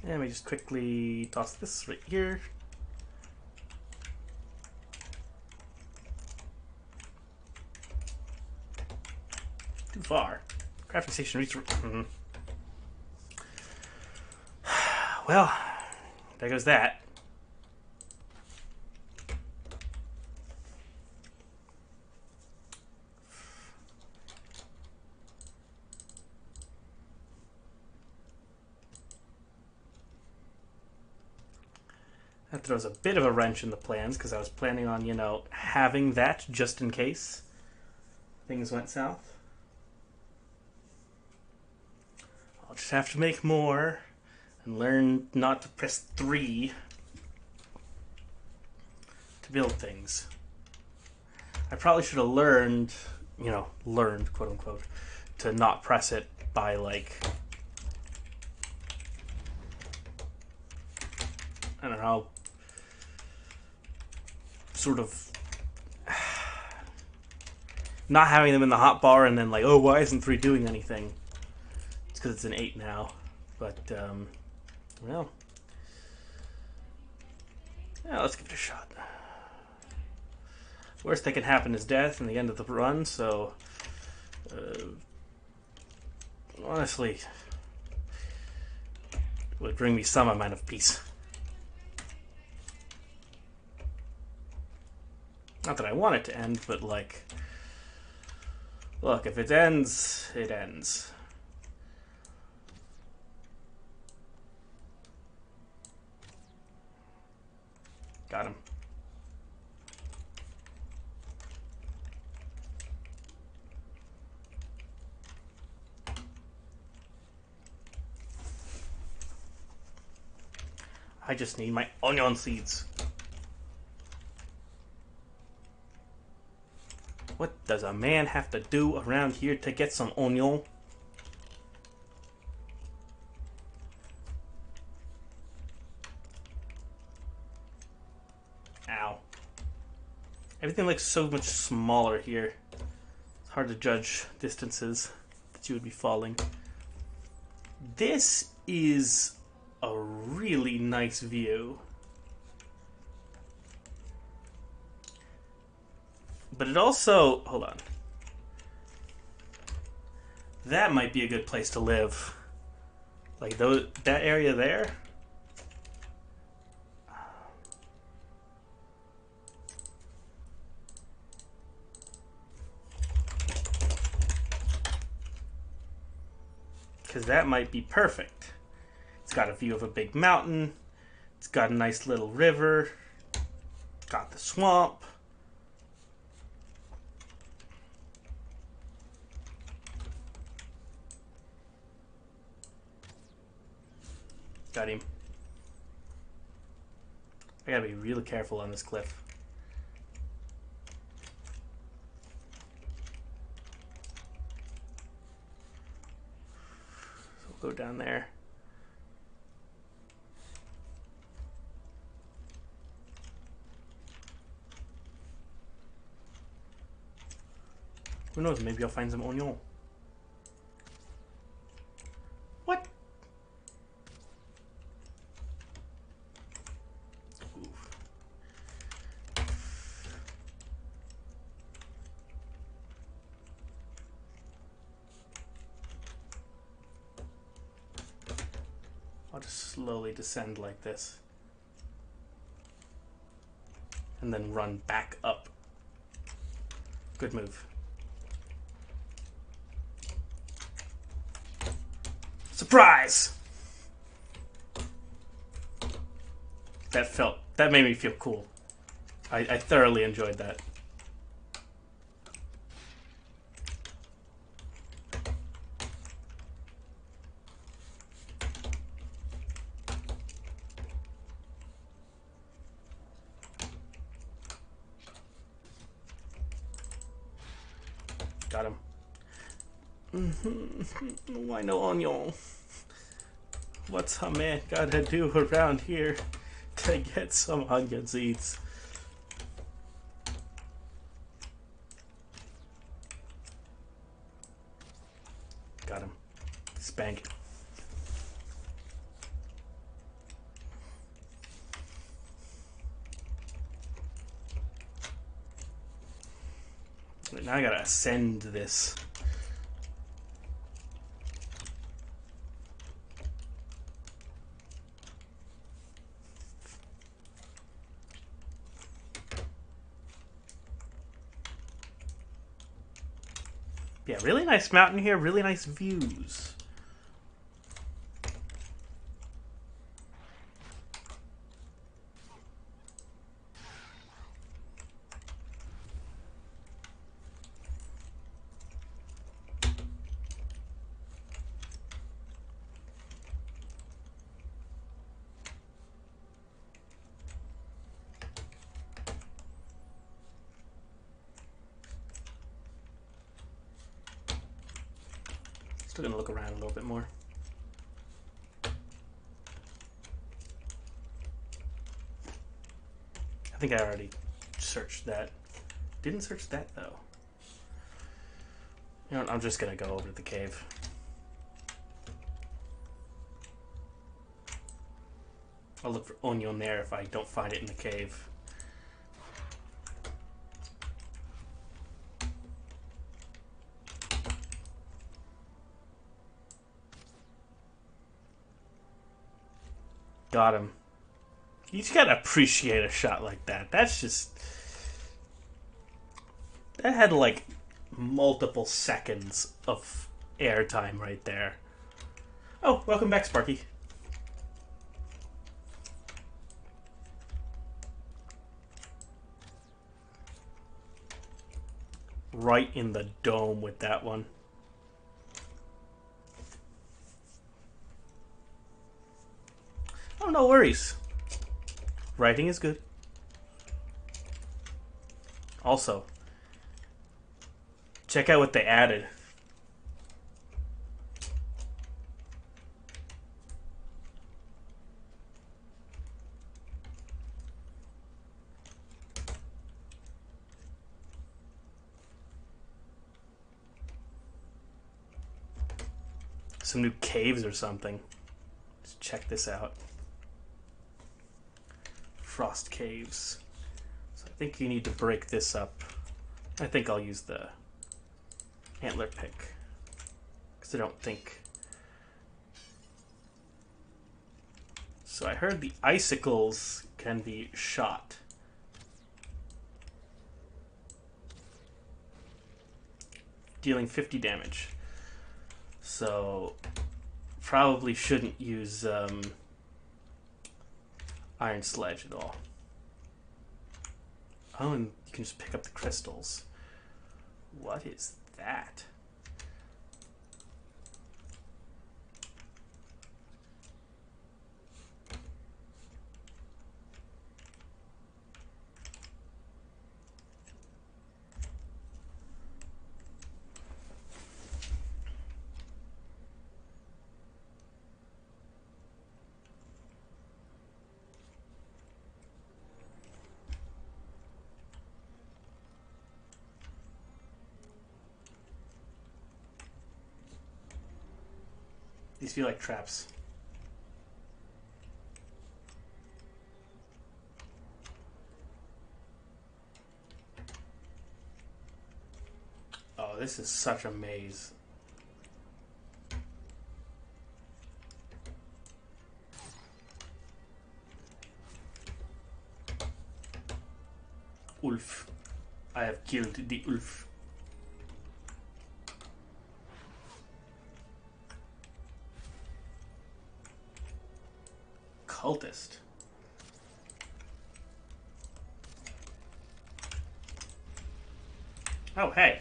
And let me just quickly toss this right here. Too far. Crafting station reach. Well, there goes that. That throws a bit of a wrench in the plans, because I was planning on, you know, having that just in case things went south. I'll just have to make more and learn not to press 3 to build things. I probably should have learned, you know, quote unquote, to not press it by, like, I don't know, sort of not having them in the hotbar and then like, oh, why isn't 3 doing anything? It's because it's an 8 now. But Well, yeah, let's give it a shot. Worst that can happen is death in the end of the run, so honestly, it would bring me some amount of peace. Not that I want it to end, but like, look, if it ends, it ends. Got him. I just need my onion seeds. What does a man have to do around here to get some onion? Ow. Everything looks so much smaller here. It's hard to judge distances that you would be falling. This is a really nice view. But it also... Hold on. That might be a good place to live. Like that area there. Because that might be perfect. It's got a view of a big mountain. It's got a nice little river. Got the swamp. Got him. I gotta be really careful on this cliff. So we'll go down there. Who knows, maybe I'll find some onion. What? Oof. I'll just slowly descend like this. And then run back up. Good move. Surprise! That made me feel cool. I thoroughly enjoyed that. Got him. Why no onion? What's a man gotta do around here to get some onion seeds? Got him. Spank. Now I gotta ascend this. Yeah, really nice mountain here, really nice views. Still gonna look around a little bit more. I think I already searched that. Didn't search that though. You know what, I'm just gonna go over to the cave. I'll look for onion there if I don't find it in the cave. Got him. You just gotta appreciate a shot like that. That's just... That had like multiple seconds of airtime right there. Oh, welcome back, Sparky. Right in the dome with that one. Oh, no worries. Writing is good. Also, check out what they added. Some new caves or something. Let's check this out. Frost caves. So I think you need to break this up. I think I'll use the antler pick, because I don't think... So I heard the icicles can be shot. Dealing 50 damage. So probably shouldn't use Iron Sledge at all. Oh, and you can just pick up the crystals. What is that? These feel like traps. Oh, this is such a maze. Ulf. I have killed the Ulf. Cultist. Oh, hey.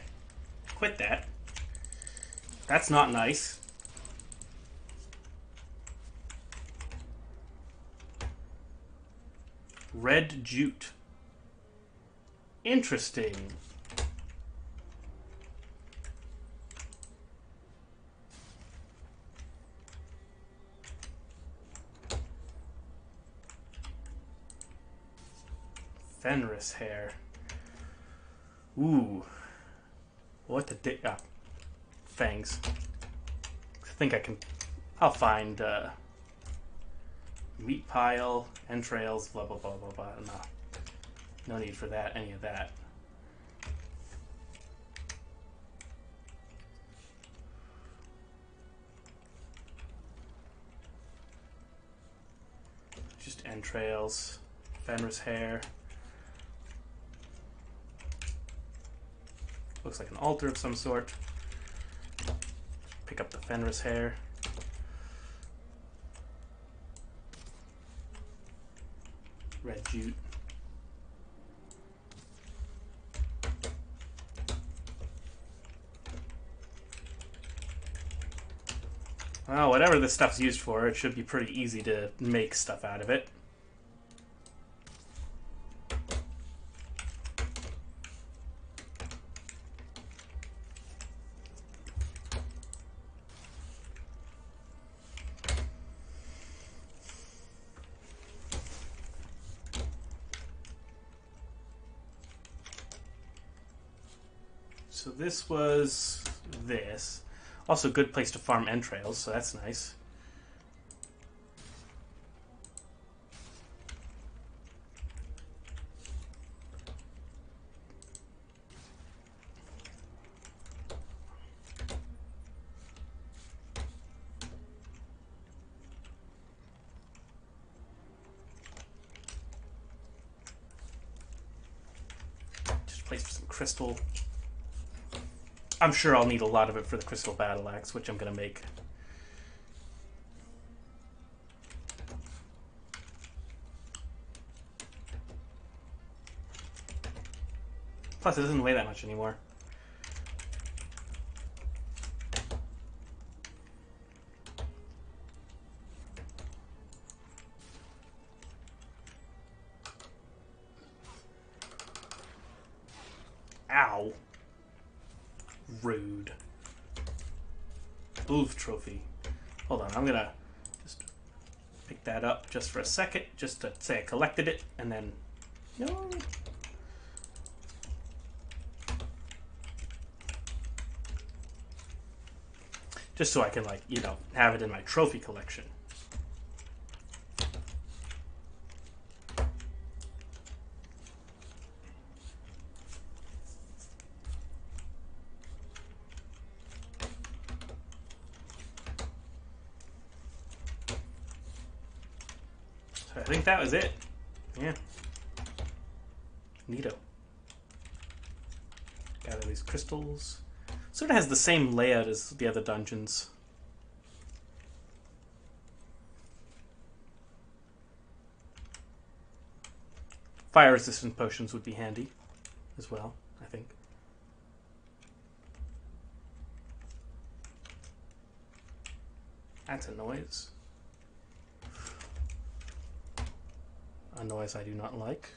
Quit that. That's not nice. Red jute. Interesting. Fenris hair. Ooh. What the dick? Ah, fangs. I think I can... I'll find meat pile, entrails, blah, blah, blah, blah, blah. No. No need for that, any of that. Just entrails, Fenris hair. Looks like an altar of some sort. Pick up the Fenris hair. Red jute. Well, whatever this stuff's used for, it should be pretty easy to make stuff out of it. So this was this. Also, good place to farm entrails, so that's nice. Place for some crystal. I'm sure I'll need a lot of it for the crystal battle axe, which I'm going to make. Plus, it doesn't weigh that much anymore. Ow. Rude. Wolf trophy. Hold on, I'm gonna just pick that up just for a second, just to say I collected it, and then... No. Just so I can, like, you know, have it in my trophy collection. So I think that was it. Yeah. Neato. Gather these crystals. Sort of has the same layout as the other dungeons. Fire resistant potions would be handy as well, I think. That's a noise. A noise I do not like.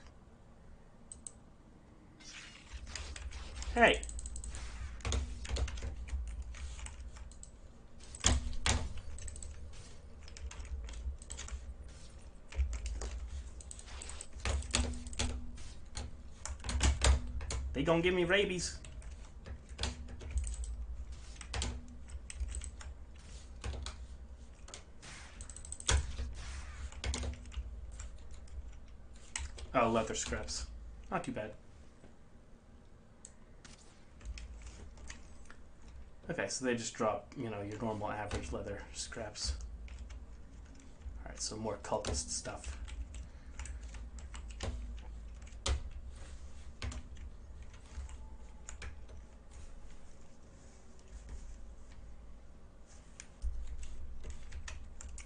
Hey! They gonna give me rabies. Oh, leather scraps. Not too bad. Okay, so they just drop, you know, your normal average leather scraps. Alright, so more cultist stuff.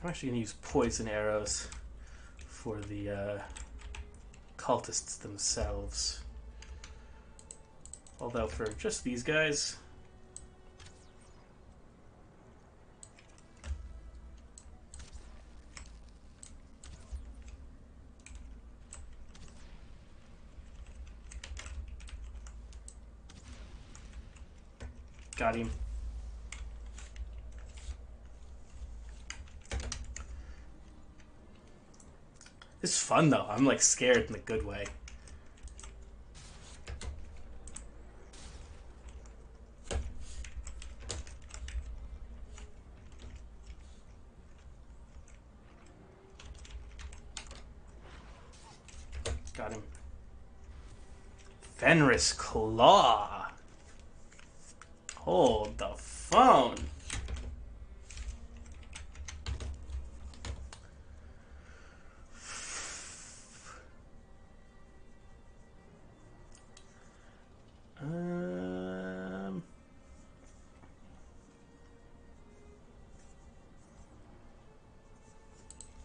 I'm actually going to use poison arrows for the cultists themselves. Although for just these guys... Got him. This is fun though. I'm like scared in a good way. Got him. Fenris Claw. Hold the phone.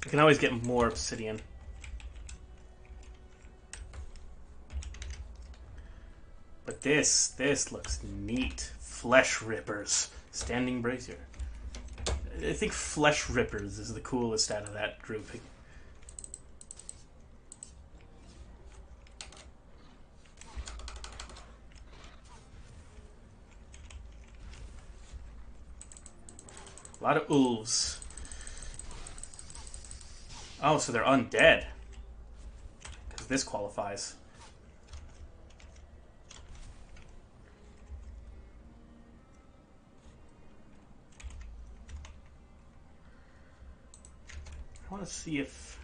I can always get more obsidian. But this looks neat. Flesh Rippers. Standing Brazier. I think Flesh Rippers is the coolest out of that grouping. A lot of wolves. Oh, so they're undead. Because this qualifies. I want to see if...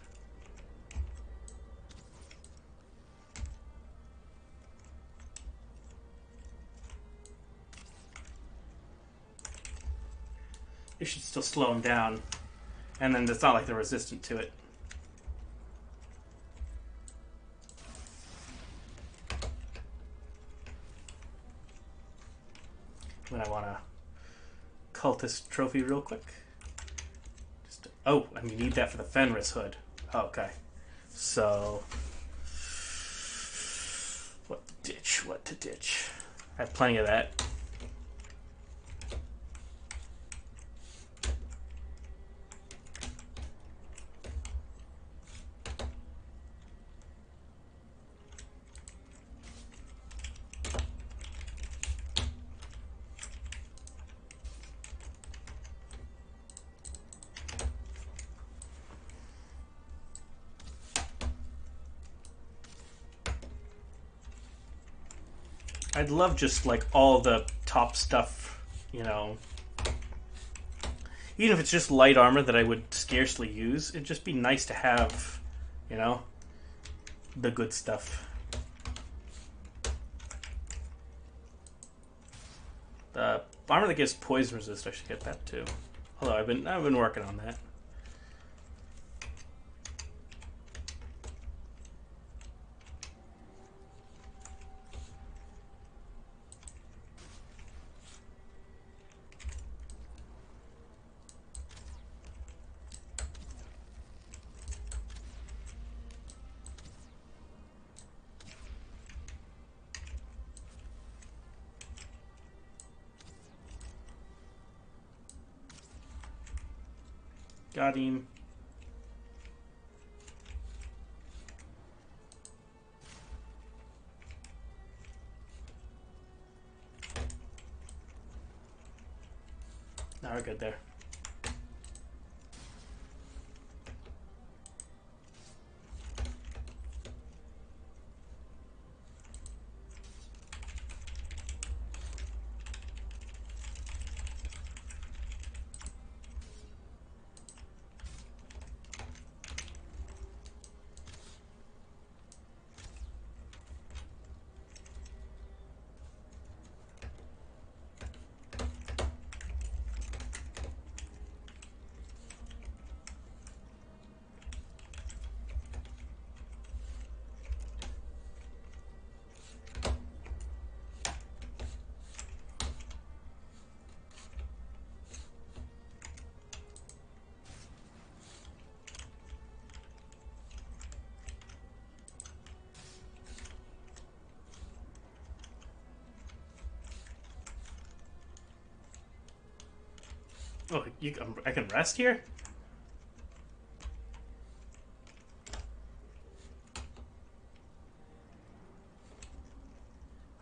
It should still slow them down. And then it's not like they're resistant to it. cultist trophy real quick. Oh, and you need that for the Fenris hood. Okay. So, what to ditch? What to ditch? I have plenty of that. I'd love just like all the top stuff, you know. Even if it's just light armor that I would scarcely use, it'd just be nice to have, you know, the good stuff. The armor that gives poison resist, I should get that too. Although I've been working on that. Got him. Now we're good there. Oh, I can rest here?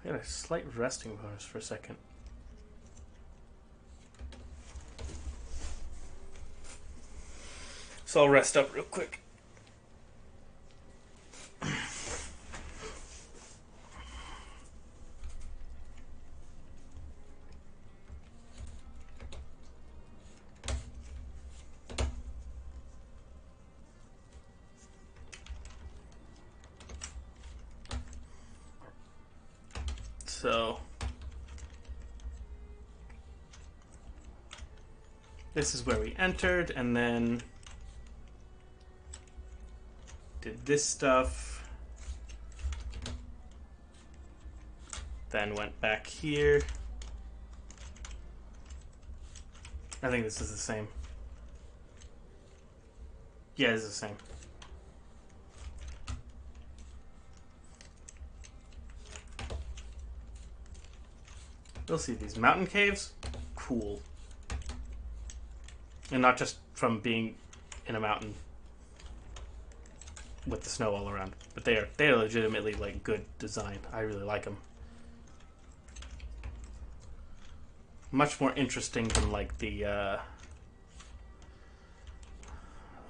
I got a slight resting bonus for a second. So I'll rest up real quick. So this is where we entered, and then did this stuff, then went back here. I think this is the same. Yeah, it's the same. You'll see these mountain caves. Cool. And not just from being in a mountain with the snow all around, but they are legitimately like good design. I really like them. Much more interesting than like the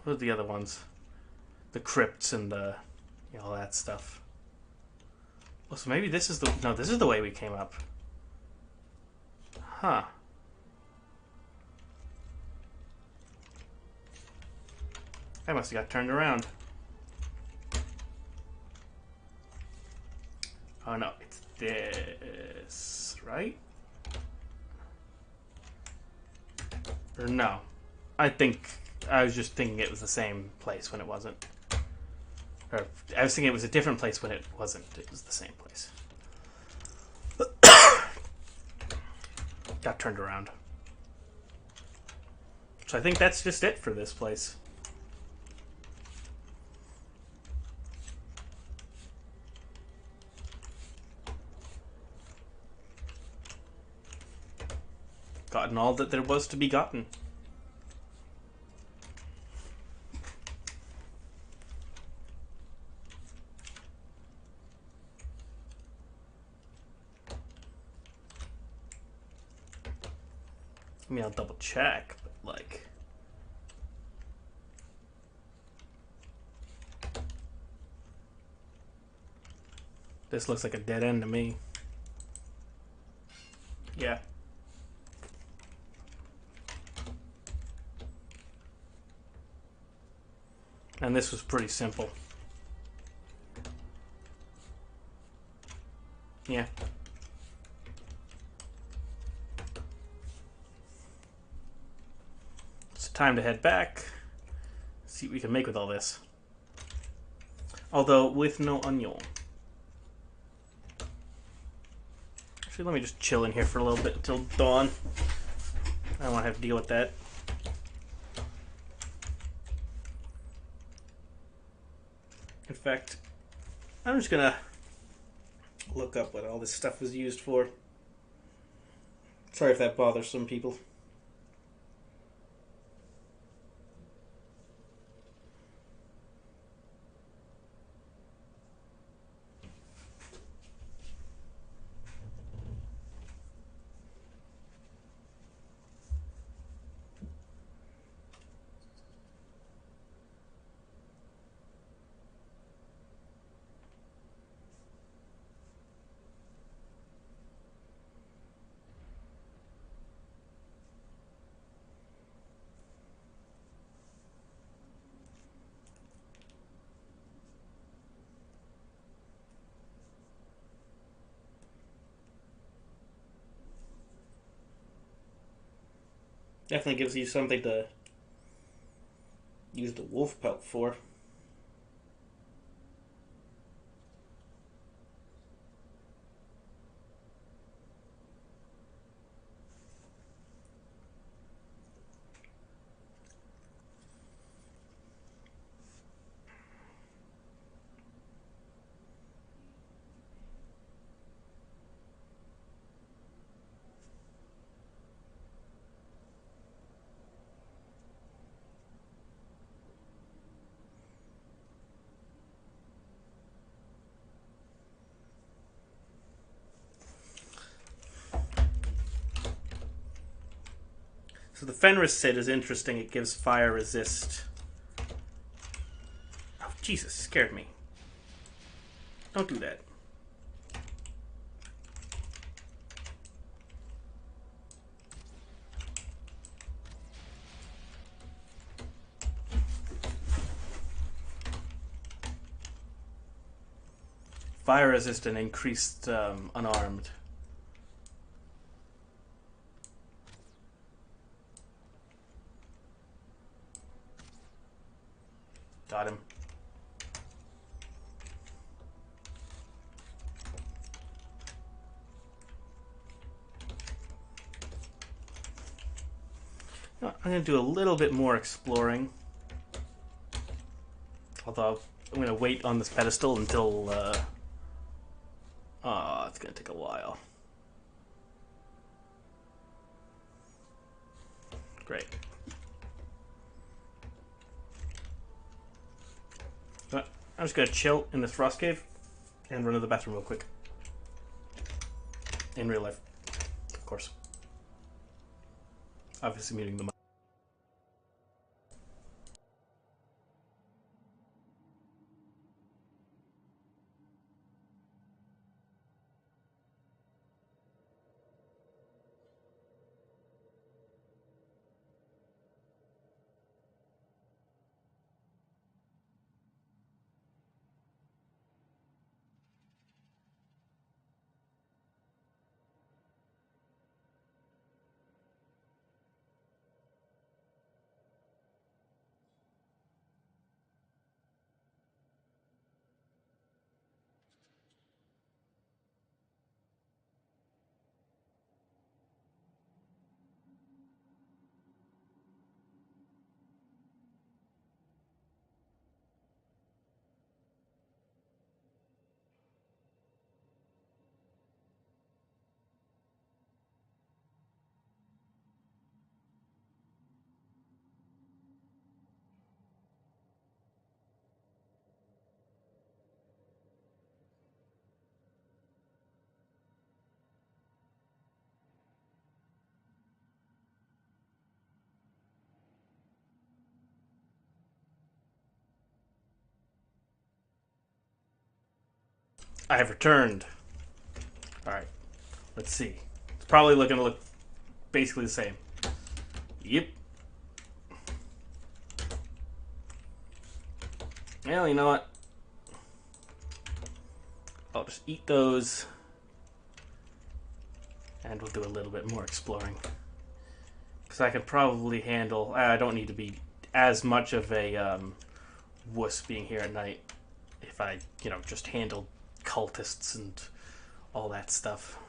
what are the other ones? The crypts and the, you know, all that stuff. Oh, so maybe this is the way we came up. Huh. I must have got turned around. Oh no, it's this, right? Or no. I was just thinking it was the same place when it wasn't. Or I was thinking it was a different place when it wasn't. It was the same place. Got turned around. So I think that's just it for this place. Gotten all that there was to be gotten. I mean, I'll double check, but like... This looks like a dead end to me. Yeah. And this was pretty simple. Yeah. It's time to head back. See what we can make with all this. Although, with no onion. Actually, let me just chill in here for a little bit until dawn. I don't want to have to deal with that. In fact, I'm just gonna look up what all this stuff was used for. Sorry if that bothers some people. Definitely gives you something to use the wolf pelt for. So the Fenris Sid is interesting. It gives fire resist. Oh, Jesus, scared me. Don't do that. Fire resist and increased unarmed. Got him. I'm going to do a little bit more exploring. Although I'm going to wait on this pedestal until... it's going to take a while. Great. But I'm just going to chill in this frost cave and run to the bathroom real quick. In real life, of course. Obviously muting the mic. I have returned. Alright, let's see. It's probably looking to look basically the same. Yep. Well, you know what? I'll just eat those. And we'll do a little bit more exploring. Because I can probably handle... I don't need to be as much of a wuss being here at night. If I, just handle cultists and all that stuff.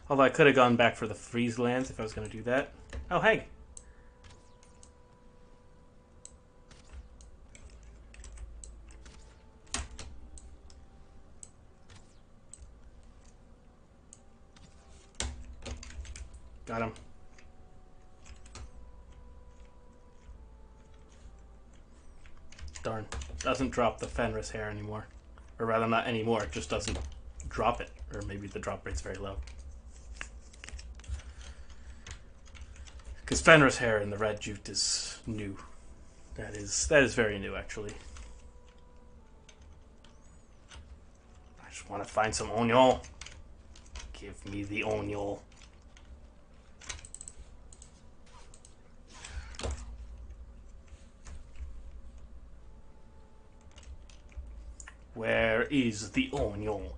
Although I could have gone back for the freeze lands if I was going to do that. Oh, hey. Got him. Darn. Doesn't drop the Fenris hair anymore. Or rather, not anymore. It just doesn't drop it. Or maybe the drop rate's very low. Because Fenris hair in the red jute is new. That is very new, actually. I just want to find some onion. Give me the onion. Where is the onion?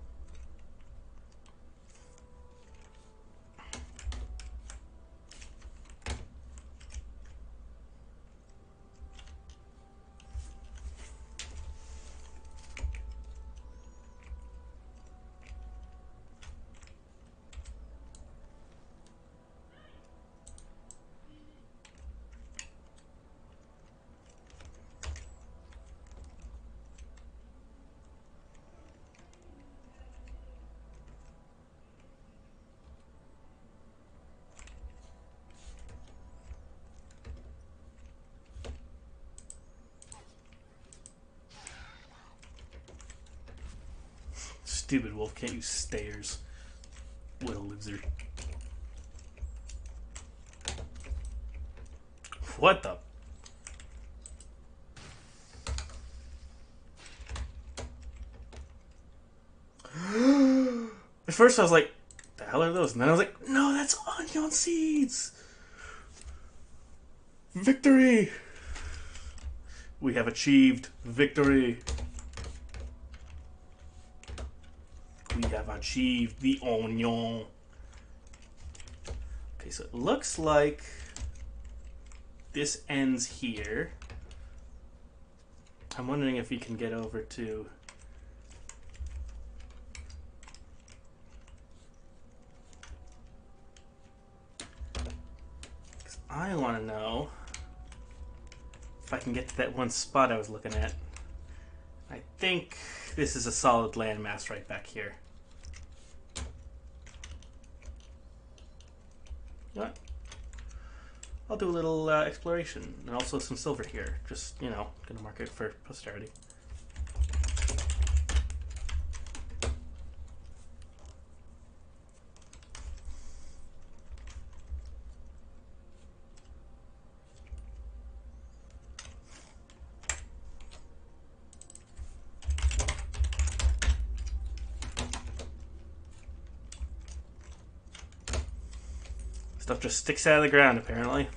Stupid wolf can't use stairs. What a loser. What the? At first I was like, the hell are those? And then I was like, no, that's onion seeds! Victory! We have achieved victory. We have achieved the onion. Okay, so it looks like this ends here. I'm wondering if we can get over to... Because I want to know if I can get to that one spot I was looking at. I think this is a solid landmass right back here. You know what? I'll do a little exploration and also some silver here. Just, gonna mark it for posterity. Stuff just sticks out of the ground, apparently.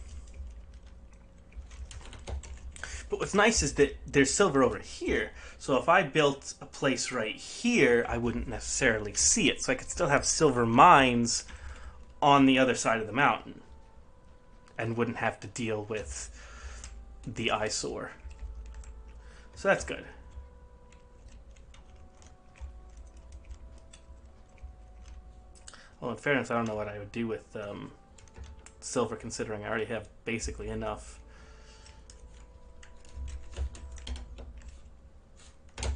But what's nice is that there's silver over here. So if I built a place right here, I wouldn't necessarily see it. So I could still have silver mines on the other side of the mountain. And wouldn't have to deal with the eyesore. So that's good. Well, in fairness, I don't know what I would do with silver, considering I already have basically enough. So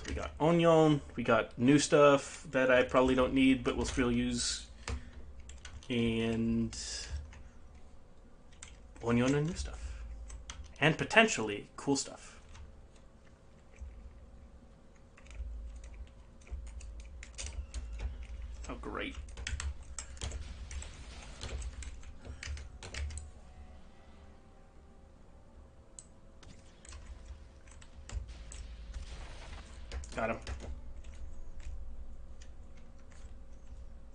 we got onion, we got new stuff that I probably don't need, but will still use, And onion and new stuff. And potentially cool stuff. Oh, great. Got him.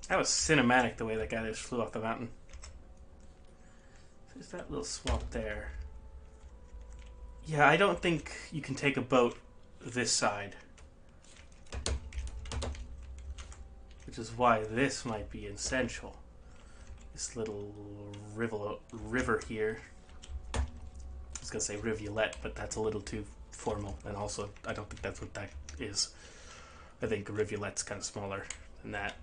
That was cinematic, the way that guy just flew off the mountain. There's that little swamp there. Yeah, I don't think you can take a boat this side. Which is why this might be essential. This little river here. I was going to say rivulet, but that's a little too formal. And also, I don't think that's what that is. I think a rivulet's kind of smaller than that.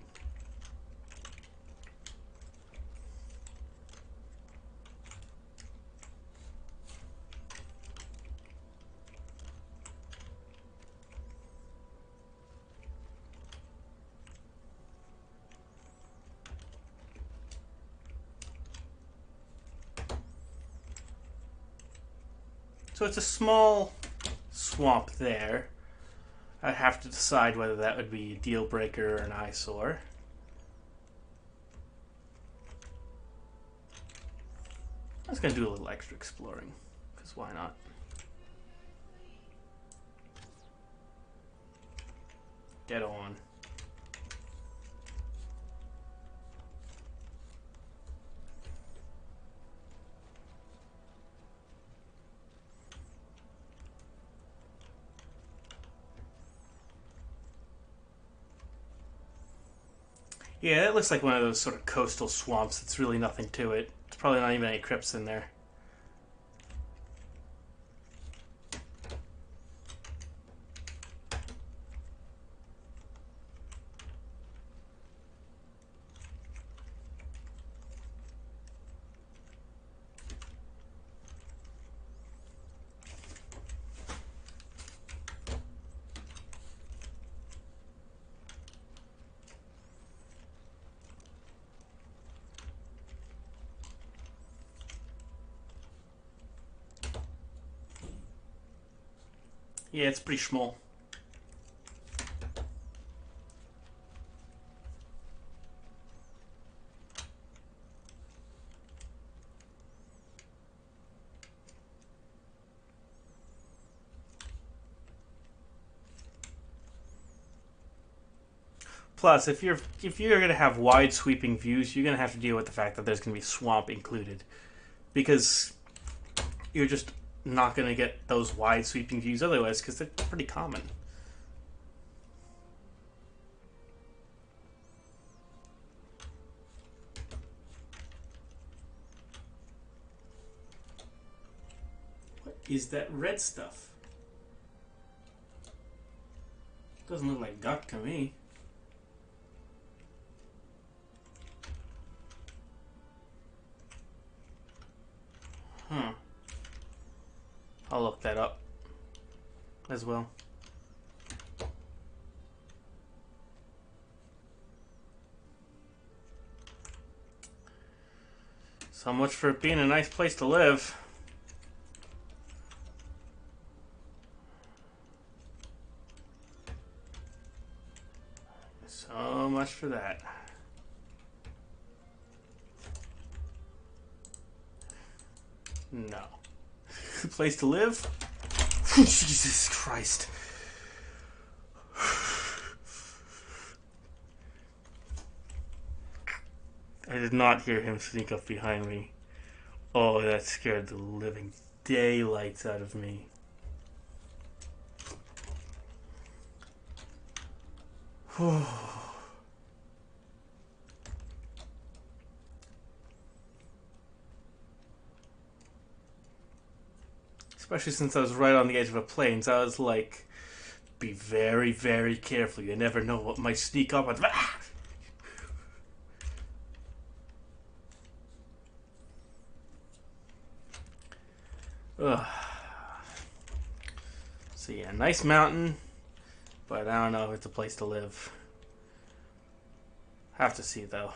So it's a small swamp there. I'd have to decide whether that would be a deal breaker or an eyesore. I was going to do a little extra exploring, because why not? Dead on. Yeah, that looks like one of those sort of coastal swamps. It's really nothing to it. There's probably not even any crypts in there. Yeah, it's pretty small. Plus, if you're going to have wide sweeping views, you're going to have to deal with the fact that there's going to be swamp included, because you're just not going to get those wide sweeping views otherwise, because they're pretty common. What is that red stuff? Doesn't look like duck to me. Huh. I'll look that up as well. So much for it being a nice place to live. So much for that. No. Place to live? Jesus Christ. I did not hear him sneak up behind me. Oh, that scared the living daylights out of me. Especially since I was right on the edge of a plane, so I was like, be very, very careful. You never know what might sneak up. Ugh. So yeah, nice mountain, but I don't know if it's a place to live. Have to see though.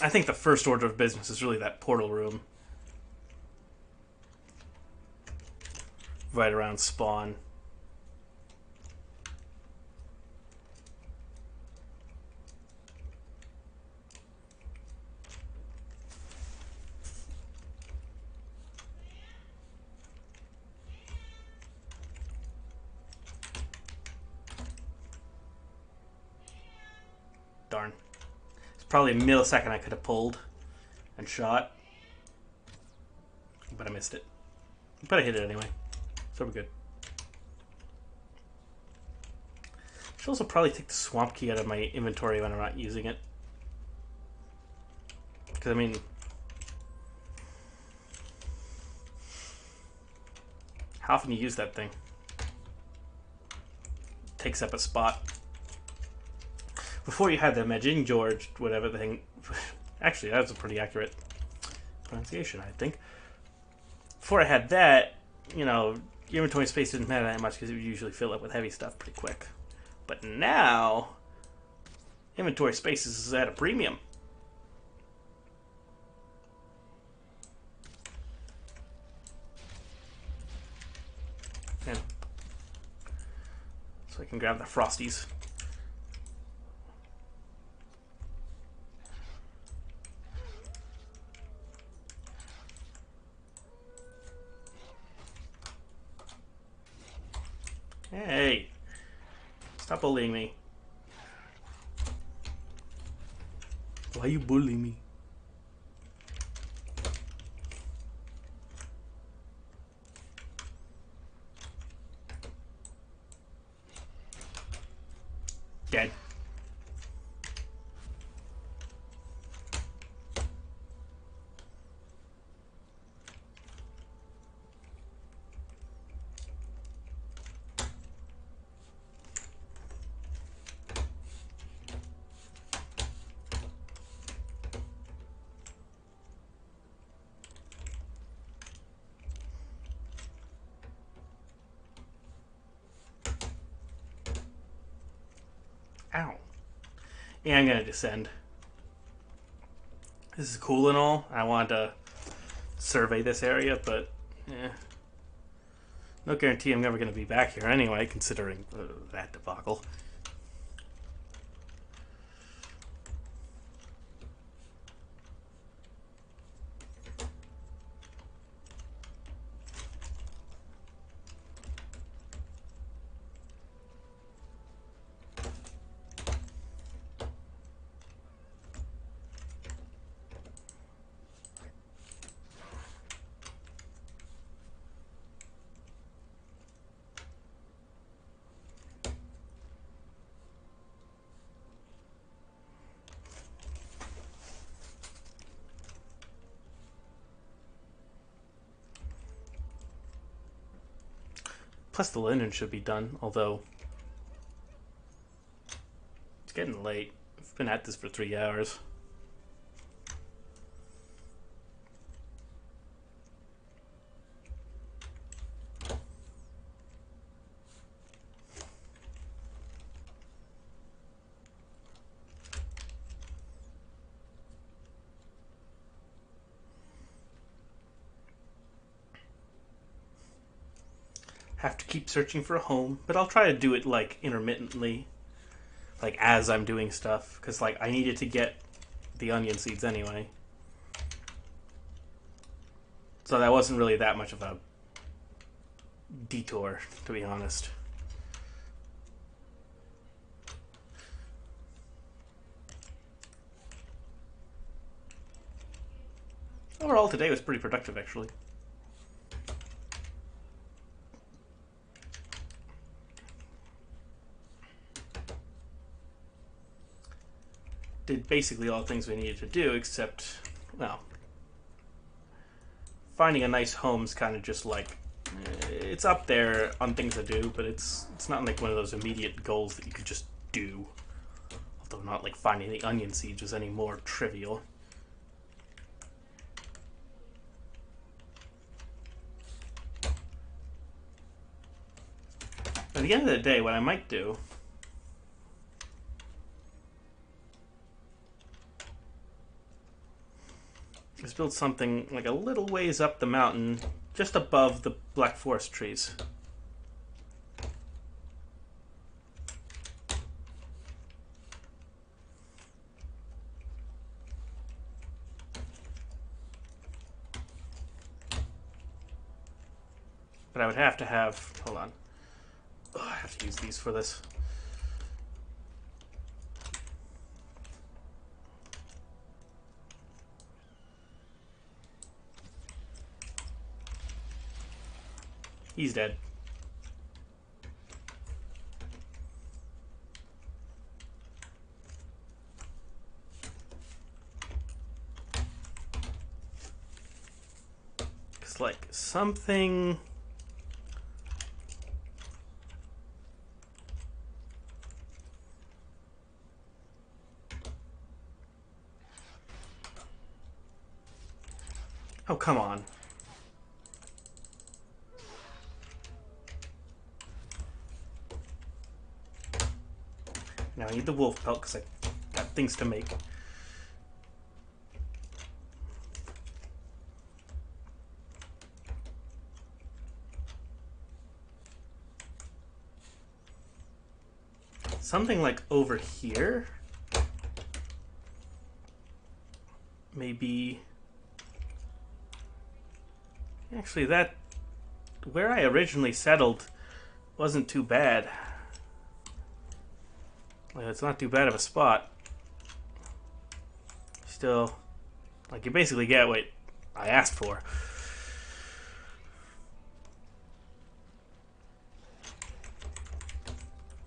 I think the first order of business is really that portal room. Right around spawn. Darn. It's probably a millisecond I could have pulled and shot. But I missed it. But I hit it anyway. So we're good. Should also probably take the swamp key out of my inventory when I'm not using it. Because, I mean... how often do you use that thing? It takes up a spot. Before you had the Majin George, whatever the thing... Actually, that was a pretty accurate pronunciation, I think. Before I had that, you know, your inventory space didn't matter that much because it would usually fill up with heavy stuff pretty quick. But now, inventory space is at a premium. And so I can grab the Frosties. Hey, stop bullying me. Why are you bullying me? Dead. Ow. Yeah, I'm gonna descend. This is cool and all. I wanted to survey this area, but no guarantee I'm never gonna be back here anyway, considering that debacle. Plus the linen should be done, although it's getting late. I've been at this for 3 hours. Have to keep searching for a home, but I'll try to do it like intermittently, like as I'm doing stuff, because like I needed to get the onion seeds anyway, so that wasn't really that much of a detour, to be honest. Overall, today was pretty productive, actually. Did basically all the things we needed to do, except, well, finding a nice home is kind of just like, it's up there on things to do, but it's not like one of those immediate goals that you could just do. Although not like finding the onion seeds was any more trivial. At the end of the day, what I might do Let's build something like a little ways up the mountain, just above the Black Forest trees. But I would have to have... Hold on. Oh, I have to use these for this. He's dead. It's like something... Oh, come on. Now I need the wolf pelt because I got things to make. Something like over here? Maybe... Actually, that... Where I originally settled wasn't too bad. Like, it's not too bad of a spot. Still, like, you basically get what I asked for.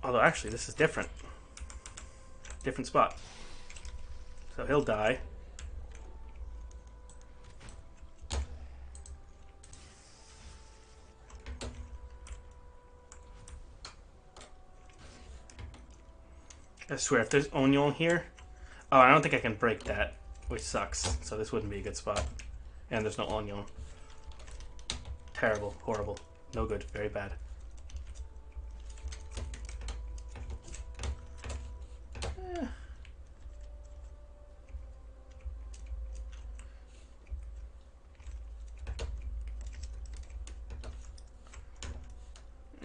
Although, actually, this is different. Different spot. So he'll die. I swear, if there's onion here... Oh, I don't think I can break that, which sucks. So this wouldn't be a good spot. And there's no onion. Terrible. Horrible. No good. Very bad.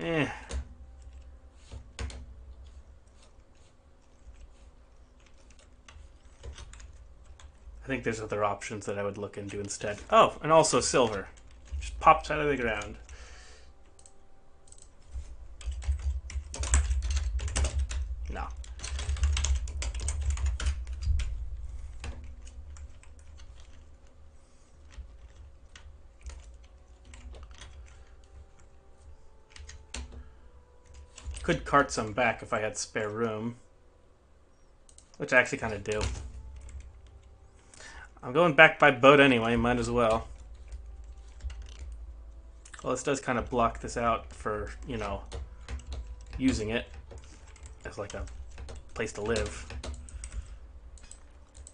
Eh. I think there's other options that I would look into instead. Oh, and also silver. Just pops out of the ground. No. Could cart some back if I had spare room. Which I actually kind of do. I'm going back by boat anyway, might as well. Well, this does kind of block this out for, you know, using it as like a place to live.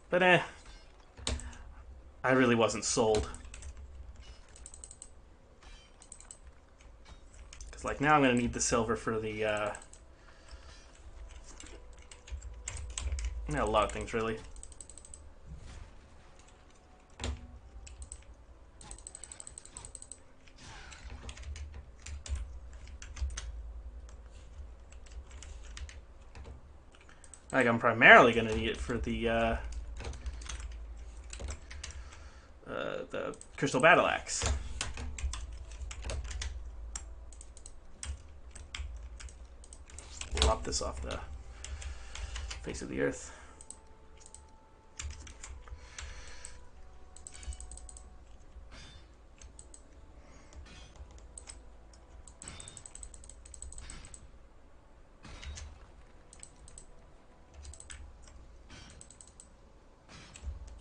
But I really wasn't sold. Because like now I'm going to need the silver for the, a lot of things really. Like, I'm primarily going to need it for the Crystal Battle Axe. Lop this off the face of the earth.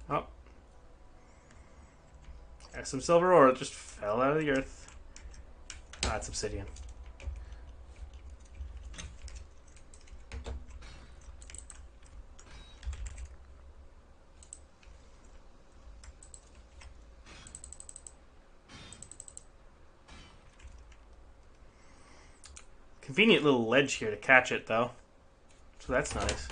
Oh. There's some silver ore that just fell out of the earth. Ah, it's obsidian. Convenient little ledge here to catch it, though. So that's nice.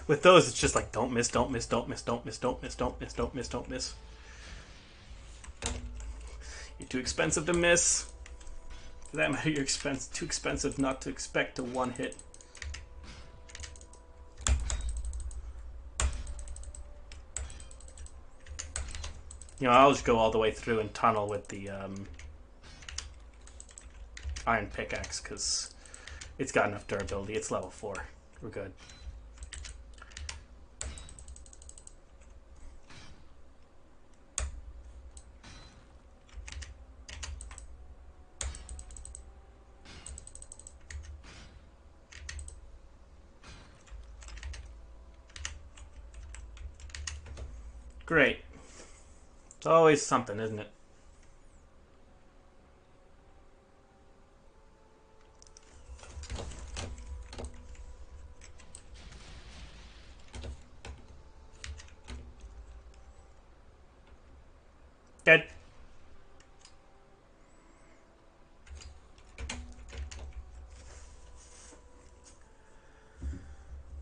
With those, it's just like, don't miss, don't miss, don't miss, don't miss, don't miss, don't miss, don't miss, don't miss. You're too expensive to miss. For that matter, you're too expensive not to expect a one hit. You know, I'll just go all the way through and tunnel with the iron pickaxe, because it's got enough durability. It's level 4. We're good. Great. It's always something, isn't it? Dead.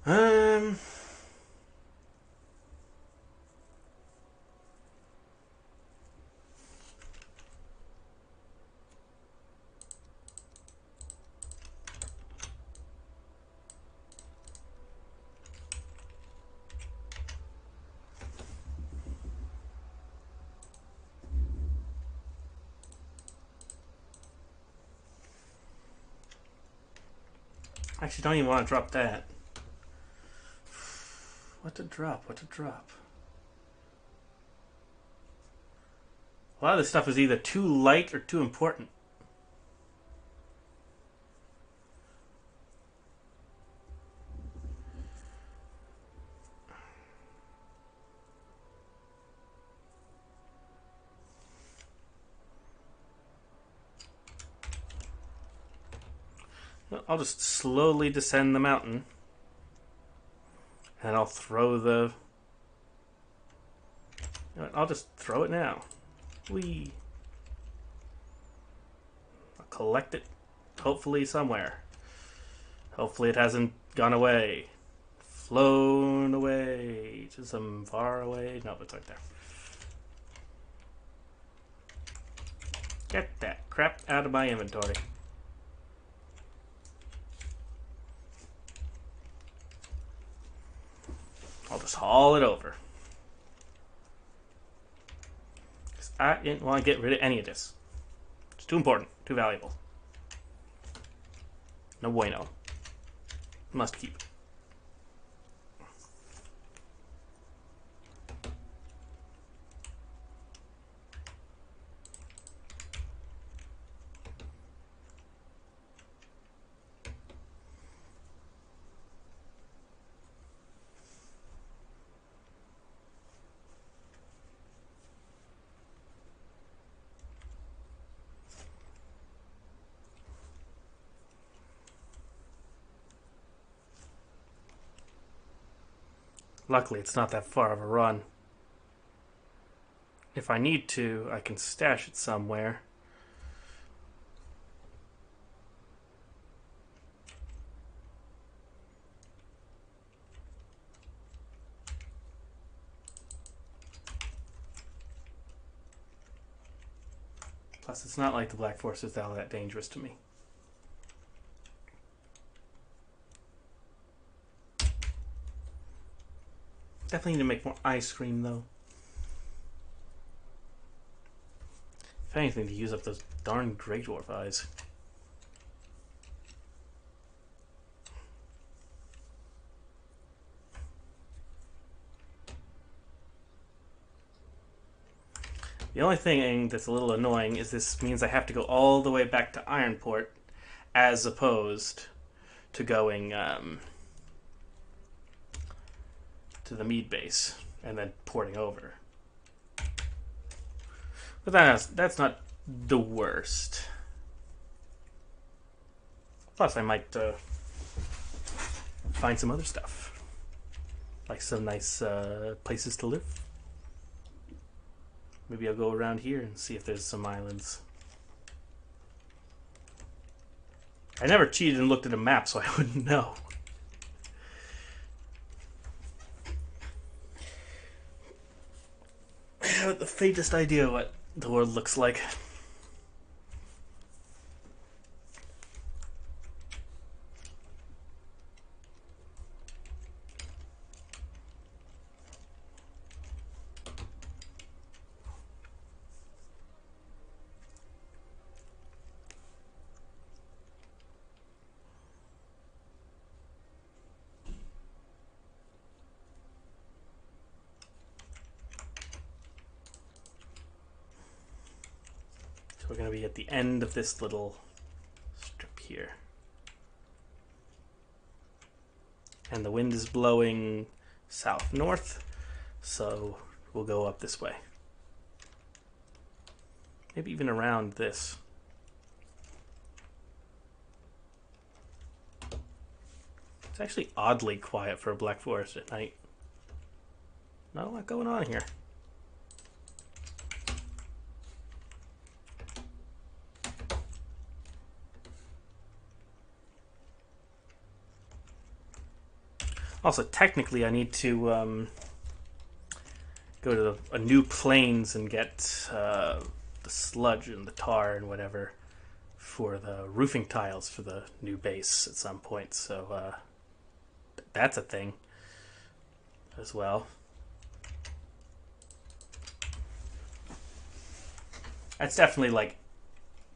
Um... Actually, don't even want to drop that. What to drop? What to drop? A lot of this stuff is either too light or too important. I'll just slowly descend the mountain. And I'll throw the... You know what, I'll just throw it now. Whee! I'll collect it, hopefully somewhere. Hopefully it hasn't gone away. Flown away to some far away... No, it's right there. Get that crap out of my inventory. I'll just haul it over. Because I didn't want to get rid of any of this. It's too important, too valuable. No bueno. Must keep. Luckily, it's not that far of a run. If I need to, I can stash it somewhere. Plus, it's not like the Black Forest is all that dangerous to me. Definitely need to make more ice cream, though. If anything, to use up those darn Grey Dwarf eyes. The only thing that's a little annoying is this means I have to go all the way back to Ironport, as opposed to going to the Mead base and then porting over. But that's not the worst. Plus, I might find some other stuff, like some nice places to live. Maybe I'll go around here and see if there's some islands. I never cheated and looked at a map, so I wouldn't know. faintest idea what the world looks like. So we're going to be at the end of this little strip here. And the wind is blowing south-north, so we'll go up this way. Maybe even around this. It's actually oddly quiet for a Black Forest at night. Not a lot going on here. Also, technically, I need to go to a new plains and get the sludge and the tar and whatever for the roofing tiles for the new base at some point. So that's a thing as well. That's definitely like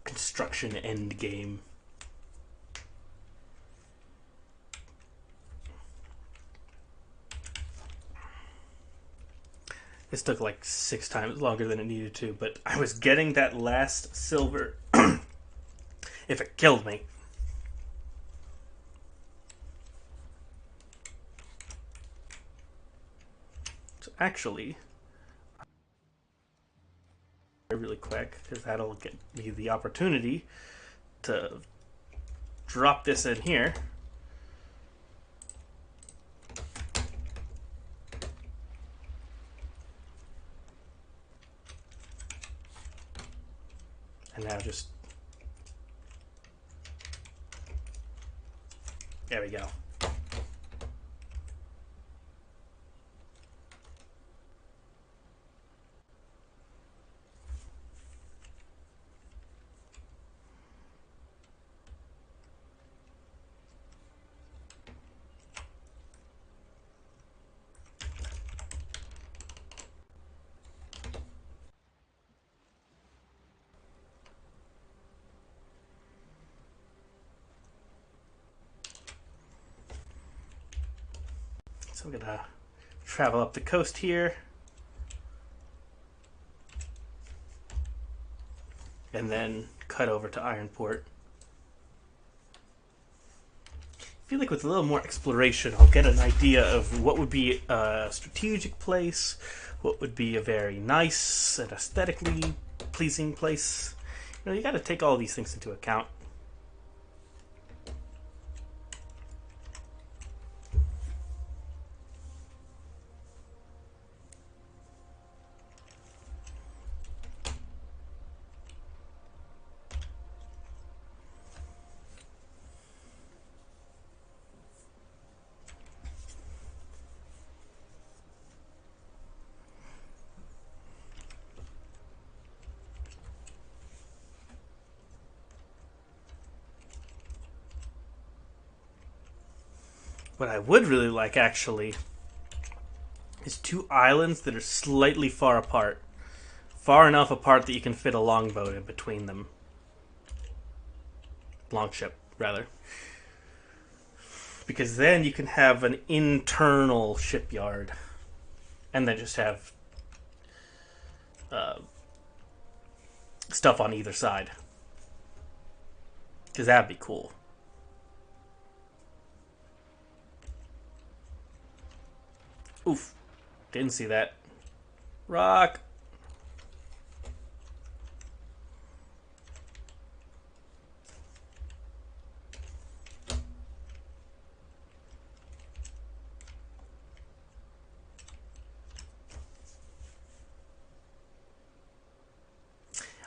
construction end game. This took like 6 times longer than it needed to, but I was getting that last silver if it killed me. So actually, really quick, because that'll get me the opportunity to drop this in here. And now just, there we go. So I'm gonna travel up the coast here. And then cut over to Ironport. I feel like with a little more exploration, I'll get an idea of what would be a strategic place, what would be a very nice and aesthetically pleasing place. You know, you gotta take all these things into account. What I would really like, actually, is 2 islands that are slightly far apart. Far enough apart that you can fit a longboat in between them. Longship, rather. Because then you can have an internal shipyard. And then just have stuff on either side. Because that'd be cool. Oof. Didn't see that. Rock.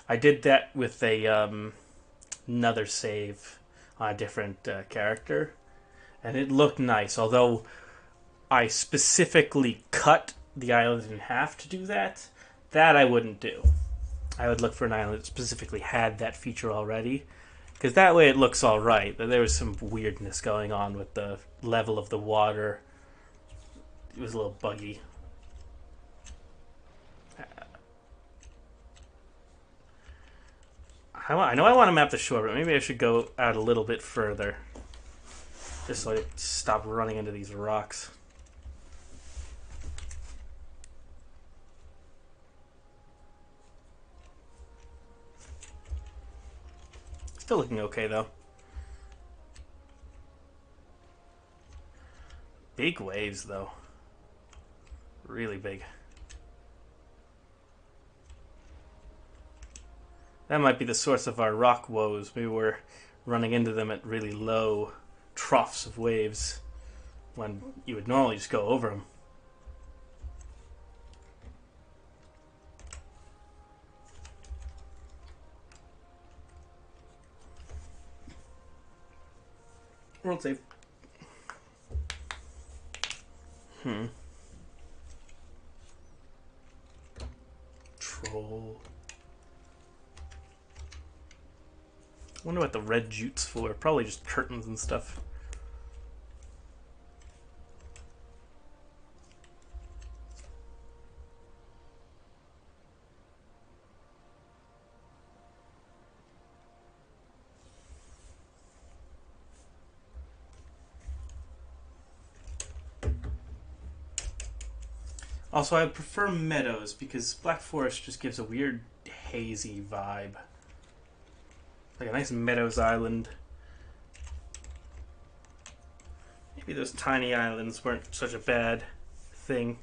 I did that with a another save on a different character, and it looked nice, although I specifically cut the island in half to do that. That I wouldn't do. I would look for an island that specifically had that feature already, because that way it looks all right. There was some weirdness going on with the level of the water. It was a little buggy. I know I want to map the shore, but maybe I should go out a little bit further, just so I stop running into these rocks. Still looking okay, though. Big waves, though. Really big. That might be the source of our rock woes. Maybe we're running into them at really low troughs of waves when you would normally just go over them. World save. Troll. Wonder what the red jute's for. Probably just curtains and stuff. Also, I prefer meadows because Black Forest just gives a weird hazy vibe. Like a nice meadows island. Maybe those tiny islands weren't such a bad thing.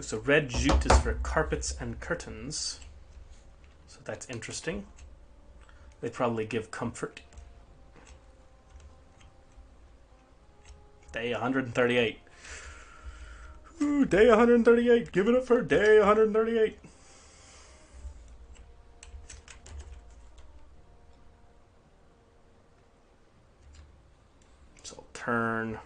So red jute is for carpets and curtains. So that's interesting. They probably give comfort. Day 138. Ooh, day 138. Give it up for day 138. So I'll turn.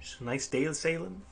Just a nice day of sailing.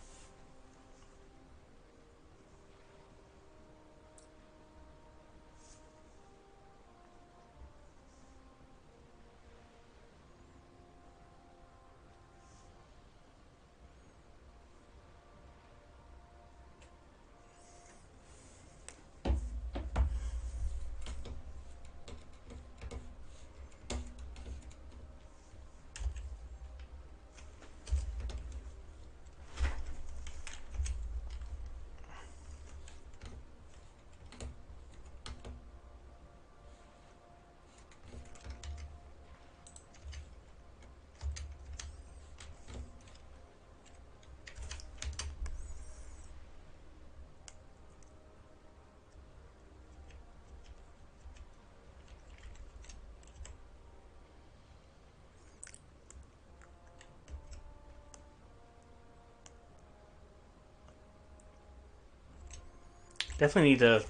Definitely need to.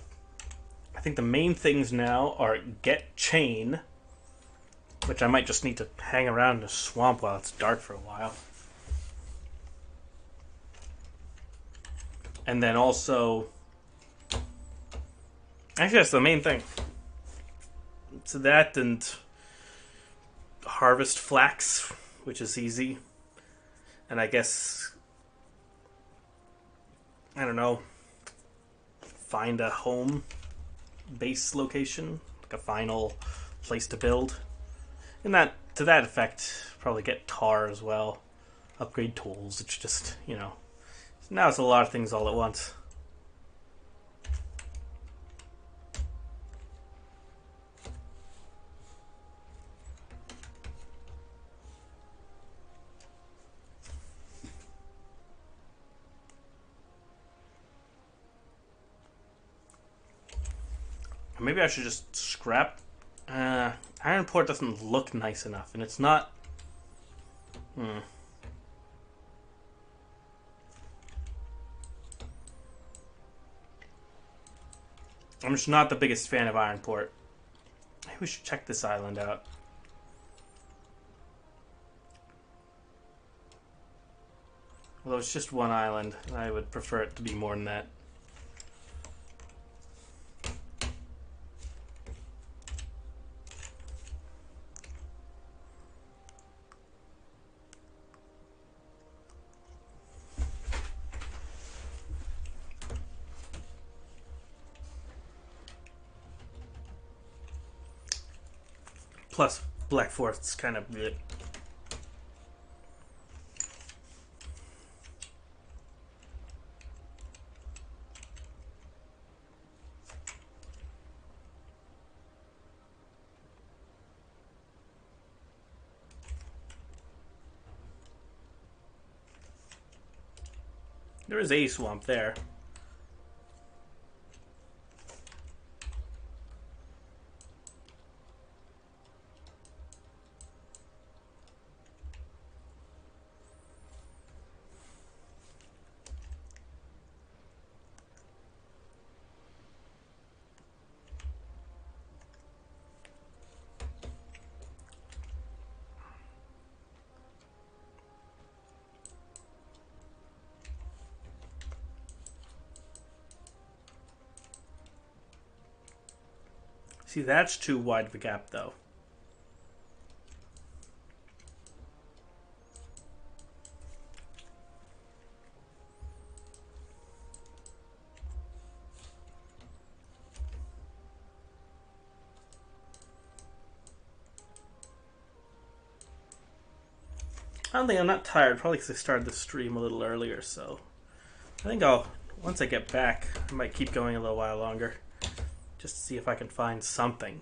I think the main things now are get chain, which I might just need to hang around in the swamp while it's dark for a while. And then also. Actually, that's the main thing. So that and harvest flax, which is easy. And I guess. I don't know. Find a home base location, like a final place to build. And that, to that effect, probably get tar as well. Upgrade tools. It's just, now it's a lot of things all at once. Maybe I should just scrap. Ironport doesn't look nice enough, and it's not. I'm just not the biggest fan of Ironport. Maybe we should check this island out. Although it's just one island, I would prefer it to be more than that. Plus, Black Forest's kind of bleh. There is a swamp there. See, that's too wide of a gap, though. I don't think I'm not tired, probably because I started the stream a little earlier, so I think once I get back, I might keep going a little while longer, just to see if I can find something.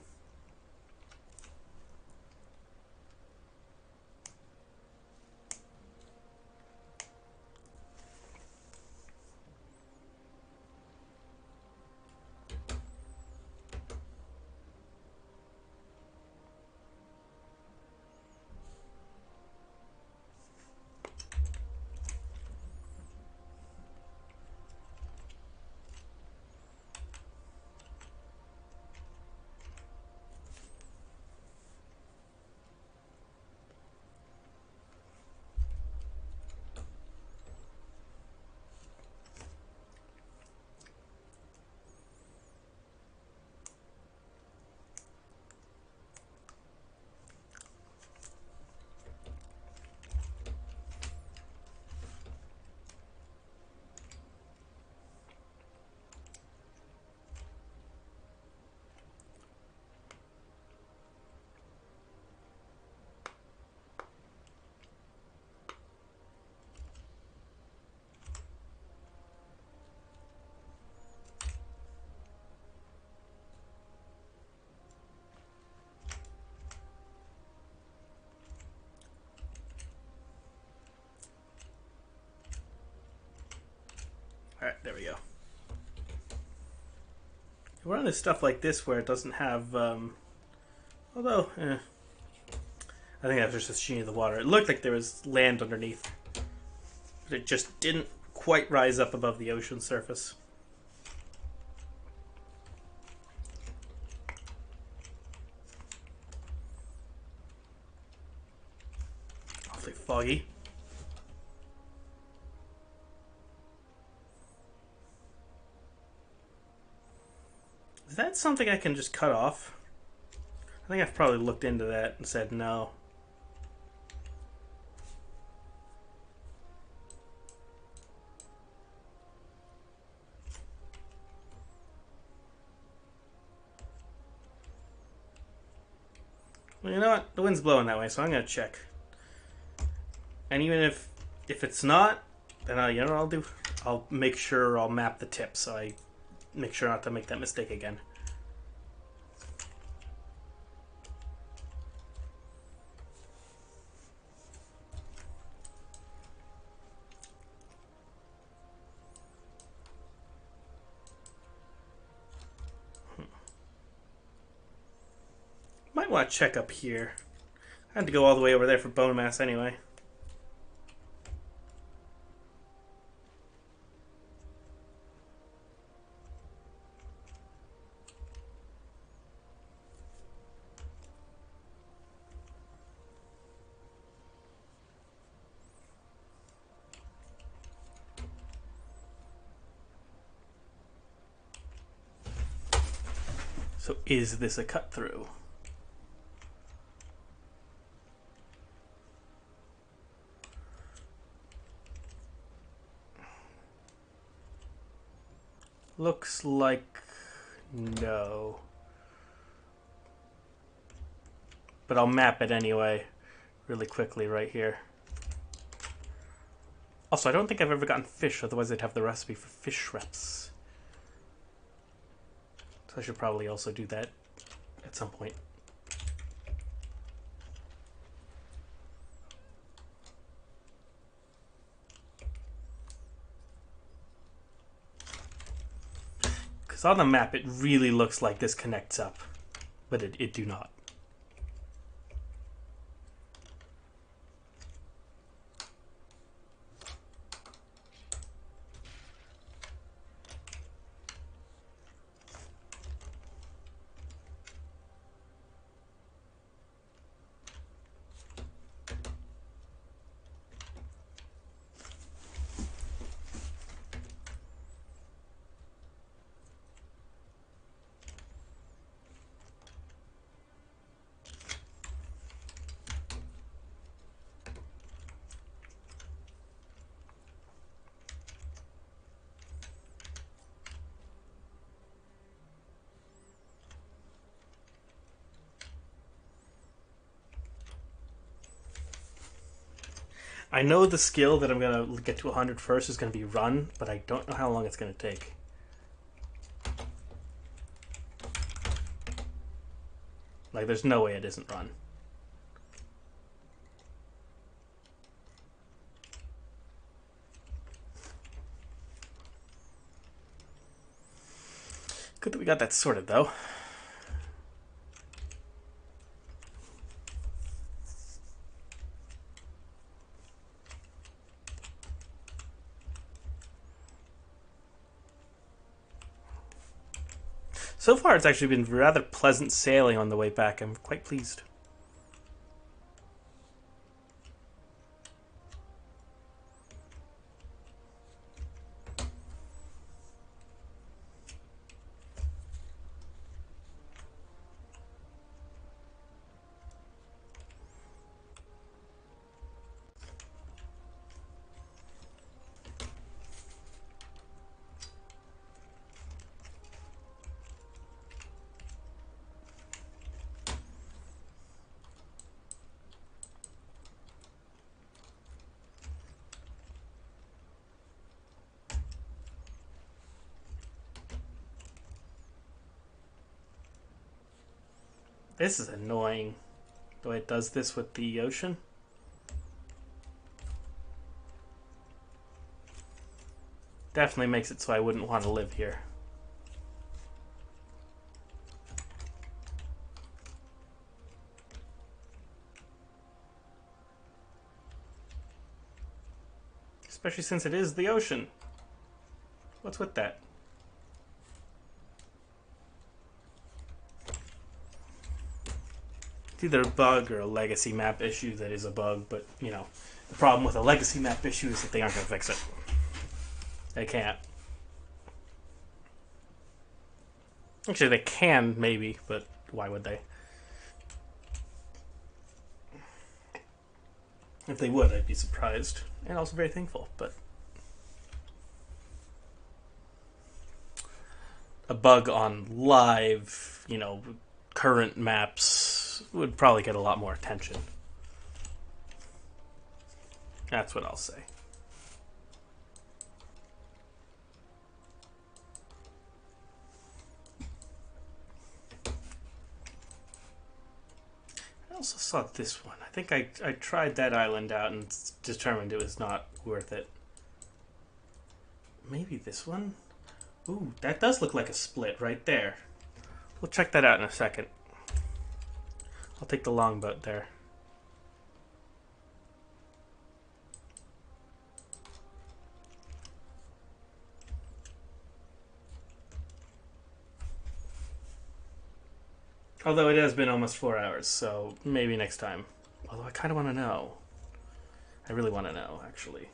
Alright, there we go. We're on this stuff like this where it doesn't have, although, I think that was just the sheen of the water. It looked like there was land underneath, but it just didn't quite rise up above the ocean surface. Awfully foggy. Is that something I can just cut off? I think I've probably looked into that and said no. Well, you know what? The wind's blowing that way, so I'm gonna check. And even if it's not, then you know what I'll make sure I'll map the tip so I make sure not to make that mistake again. Might want to check up here. I had to go all the way over there for bone mass anyway. So is this a cut through? Looks like no. But I'll map it anyway, really quickly right here. Also, I don't think I've ever gotten fish, otherwise I'd have the recipe for fish reps. So I should probably also do that at some point. Because on the map it really looks like this connects up, but it do not. I know the skill that I'm going to get to 100 first is going to be run, but I don't know how long it's going to take. Like, there's no way it isn't run. Good that we got that sorted, though. So far, it's actually been rather pleasant sailing on the way back. I'm quite pleased. This is annoying, the way it does this with the ocean. Definitely makes it so I wouldn't want to live here. Especially since it is the ocean. What's with that? It's either a bug or a legacy map issue that is a bug, but, you know, the problem with a legacy map issue is that they aren't going to fix it. They can't. Actually, they can, maybe, but why would they? If they would, I'd be surprised. And also very thankful, but... a bug on live, you know, current maps would probably get a lot more attention. That's what I'll say. I also saw this one. I think I tried that island out and determined it was not worth it. Maybe this one? Ooh, that does look like a split right there. We'll check that out in a second. I'll take the longboat there. Although it has been almost 4 hours, so maybe next time. Although I kind of want to know. I really want to know, actually.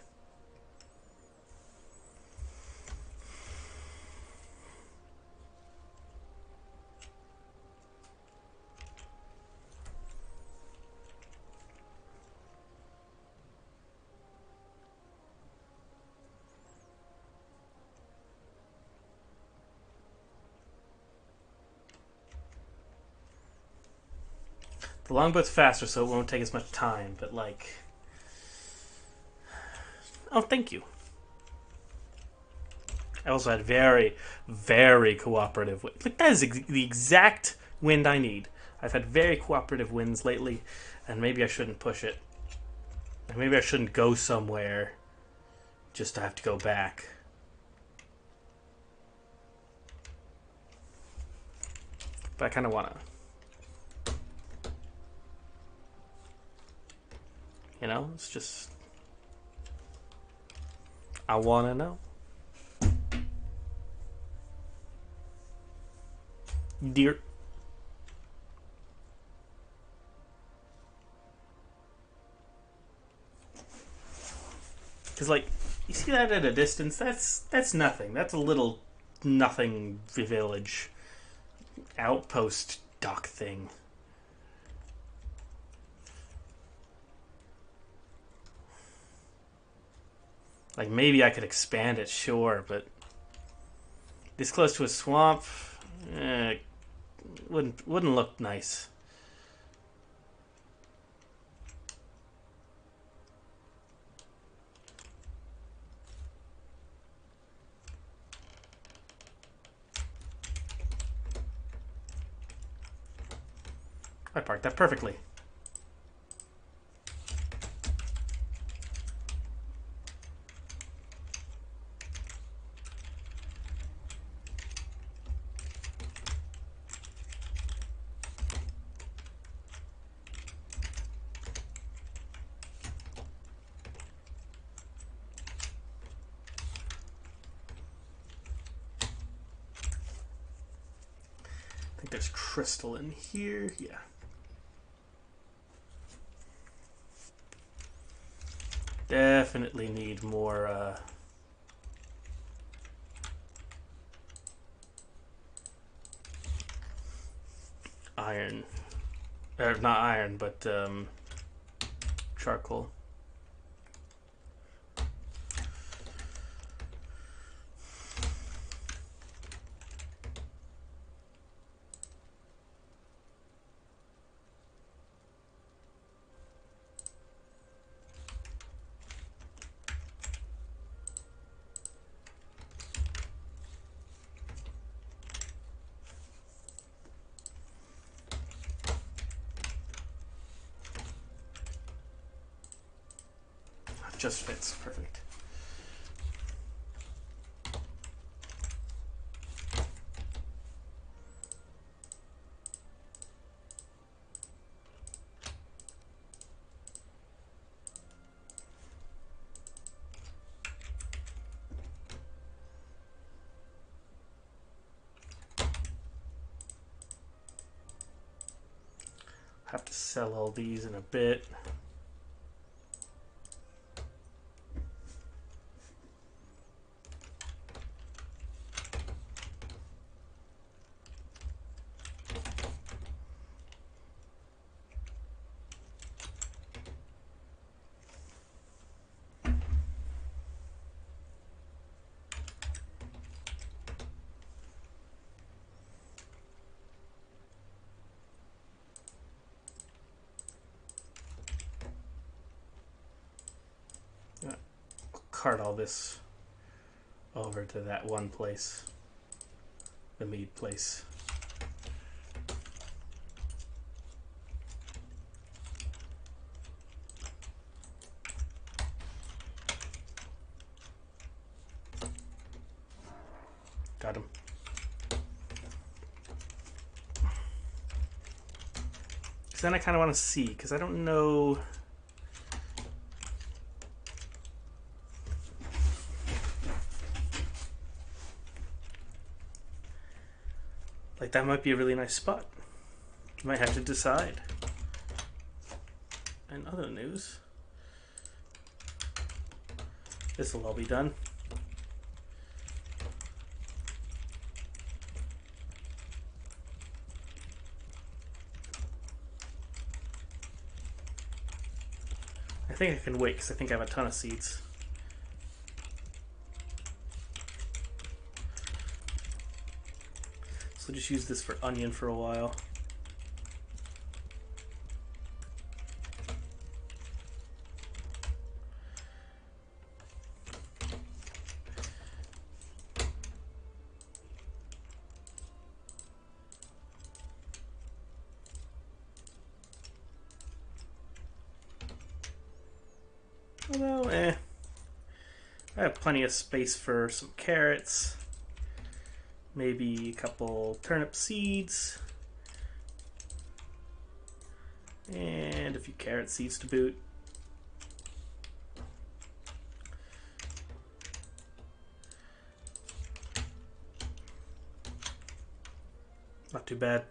The longboat's faster, so it won't take as much time, but like... Oh, thank you. I also had very, very cooperative wind. Like, that is the exact wind I need. I've had very cooperative winds lately, and maybe I shouldn't push it. And maybe I shouldn't go somewhere just to have to go back. But I kind of want to. You know, it's just... I want to know. Deer. Because, like, you see that at a distance? That's nothing. That's a little nothing village. Outpost dock thing. Like, maybe I could expand it, sure, but this close to a swamp, wouldn't look nice. I parked that perfectly. I think there's crystal in here. Yeah. Definitely need more iron. Or not iron, but charcoal. Just fits. Perfect. Have to sell all these in a bit. Cart all this over to that one place, the mead place. Got him. then I kind of want to see, because I don't know. Like, that might be a really nice spot. You might have to decide. In other news, this will all be done. I think I can wait because I think I have a ton of seeds. So just use this for onion for a while. Although, I have plenty of space for some carrots, maybe a couple turnip seeds, and a few carrot seeds to boot. Not too bad.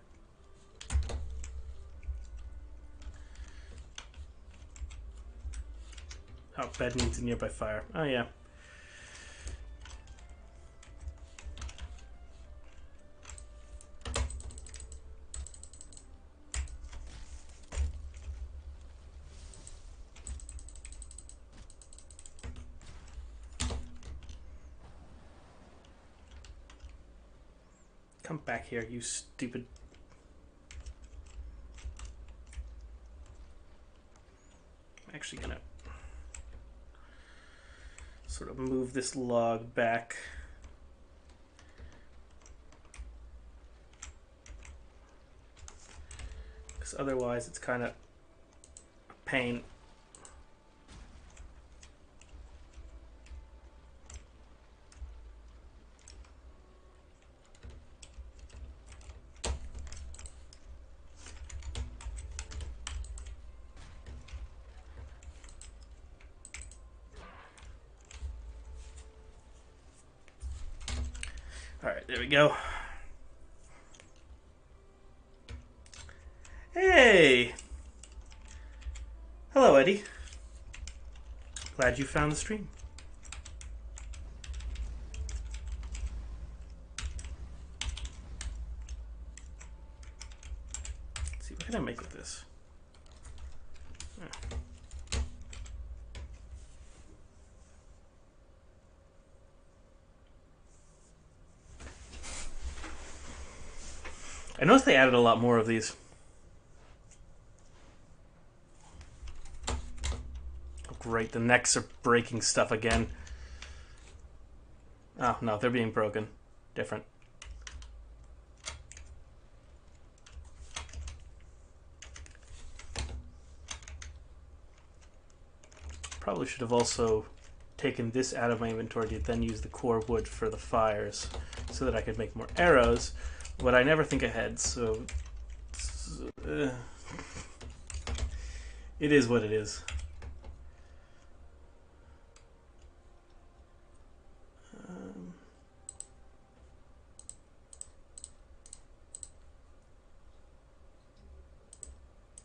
Oh, bed needs a nearby fire. Oh, yeah. Come back here, you stupid... I'm actually gonna sort of move this log back. Because otherwise it's kind of a pain. Alright, there we go. Hey! Hello, Eddie. Glad you found the stream. Let's see, what can I make with this? I noticed they added a lot more of these. Oh, great, the necks are breaking stuff again. Oh, no, they're being broken. Different. Probably should have also taken this out of my inventory to then use the core wood for the fires so that I could make more arrows. But I never think ahead, so it is what it is.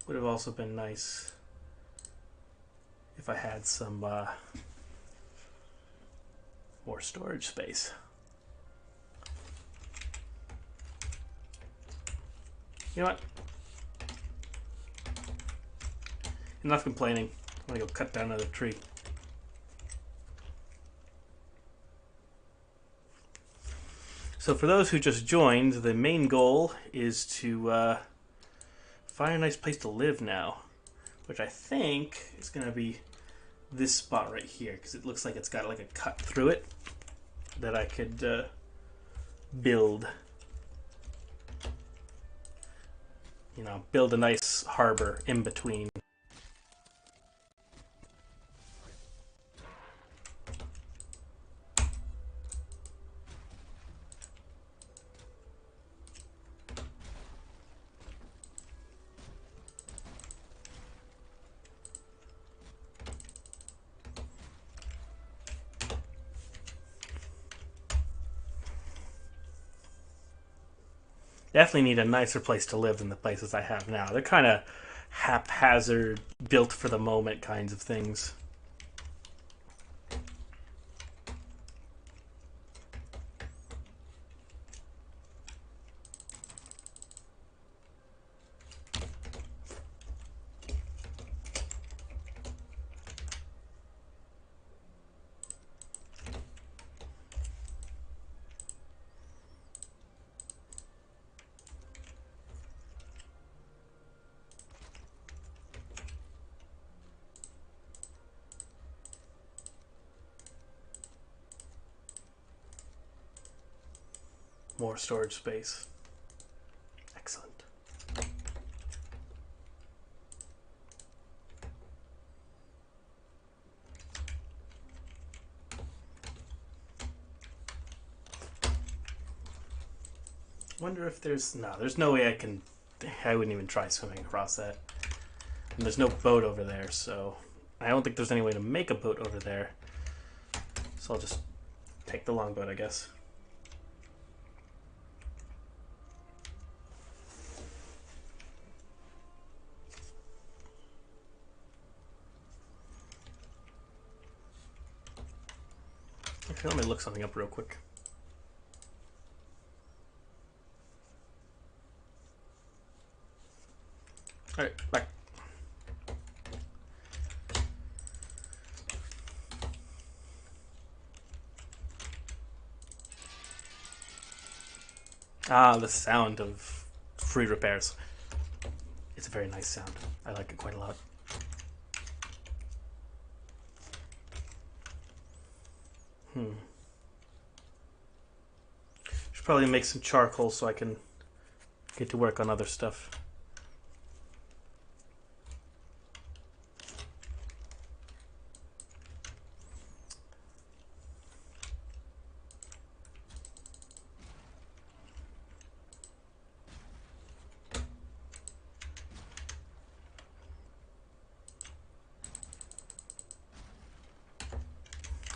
Would have also been nice if I had some more storage space. You know what? Enough complaining. I'm gonna go cut down another tree. So for those who just joined, the main goal is to find a nice place to live now, which I think is gonna be this spot right here, because it looks like it's got like a cut through it that I could build. You know, build a nice harbor in between. Definitely need a nicer place to live than the places I have now. They're kind of haphazard, built for the moment kinds of things. More storage space. Excellent. Wonder if there's... No, there's no way I wouldn't even try swimming across that. And there's no boat over there, so... I don't think there's any way to make a boat over there. So I'll just take the longboat, I guess. Actually, let me look something up real quick. Alright, back. Ah, the sound of free repairs. It's a very nice sound. I like it quite a lot. Should probably make some charcoal so I can get to work on other stuff.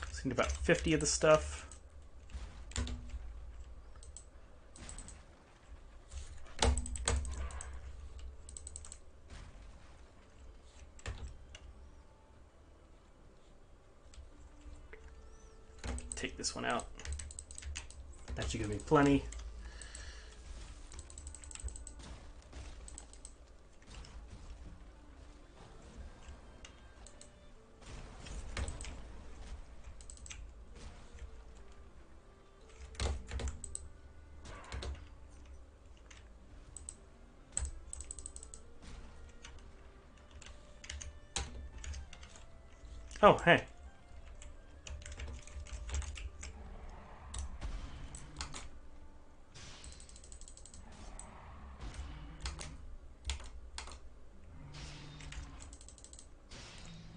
Just need about 50 of the stuff. Take this one out. That should give me plenty. Oh, hey.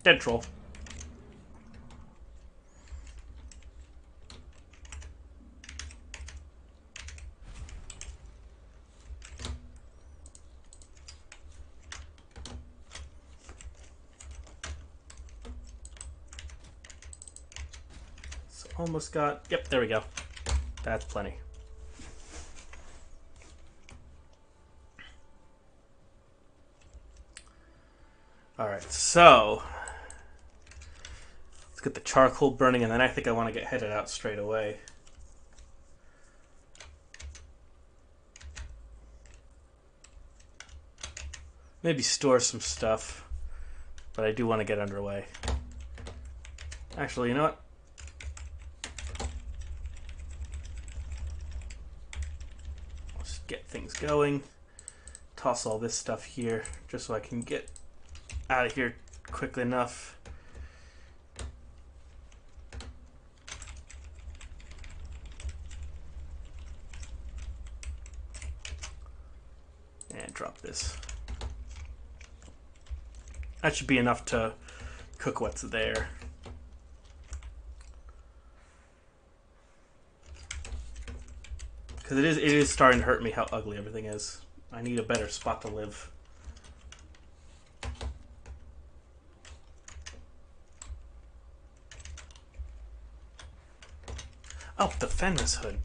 Dead troll. So almost got... Yep, there we go. That's plenty. Alright, so... let's get the charcoal burning, and then I think I want to get headed out straight away. Maybe store some stuff, but I do want to get underway. Actually, you know what? Let's get things going. Toss all this stuff here, just so I can get out of here quickly enough. And drop this. That should be enough to cook what's there. Because it is starting to hurt me how ugly everything is. I need a better spot to live. Oh, the Fenris hood.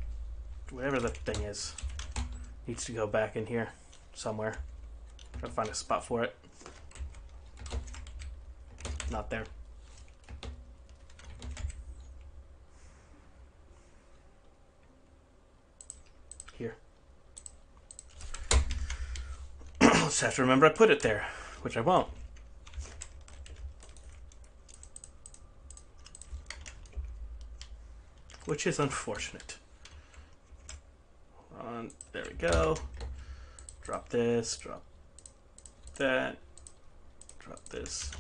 Whatever that thing is. Needs to go back in here somewhere. Try to find a spot for it. Not there. Here. Just have to remember I put it there, which I won't. Which is unfortunate. There we go. Drop this, drop that, drop this.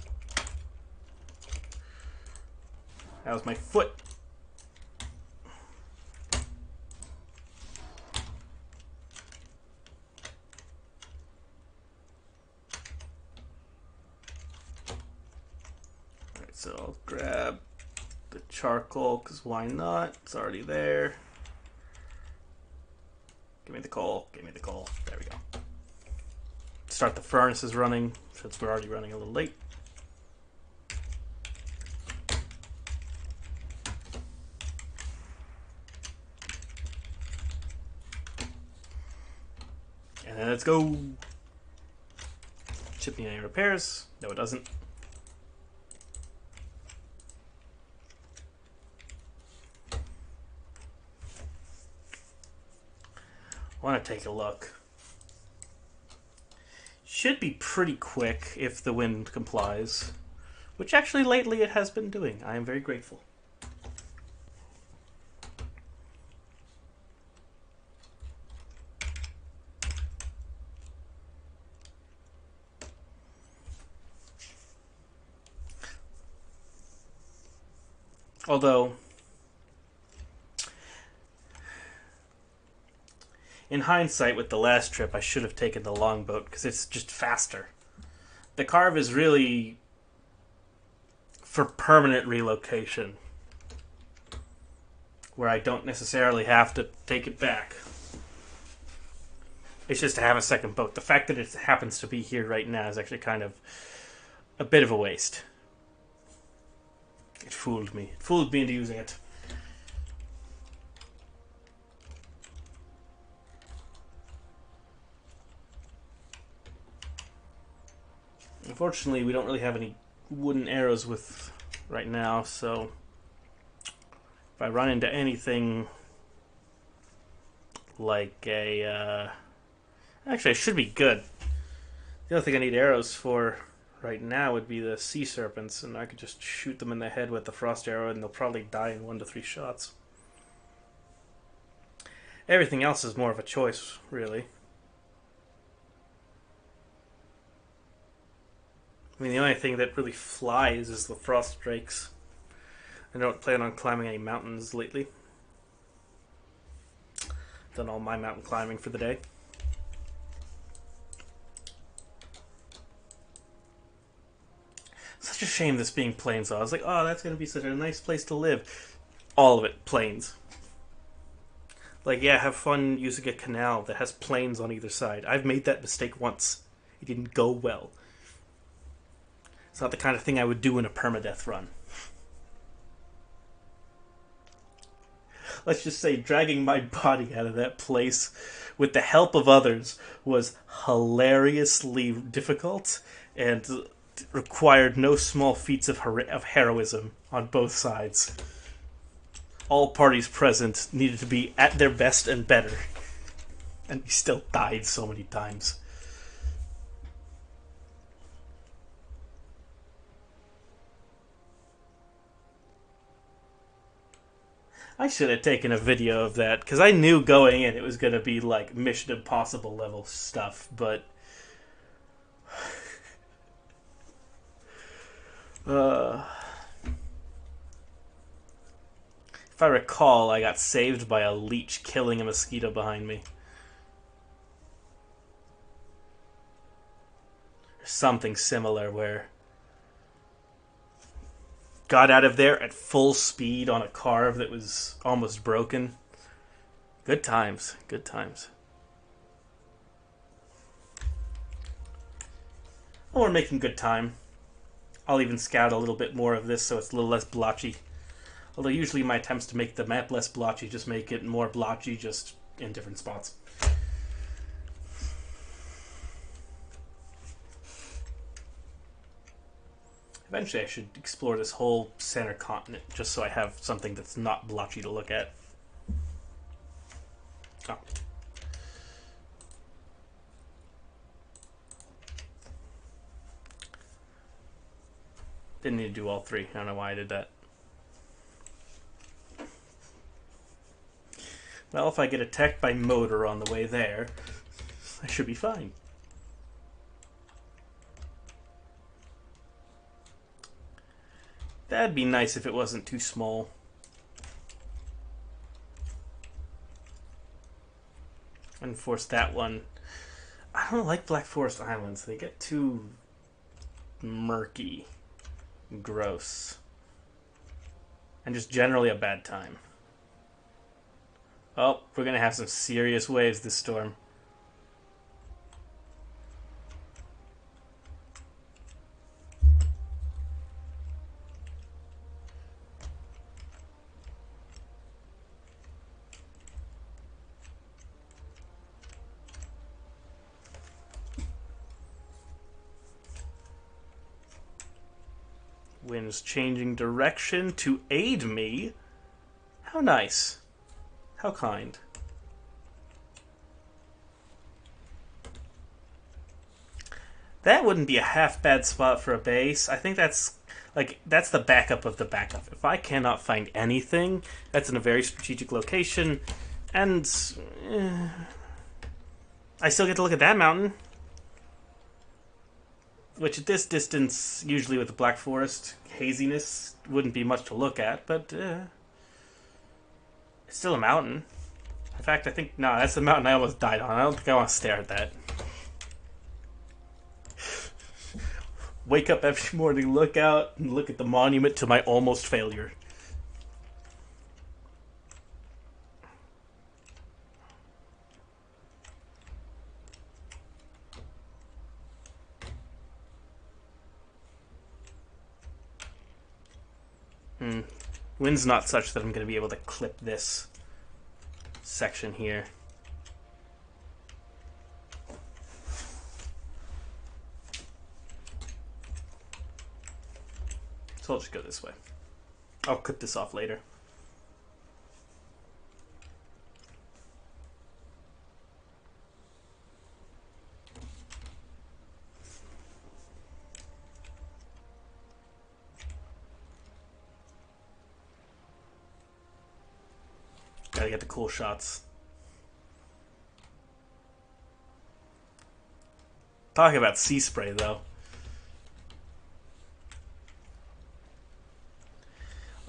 That was my foot. Alright, so I'll grab the charcoal, because why not? It's already there. Give me the coal, give me the coal. There we go. Start the furnaces running, since we're already running a little late. And then let's go. Ship me any repairs? No, it doesn't. I want to take a look. Should be pretty quick if the wind complies, which actually lately it has been doing. I am very grateful. Although, in hindsight, with the last trip, I should have taken the longboat because it's just faster. The Carve is really for permanent relocation, where I don't necessarily have to take it back. It's just to have a second boat. The fact that it happens to be here right now is actually kind of a bit of a waste. It fooled me. It fooled me into using it. Unfortunately, we don't really have any wooden arrows with right now, so if I run into anything like a... actually, I should be good. The only thing I need arrows for right now would be the sea serpents, and I could just shoot them in the head with the frost arrow, and they'll probably die in 1 to 3 shots. Everything else is more of a choice, really. I mean, the only thing that really flies is the frost drakes. I don't plan on climbing any mountains lately. Done all my mountain climbing for the day. Such a shame this being plains. I was like, oh, that's going to be such a nice place to live. All of it plains. Like, yeah, have fun using a canal that has plains on either side. I've made that mistake once. It didn't go well. It's not the kind of thing I would do in a permadeath run. Let's just say dragging my body out of that place with the help of others was hilariously difficult and required no small feats of heroism on both sides. All parties present needed to be at their best and better. And we still died so many times. I should have taken a video of that, because I knew going in it was going to be like Mission Impossible level stuff, but... If I recall, I got saved by a leech killing a mosquito behind me. Or something similar where... got out of there at full speed on a carve that was almost broken. Good times. Good times. Oh, we're making good time. I'll even scout a little bit more of this so it's a little less blotchy. Although usually my attempts to make the map less blotchy just make it more blotchy, just in different spots. Eventually I should explore this whole center continent just so I have something that's not blotchy to look at. Oh. Didn't need to do all three. I don't know why I did that. Well, if I get attacked by motor on the way there, I should be fine. That'd be nice if it wasn't too small. And force that one. I don't like Black Forest Islands. They get too murky. Gross. And just generally a bad time. Oh, we're going to have some serious waves this storm. Wind's changing direction to aid me. How nice. How kind. That wouldn't be a half bad spot for a base. I think that's that's the backup of the backup. If I cannot find anything, that's in a very strategic location, and I still get to look at that mountain. Which at this distance, usually with the Black Forest haziness, wouldn't be much to look at, but it's still a mountain. In fact, I think, no, that's the mountain I almost died on. I don't think I want to stare at that. Wake up every morning, look out, and look at the monument to my almost failure. Wind's not such that I'm going to be able to clip this section here. So I'll just go this way. I'll clip this off later. Gotta get the cool shots. Talking about sea spray, though.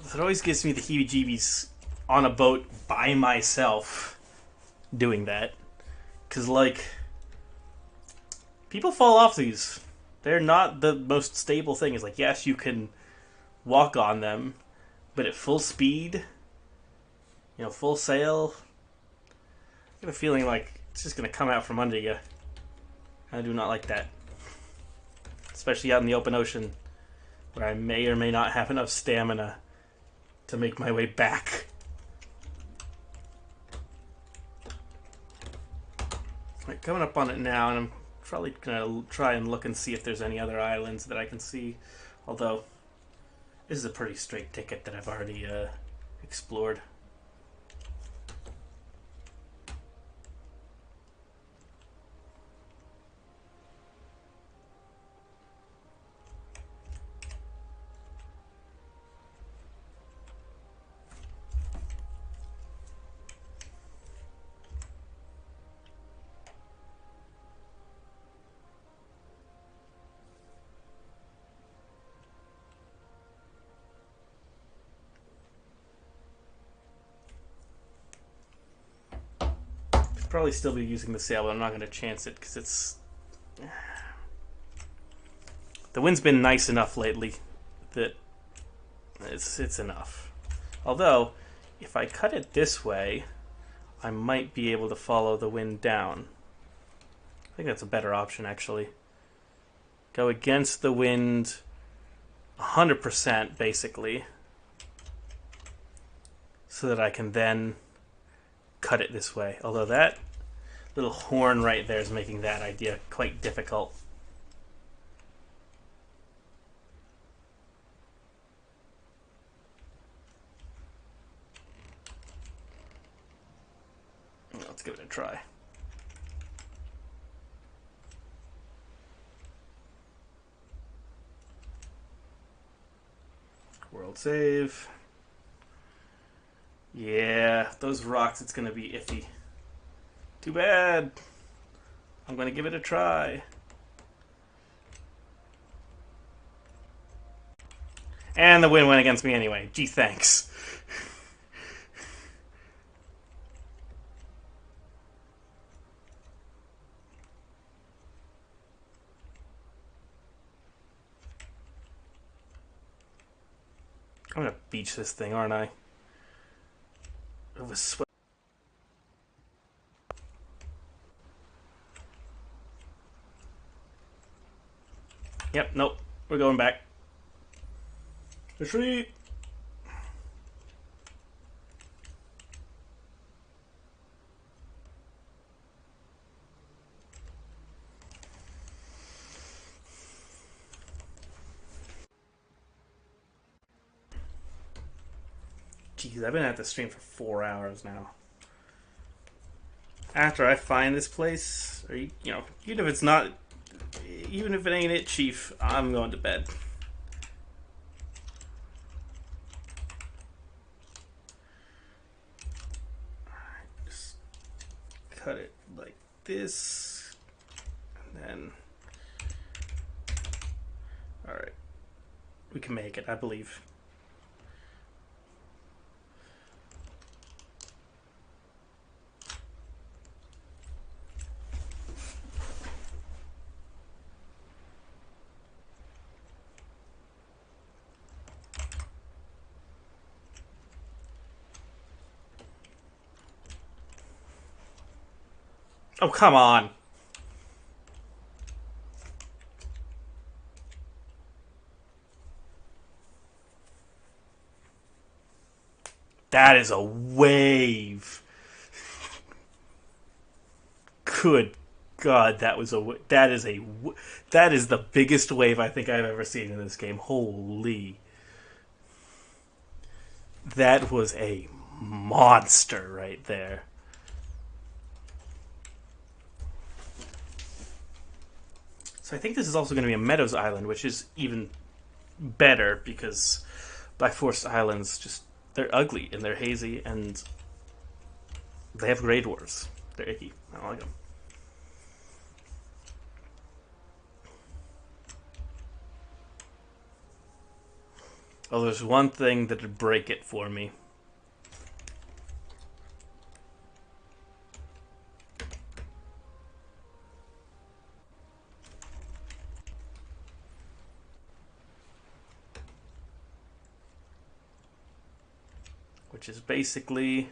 It always gives me the heebie-jeebies on a boat by myself doing that. Because, like, people fall off these. They're not the most stable thing. It's like, yes, you can walk on them, but at full speed... You know, full sail. I get a feeling like it's just going to come out from under you. I do not like that. Especially out in the open ocean, where I may or may not have enough stamina to make my way back. Right, coming up on it now, and I'm probably going to try and look and see if there's any other islands that I can see. Although, this is a pretty straight ticket that I've already explored. Probably still be using the sail, but I'm not going to chance it because it's... The wind's been nice enough lately that it's enough. Although, if I cut it this way, I might be able to follow the wind down. I think that's a better option, actually. Go against the wind 100%, basically, so that I can then cut it this way. Although that little horn right there is making that idea quite difficult. let's give it a try. World save. Yeah, those rocks, it's going to be iffy. Too bad. I'm going to give it a try. And the win went against me anyway. Gee, thanks. I'm going to beach this thing, aren't I? It was sweat. Yep, nope. We're going back. Retreat! Jeez, I've been at the stream for 4 hours now. After I find this place, or even if it's not, even if it ain't it, Chief, I'm going to bed. Just cut it like this, and then, all right, we can make it, I believe. Oh, come on. That is a wave. Good God, that is the biggest wave I think I've ever seen in this game. Holy. That was a monster right there. So I think this is also going to be a Meadows Island, which is even better because Black Forest Islands they're ugly and they're hazy and they have Grey Dwarves. They're icky. I don't like them. Oh, there's one thing that would break it for me. Which is basically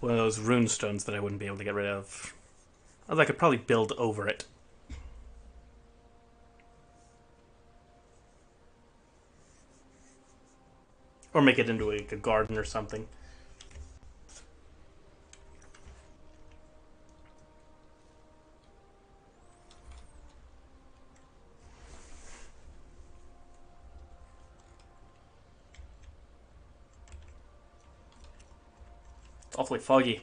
one of those rune stones that I wouldn't be able to get rid of. Although I could probably build over it. Or make it into a garden or something. It's awfully foggy.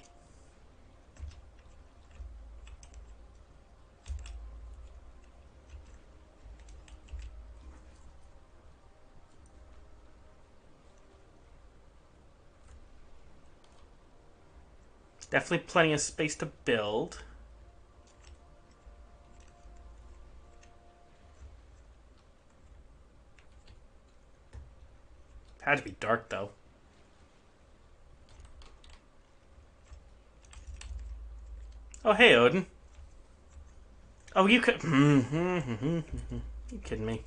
Definitely plenty of space to build. Had to be dark though. Oh, hey, Odin. Oh, you could. You kidding me?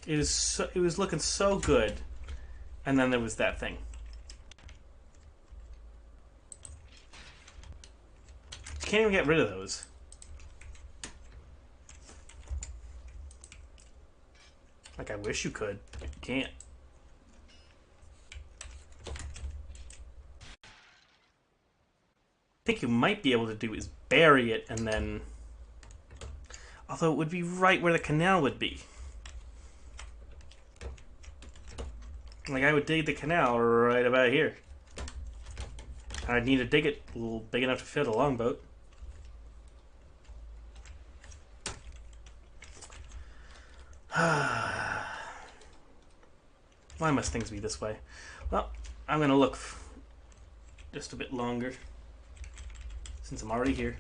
It was looking so good, and then there was that thing. You can't even get rid of those. Like, I wish you could, but you can't. think you might be able to do is bury it and then... Although it would be right where the canal would be. Like, I would dig the canal right about here. I'd need to dig it a little big enough to fit a longboat. Why must things be this way? Well, I'm going to look just a bit longer, since I'm already here.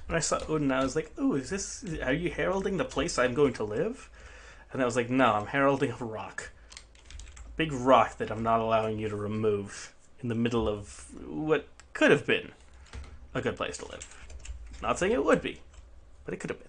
When I saw Odin, I was like, "Ooh, are you heralding the place I'm going to live?" And I was like, "No, I'm heralding a rock. Big rock that I'm not allowing you to remove in the middle of what could have been a good place to live. Not saying it would be, but it could have been."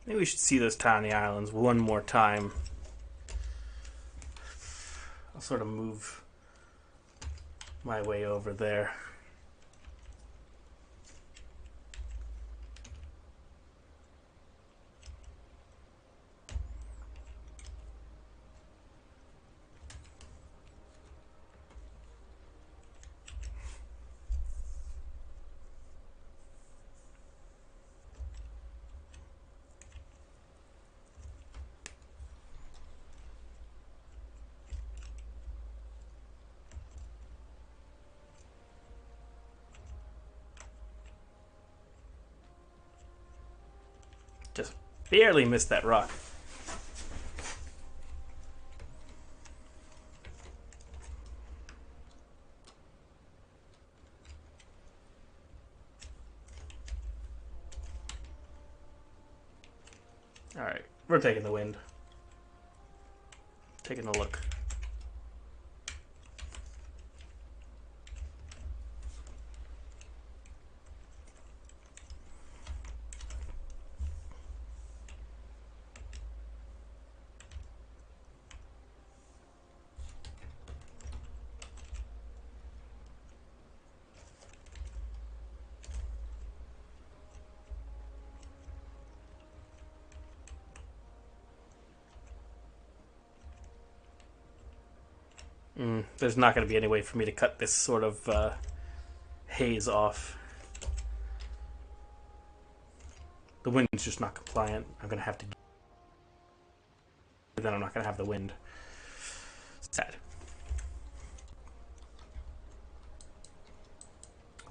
Maybe we should see those tiny islands one more time. I'll sort of move my way over there. Just barely missed that rock. Alright, we're taking the wind. Taking a look. There's not going to be any way for me to cut this sort of haze off. The wind's just not compliant. I'm going to have to... Then I'm not going to have the wind. Sad.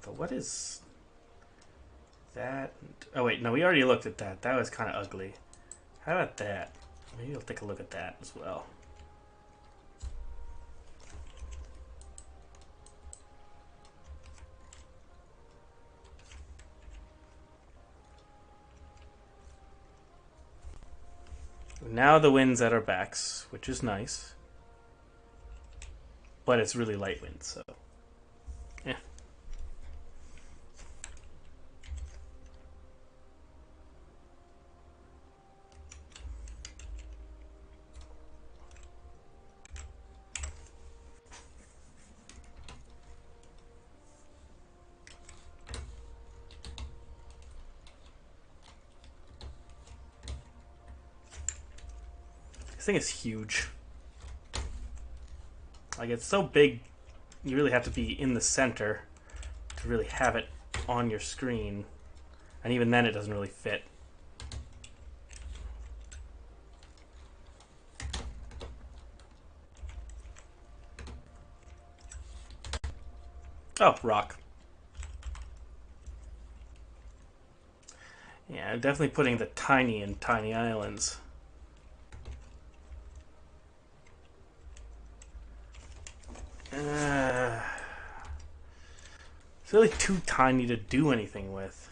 But what is that? Oh wait, no, we already looked at that. That was kind of ugly. How about that? Maybe I'll take a look at that as well. Now the wind's at our backs, which is nice. But it's really light wind, so... yeah. This thing is huge. Like, it's so big, you really have to be in the center to really have it on your screen. And even then, it doesn't really fit. Oh, rock. Yeah, I'm definitely putting the tiny in tiny islands. It's really too tiny to do anything with.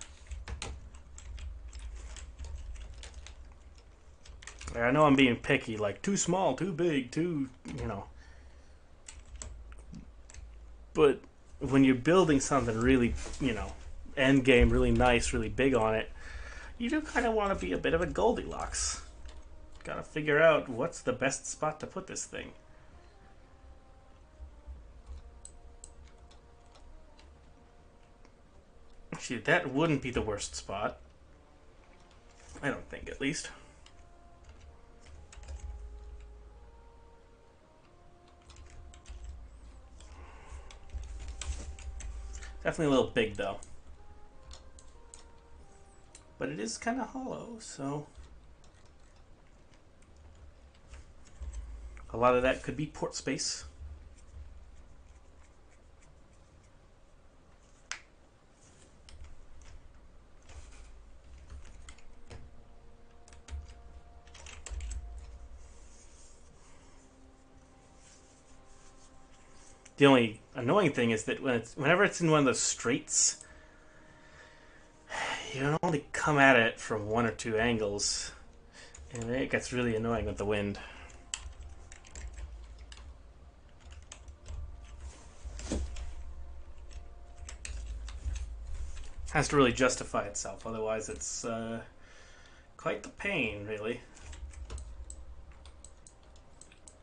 I know I'm being picky, like too small, too big, too, you know. But when you're building something really, you know, end game really nice, really big on it, you do kind of want to be a bit of a Goldilocks. Gotta figure out what's the best spot to put this thing. Actually, that wouldn't be the worst spot. I don't think, at least. Definitely a little big, though. But it is kind of hollow, so... a lot of that could be port space. The only annoying thing is that whenever it's in one of those straits, you can only come at it from one or two angles, and it gets really annoying with the wind. Has to really justify itself, otherwise it's quite the pain, really.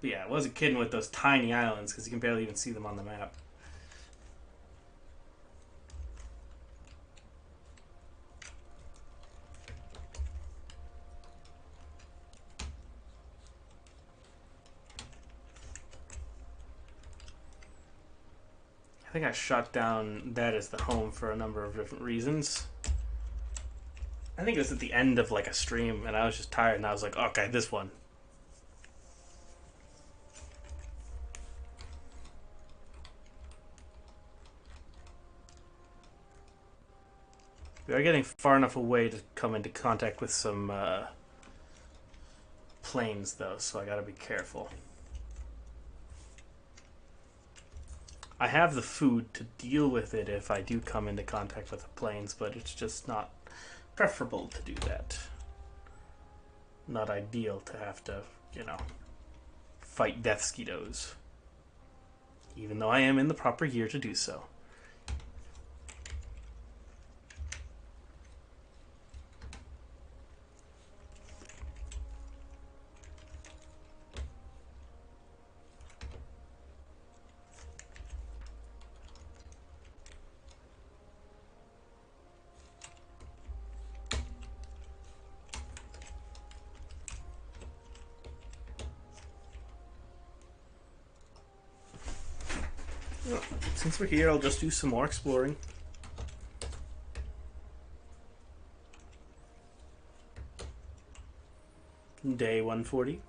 But yeah, I wasn't kidding with those tiny islands, because you can barely even see them on the map. I think I shot down that as the home for a number of different reasons. I think it was at the end of like a stream, and I was just tired, and I was like, okay, this one. We are getting far enough away to come into contact with some planes, though, so I gotta be careful. I have the food to deal with it if I do come into contact with the planes, but it's just not preferable to do that. Not ideal to have to, you know, fight death skeetos. Even though I am in the proper year to do so. Since we're here, I'll just do some more exploring. Day 140.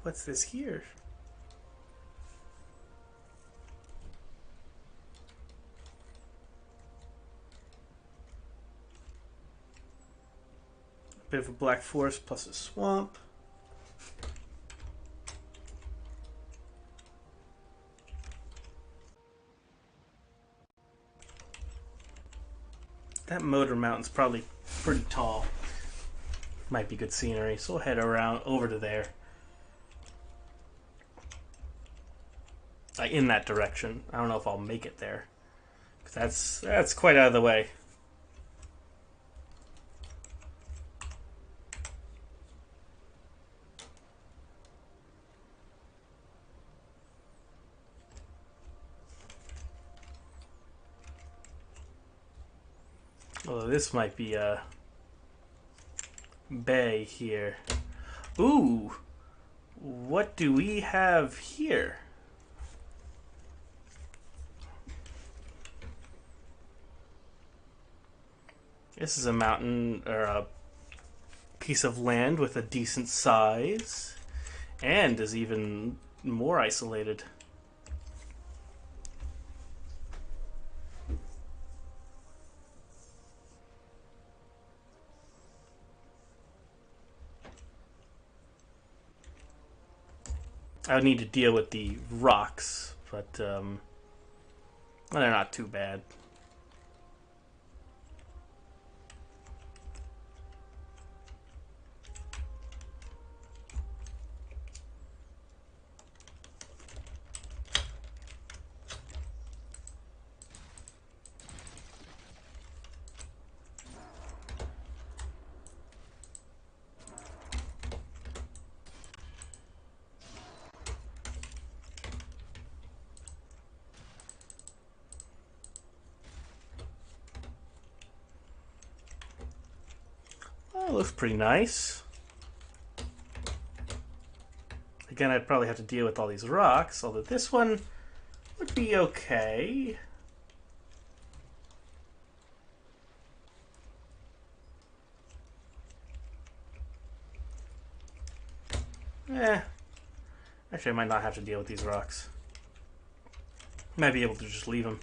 What's this here? Bit of a black forest plus a swamp. That motor mountain's probably pretty tall. Might be good scenery, so we'll head around over to there. In that direction. I don't know if I'll make it there, 'cause that's quite out of the way. Although this might be a bay here. Ooh! What do we have here? This is a mountain, or a piece of land with a decent size, and is even more isolated. I would need to deal with the rocks, but they're not too bad. That looks pretty nice. Again, I'd probably have to deal with all these rocks, although this one would be okay. Actually, I might not have to deal with these rocks. Might be able to just leave them.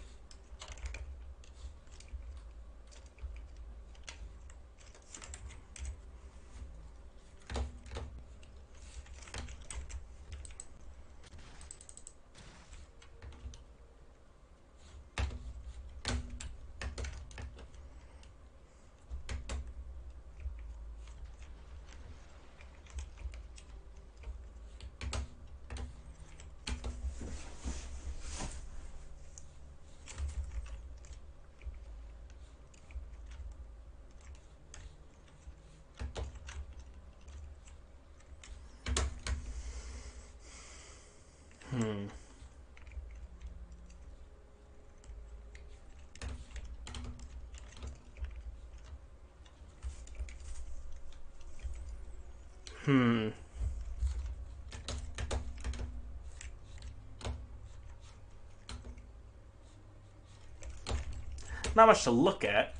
Not much to look at.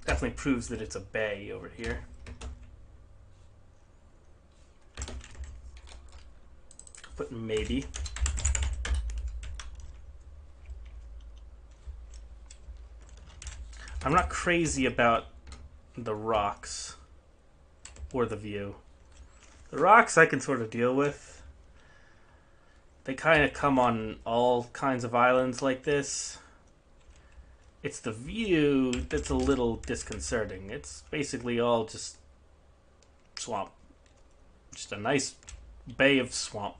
Definitely proves that it's a bay over here. But maybe. I'm not crazy about the rocks or the view. The rocks I can sort of deal with. They kind of come on all kinds of islands like this. It's the view that's a little disconcerting. It's basically all just swamp. Just a nice bay of swamp.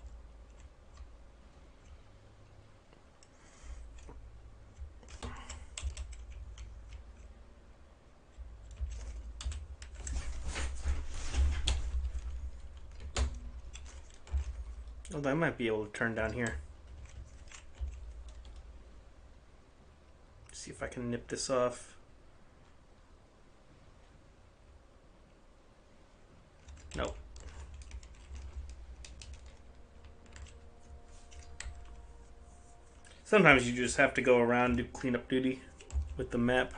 Although I might be able to turn down here. See if I can nip this off. Nope. Sometimes you just have to go around and do cleanup duty with the map.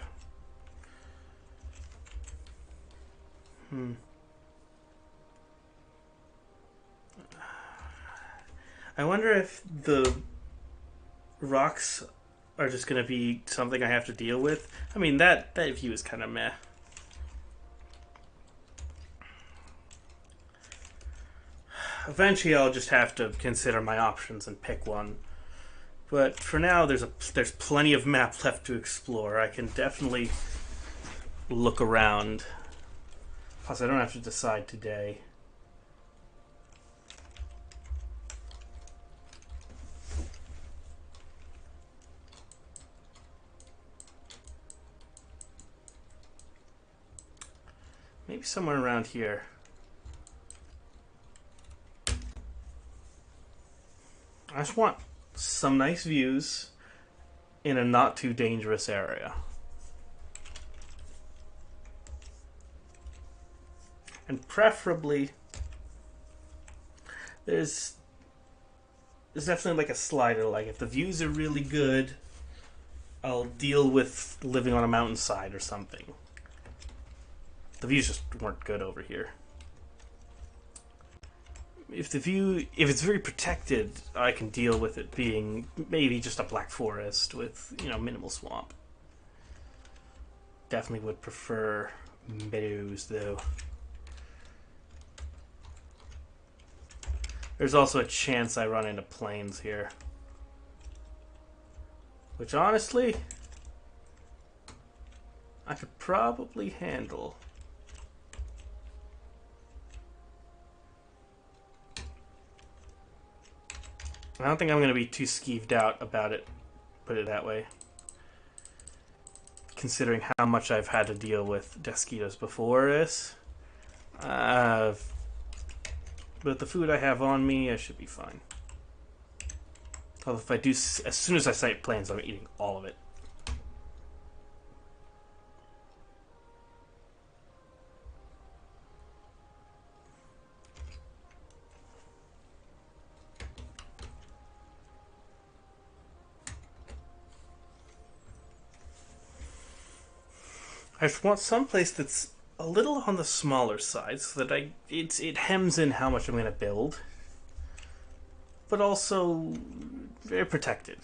I wonder if the rocks are just going to be something I have to deal with. I mean, that view is kind of meh. Eventually, I'll just have to consider my options and pick one. But for now, there's plenty of map left to explore. I can definitely look around. Plus, I don't have to decide today. Maybe somewhere around here. I just want some nice views in a not too dangerous area. And preferably, there's definitely like a slider. Like if the views are really good, I'll deal with living on a mountainside or something. The views just weren't good over here. If it's very protected, I can deal with it being maybe just a black forest with, minimal swamp. Definitely would prefer meadows, though. There's also a chance I run into plains here. Which, honestly, I could probably handle. I don't think I'm going to be too skeeved out about it, put it that way. Considering how much I've had to deal with mosquitoes before this. But the food I have on me, I should be fine. Although if I do, as soon as I sight plains, I'm eating all of it. I just want someplace that's a little on the smaller side so that it hems in how much I'm going to build, but also very protected.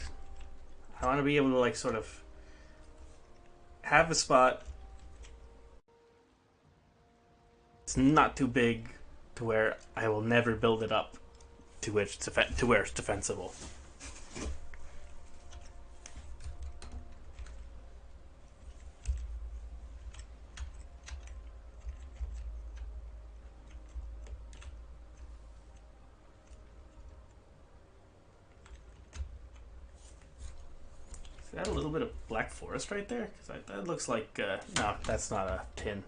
I want to be able to like sort of have a spot. It's not too big to where I will never build it up to where it's defensible. Is that a little bit of black forest right there? Because that looks like no, that's not a tin.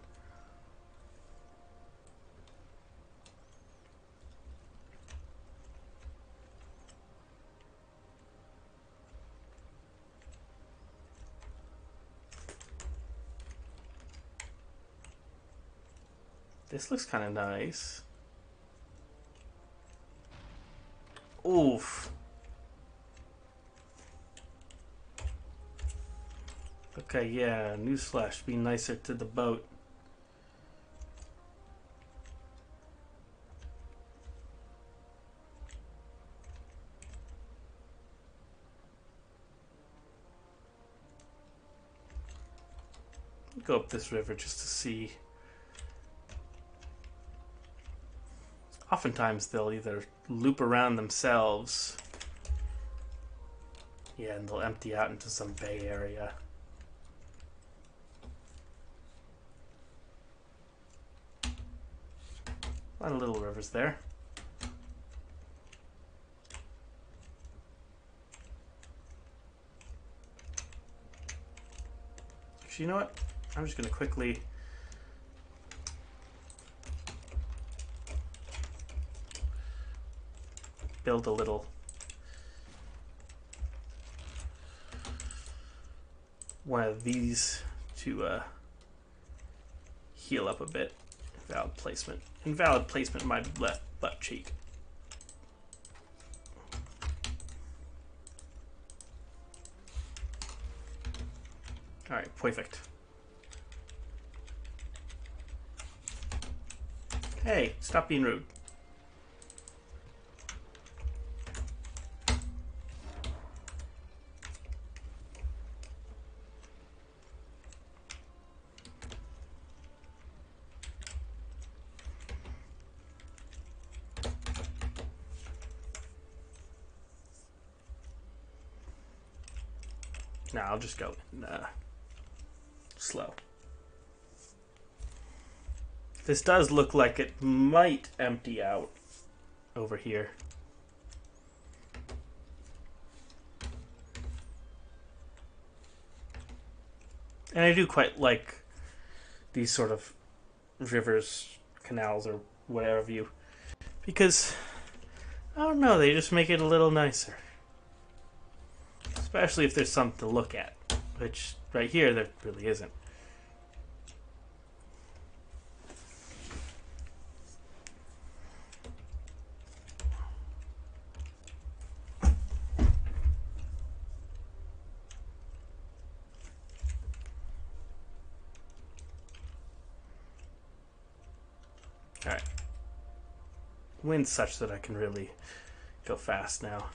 This looks kind of nice. Oof. Okay, yeah, newsflash, be nicer to the boat. Go up this river just to see. Oftentimes they'll either loop around themselves, yeah, and they'll empty out into some bay area. A lot of little rivers there. Actually, you know what? I'm just going to quickly build a little one of these to heal up a bit. Valid placement. Invalid placement my left butt cheek. Alright, perfect. Hey, stop being rude. Nah, I'll just go slow. This does look like it might empty out over here. And I do quite like these sort of rivers, canals, or whatever you, because I don't know, they just make it a little nicer. Especially if there's something to look at, which right here there really isn't. Alright. Wind's such that I can really go fast now.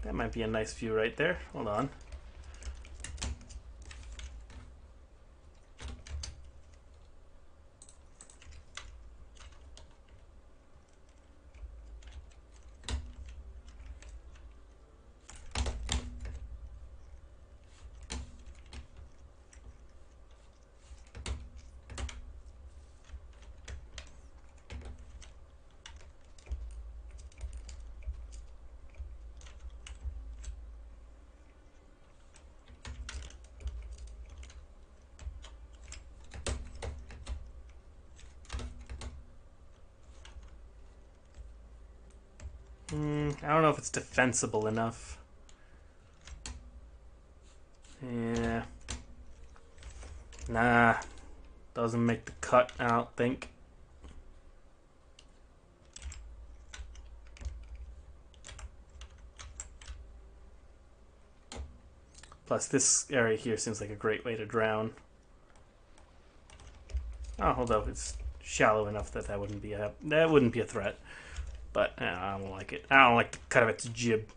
That might be a nice view right there. Hold on. I don't know if it's defensible enough. Yeah. Nah. Doesn't make the cut, I don't think. Plus, this area here seems like a great way to drown. Oh, although it's shallow enough that that wouldn't be a threat. But I don't like it. I don't like the cut of its jib.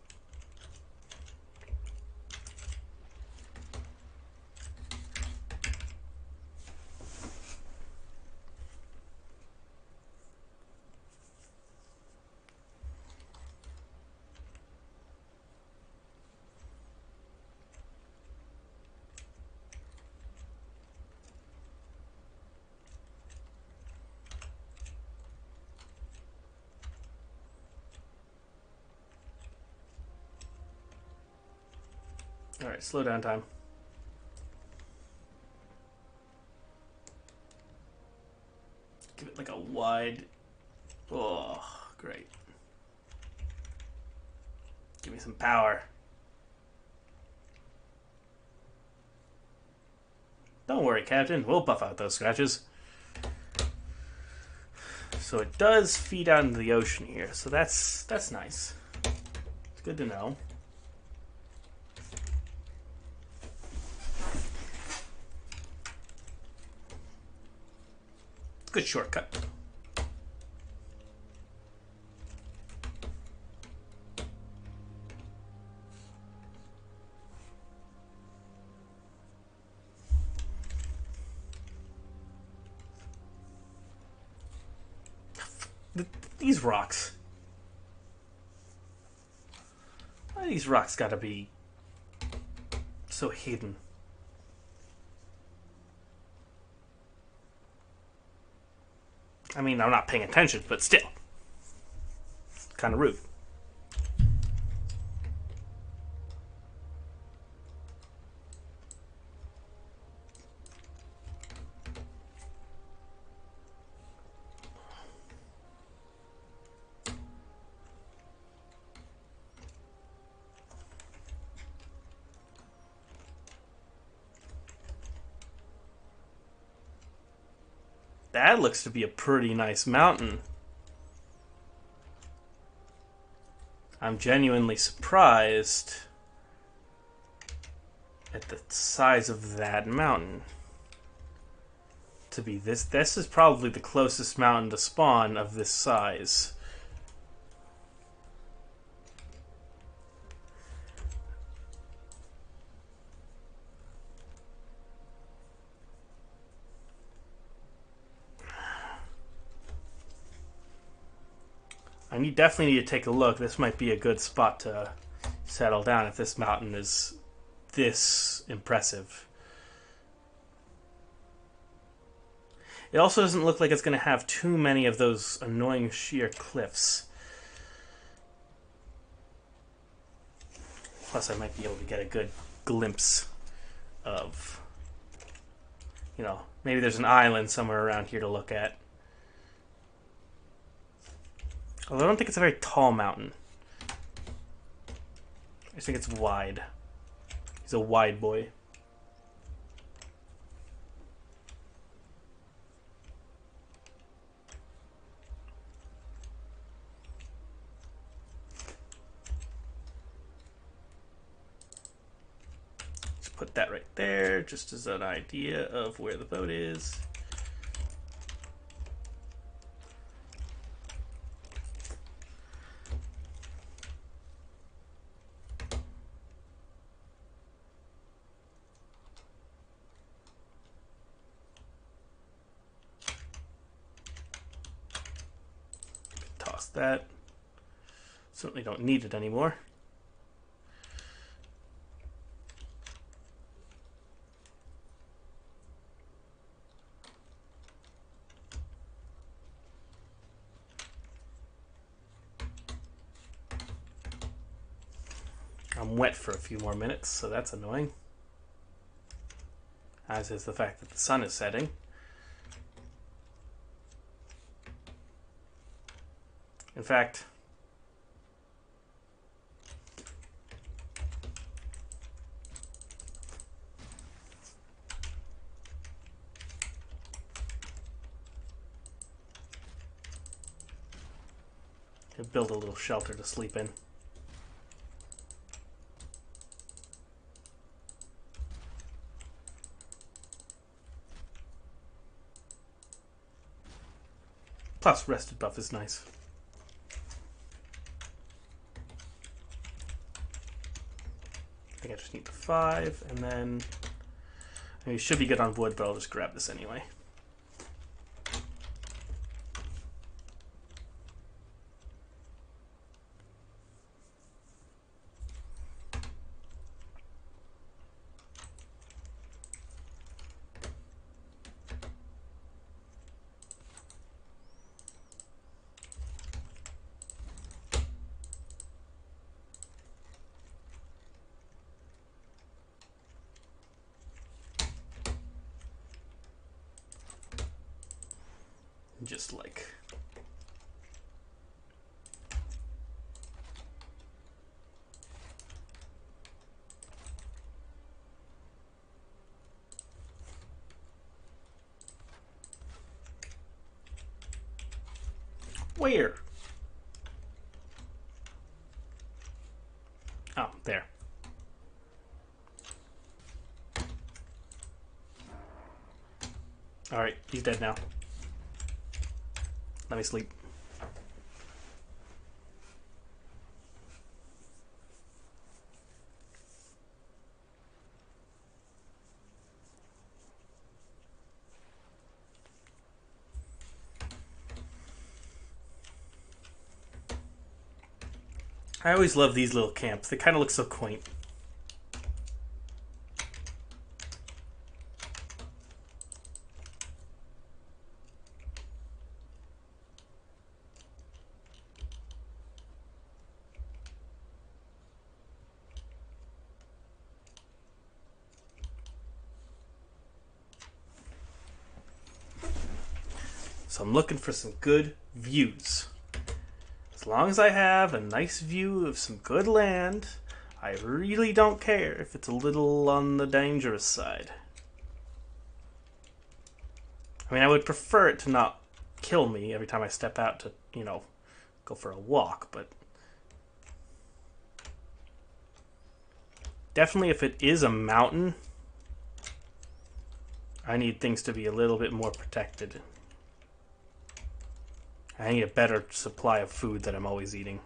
Alright, slow down time. Give it like a wide... Oh, great. Give me some power. Don't worry, Captain. We'll buff out those scratches. So it does feed out into the ocean here, so that's nice. It's good to know. Good shortcut. These rocks. Why these rocks gotta be so hidden? I mean, I'm not paying attention, but still. Kind of rude. That looks to be a pretty nice mountain. I'm genuinely surprised at the size of that mountain. To be this is probably the closest mountain to spawn of this size. I definitely need to take a look. This might be a good spot to settle down if this mountain is this impressive. It also doesn't look like it's going to have too many of those annoying sheer cliffs. Plus, I might be able to get a good glimpse of, you know, maybe there's an island somewhere around here to look at. Although I don't think it's a very tall mountain. I just think it's wide. He's a wide boy. Just put that right there, just as an idea of where the boat is. That certainly don't need it anymore. I'm wet for a few more minutes, so that's annoying. As is the fact that the sun is setting. In fact, I'll build a little shelter to sleep in. plus rested buff is nice. I think I just need the 5, and then I should be good on wood, but I'll just grab this anyway. Just like where? Oh, there. All right, he's dead now. Let me sleep. I always love these little camps. They kind of look so quaint. So I'm looking for some good views. As long as I have a nice view of some good land, I really don't care if it's a little on the dangerous side. I mean, I would prefer it to not kill me every time I step out to, you know, go for a walk, but definitely if it is a mountain, I need things to be a little bit more protected. I need a better supply of food that I'm always eating.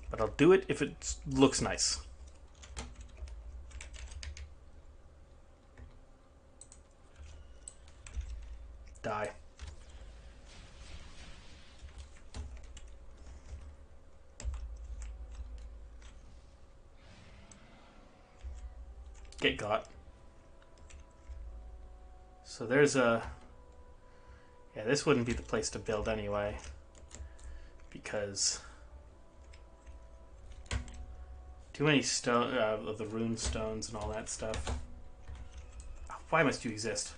But I'll do it if it looks nice. Die. Get got. So there's a... Yeah, this wouldn't be the place to build anyway. Because... too many stone of the rune stones and all that stuff. Why must you exist?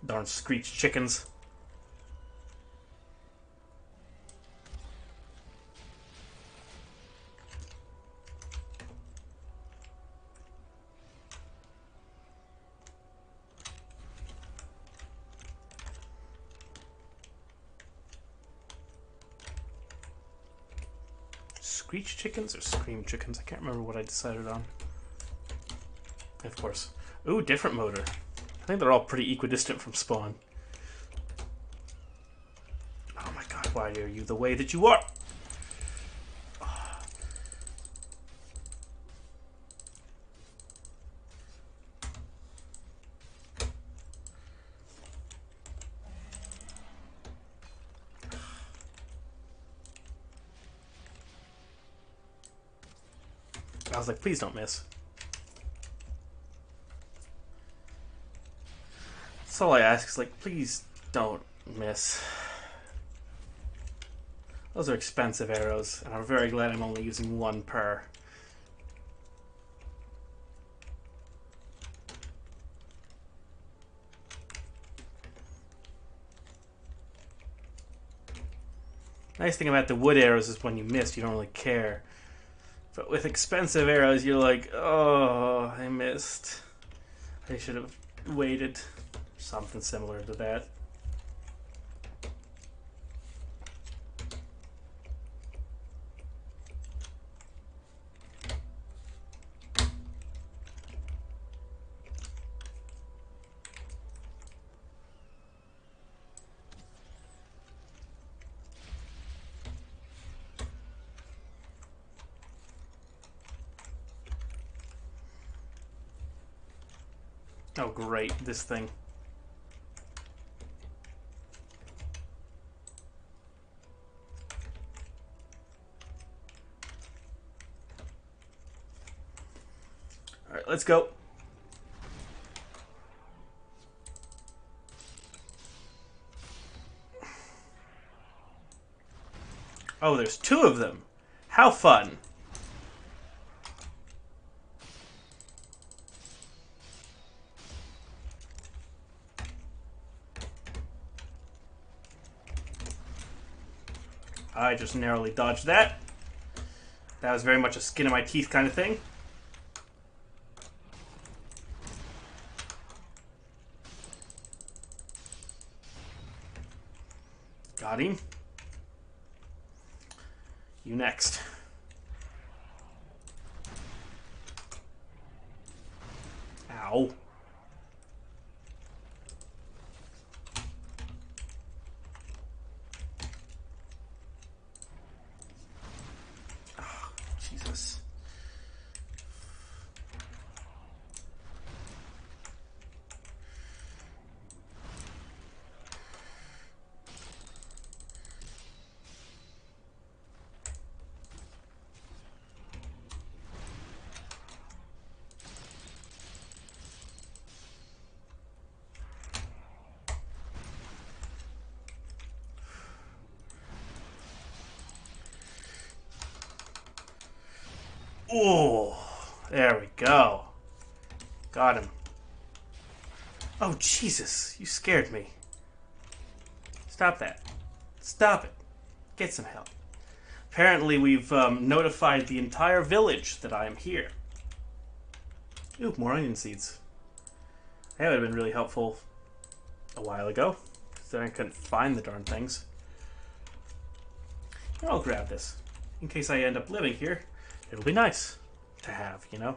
Darn screech chickens. Screech chickens or scream chickens? I can't remember what I decided on. Of course. Ooh, different motor. I think they're all pretty equidistant from spawn. Oh my god, why are you the way that you are? I was like, please don't miss. That's all I ask is like, please don't miss. Those are expensive arrows, and I'm very glad I'm only using one per. Nice thing about the wood arrows is when you miss, you don't really care. But with expensive arrows, you're like, oh, I missed. I should have waited. Something similar to that. Oh, great. This thing. Alright, let's go. Oh, there's two of them. How fun. I just narrowly dodged that. That was very much a skin of my teeth kind of thing. Got him. You next. Ow. Oh, Jesus. Oh, there we go. Got him. Oh, Jesus. You scared me. Stop that. Stop it. Get some help. Apparently, we've notified the entire village that I am here. Ooh, more onion seeds. That would have been really helpful a while ago. Because then I couldn't find the darn things. I'll grab this. In case I end up living here, it'll be nice to have, you know?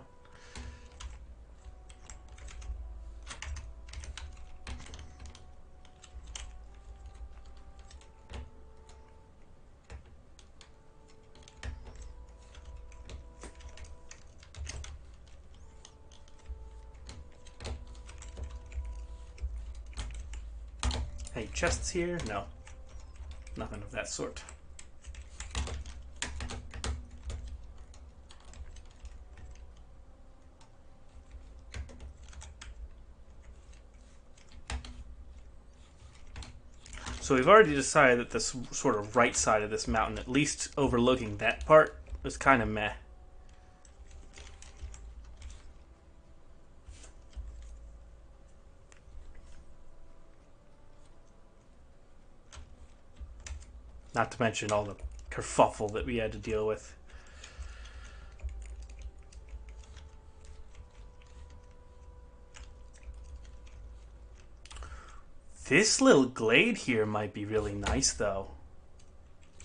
Any chests here? No. Nothing of that sort. So we've already decided that this sort of right side of this mountain, at least overlooking that part, is kind of meh. Not to mention all the kerfuffle that we had to deal with. This little glade here might be really nice, though.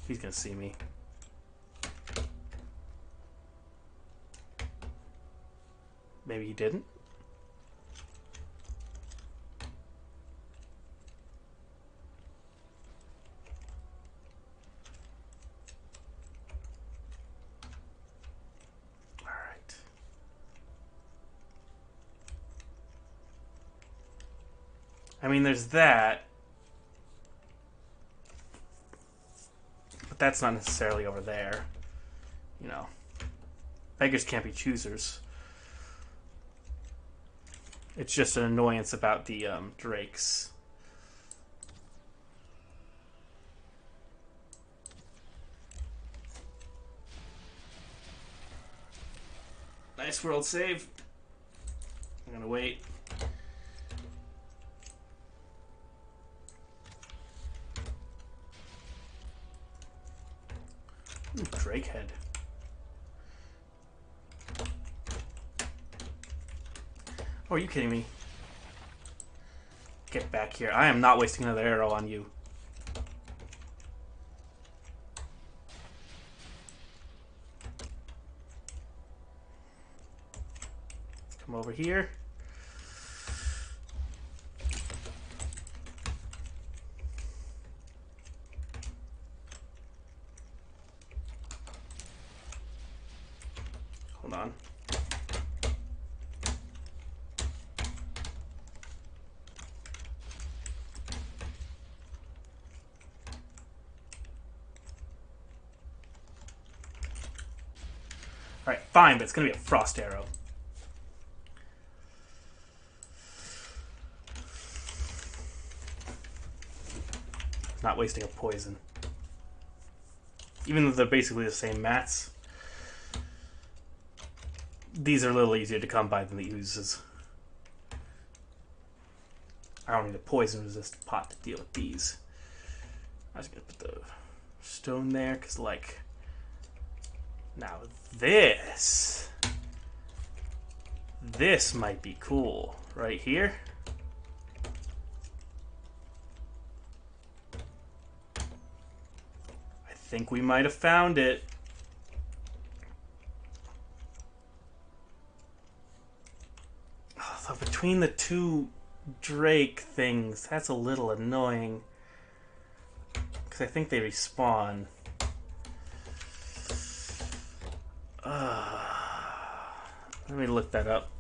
He's gonna see me. Maybe he didn't. I mean, there's that. But that's not necessarily over there. You know. Beggars can't be choosers. It's just an annoyance about the drakes. Nice world save. I'm gonna wait. Ooh, Drake head. Oh, are you kidding me? Get back here. I am not wasting another arrow on you. Come over here. Hold on. Alright, fine, but it's going to be a frost arrow. Not wasting a poison. Even though they're basically the same mats, these are a little easier to come by than the oozes. I don't need a poison resistant pot to deal with these. I was going to put the stone there, because, like, now this might be cool. Right here. I think we might have found it. Although between the two Drake things, that's a little annoying. Because I think they respawn. Let me look that up.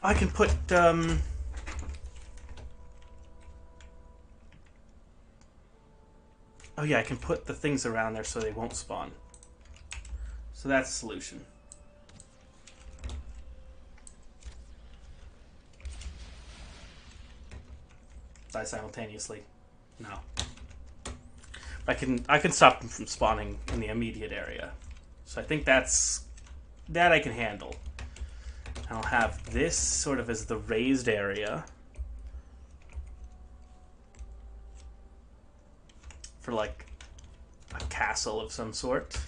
I can put oh yeah, I can put the things around there so they won't spawn. So that's a solution. Die simultaneously? No. I can stop them from spawning in the immediate area. So I think that I can handle. I'll have this sort of as the raised area for like a castle of some sort.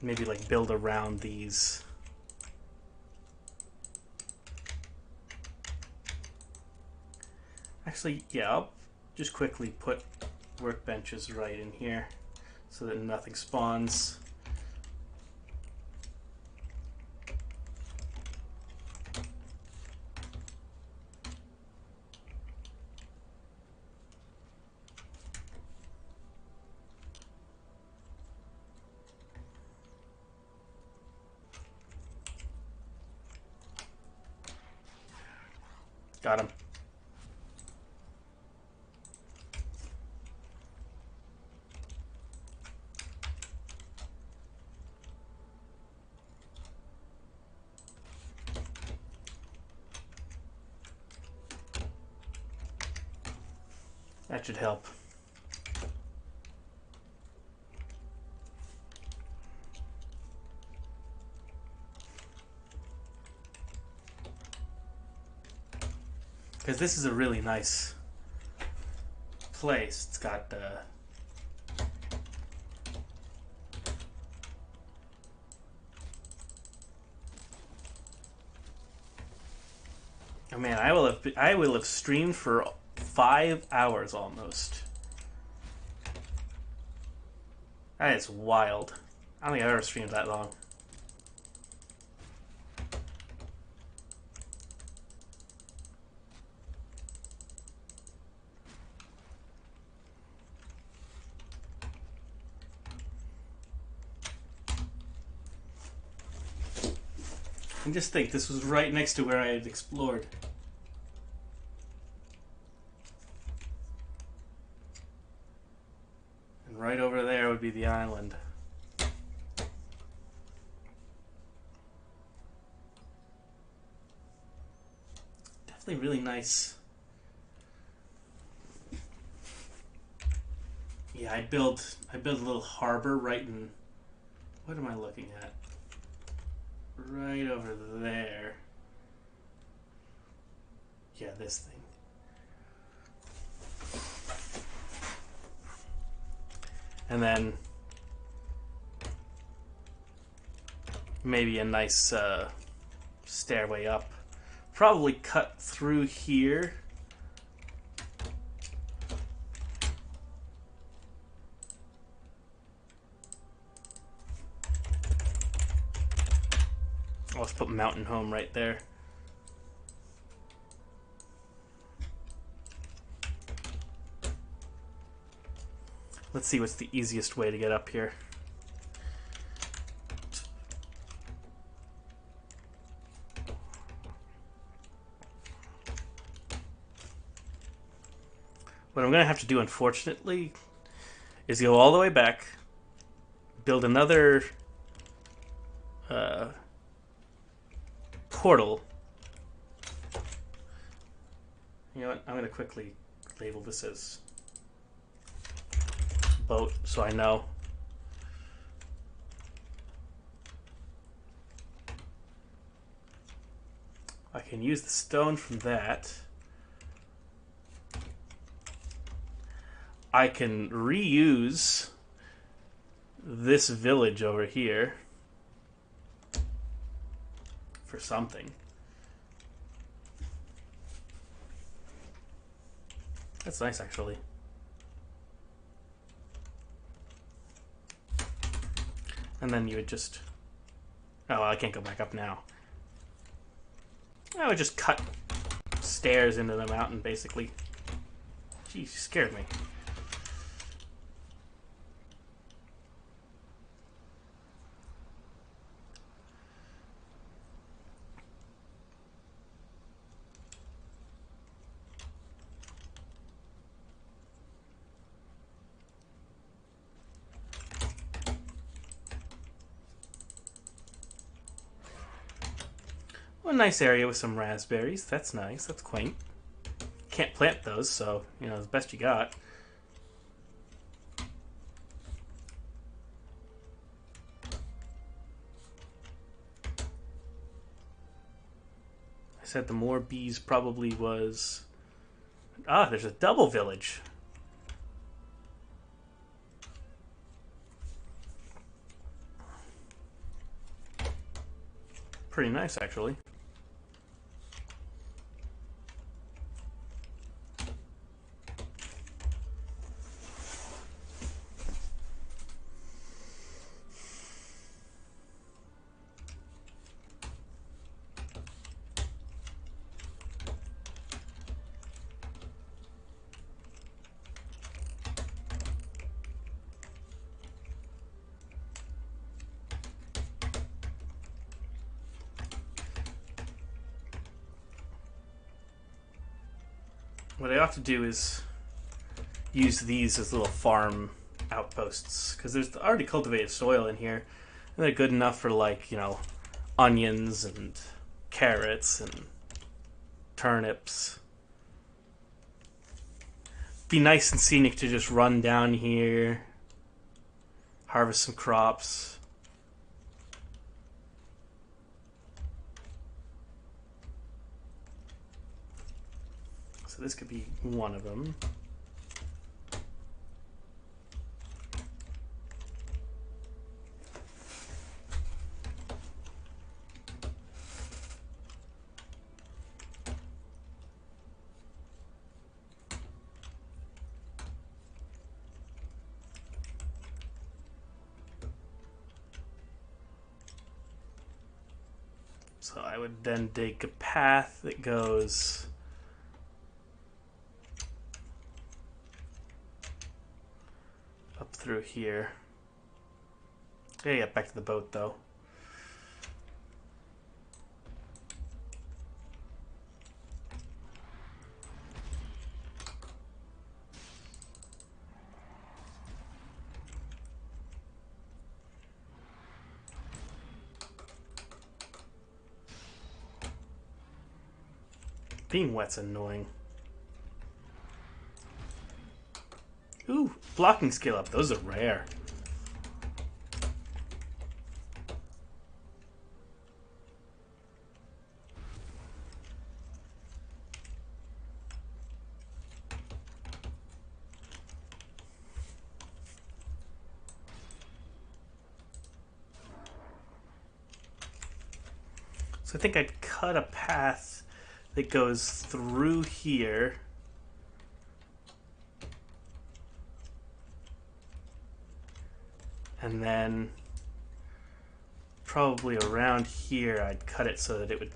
Maybe like build around these. Actually, yeah, I'll just quickly put workbenches right in here so that nothing spawns. Got him. That should help. Because this is a really nice place. It's got oh man, I will have streamed for 5 hours almost. That is wild. I don't think I've ever streamed that long. And just think, this was right next to where I had explored. And right over there would be the island. Definitely really nice. Yeah, I built a little harbor right in... What am I looking at? Right over there. Yeah, this thing. And then maybe a nice stairway up. Probably cut through here. Let's put Mountain Home right there. Let's see what's the easiest way to get up here. What I'm going to have to do, unfortunately, is go all the way back, build another portal. You know what? I'm going to quickly label this as boat so I know. I can use the stone from that. I can reuse this village over here for something. That's nice, actually. And then you would just... Oh, well, I can't go back up now. I would just cut stairs into the mountain, basically. Jeez, you scared me. A nice area with some raspberries. That's nice. That's quaint. Can't plant those, so, you know, it's the best you got. I said the more bees probably was... Ah, there's a double village. Pretty nice, actually. What I ought to do is use these as little farm outposts, because there's already cultivated soil in here, and they're good enough for, like, you know, onions and carrots and turnips. Be nice and scenic to just run down here, harvest some crops. So this could be one of them. So I would then dig a path that goes up through here. Gotta get back to the boat, though. Being wet's annoying. Ooh, blocking skill up. Those are rare. So I think I'd cut a path that goes through here. And then probably around here I'd cut it so that it would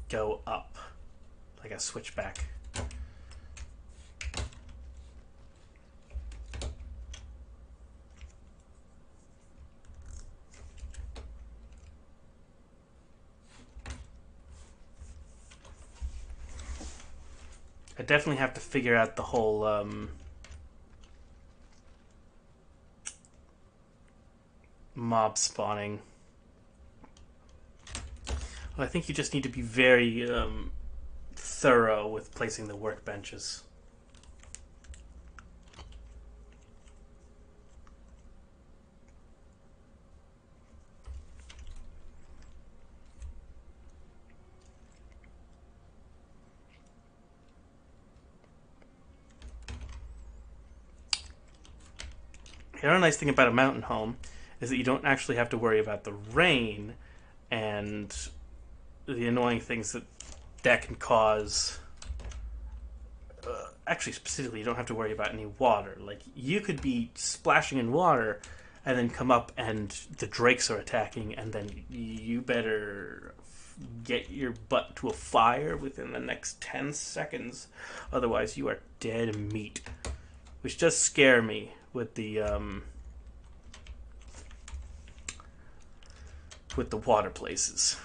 go up, like a switchback. I definitely have to figure out the whole mob spawning. Well, I think you just need to be very thorough with placing the workbenches. The other nice thing about a mountain home is that you don't actually have to worry about the rain and the annoying things that can cause. Actually, specifically, you don't have to worry about any water. Like, you could be splashing in water and then come up and the drakes are attacking, and then you better get your butt to a fire within the next 10 seconds. Otherwise, you are dead meat. Which does scare me with the water places.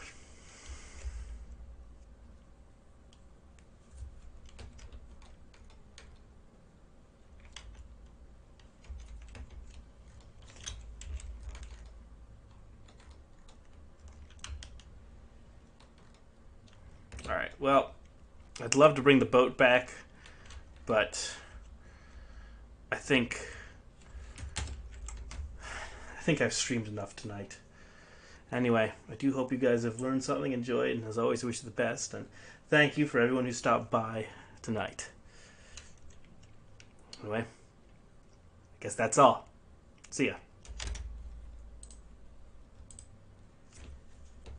Alright, well, I'd love to bring the boat back, but I think I've streamed enough tonight. Anyway, I do hope you guys have learned something, enjoyed, and as always, I wish you the best. And thank you for everyone who stopped by tonight. Anyway, I guess that's all. See ya.